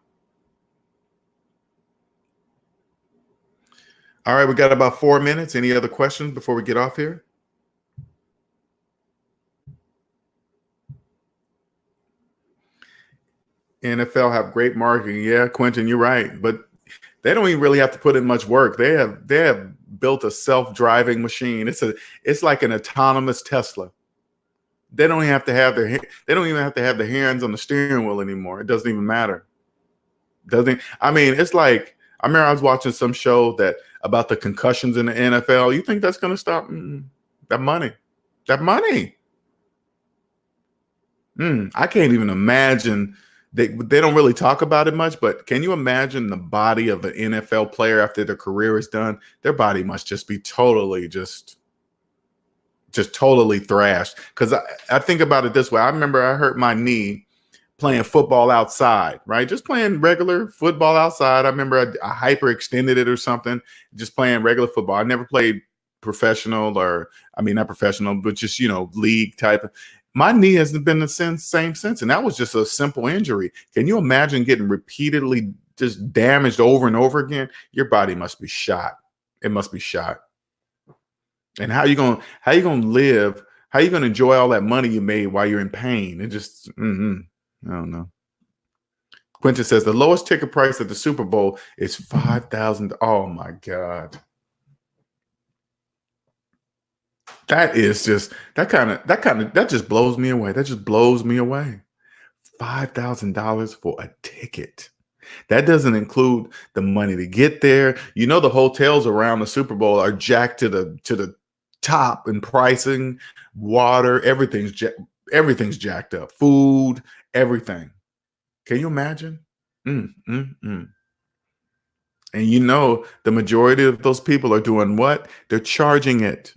All right, we got about 4 minutes. Any other questions before we get off here? NFL have great marketing. Yeah, Quentin, you're right. But they don't even really have to put in much work. They have built a self-driving machine. It's like an autonomous Tesla. They don't even have to have their hands on the steering wheel anymore. It doesn't even matter. It's like, I remember I was watching some show about the concussions in the NFL. You think that's going to stop? That money. I can't even imagine. They don't really talk about it much, but can you imagine the body of an NFL player after their career is done? Their body must just be totally totally thrashed. Because I think about it this way. I remember I hurt my knee playing football outside, right? Just playing regular football outside. I remember I hyperextended it or something, just playing regular football. I never played professional, not professional, but just, league type. My knee hasn't been the same since. And that was just a simple injury. Can you imagine getting repeatedly just damaged over and over again? Your body must be shot. It must be shot. And how you gonna live? How you gonna enjoy all that money you made while you're in pain? It just, I don't know. Quentin says the lowest ticket price at the Super Bowl is $5,000. Oh my God. That just blows me away. That just blows me away. $5,000 for a ticket. That doesn't include the money to get there. The hotels around the Super Bowl are jacked to the top in pricing, water, everything's jacked up. Food, everything. Can you imagine? And the majority of those people are doing what? They're charging it.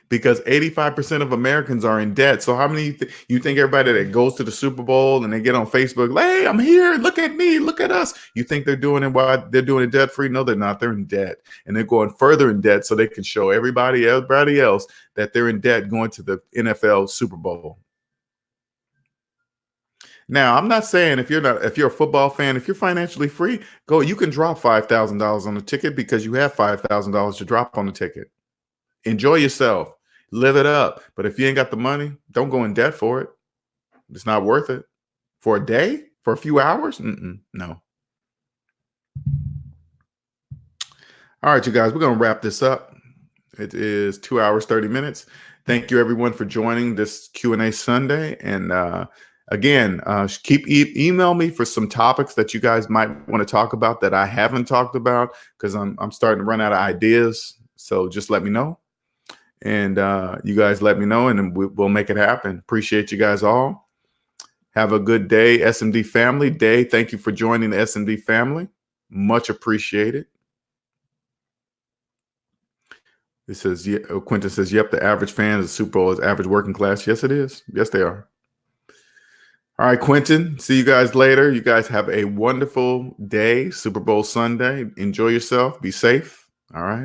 Because 85% of Americans are in debt. So how many you think everybody that goes to the Super Bowl and they get on Facebook, hey, I'm here, look at me, look at us. You think they're doing it while they're doing it debt free? No, they're not. They're in debt. And they're going further in debt so they can show everybody else that they're in debt going to the NFL Super Bowl. Now, I'm not saying if you're a football fan, if you're financially free, go. You can drop $5,000 on the ticket because you have $5,000 to drop on the ticket. Enjoy yourself, live it up. But if you ain't got the money, don't go in debt for it. It's not worth it. For a day, for a few hours, no. All right, you guys, we're gonna wrap this up. It is 2 hours 30 minutes. Thank you, everyone, for joining this Q&A Sunday. And again, keep email me for some topics that you guys might want to talk about that I haven't talked about, because I'm starting to run out of ideas. So just let me know, and you guys let me know, and then we'll make it happen. Appreciate you guys all. Have a good day, SMD family. Day, thank you for joining the SMD family. Much appreciated. It says, Quentin says, yep, the average fan of the Super Bowl is average working class. Yes, it is. Yes, they are. All right, Quentin, see you guys later. You guys have a wonderful day, Super Bowl Sunday. Enjoy yourself. Be safe. All right.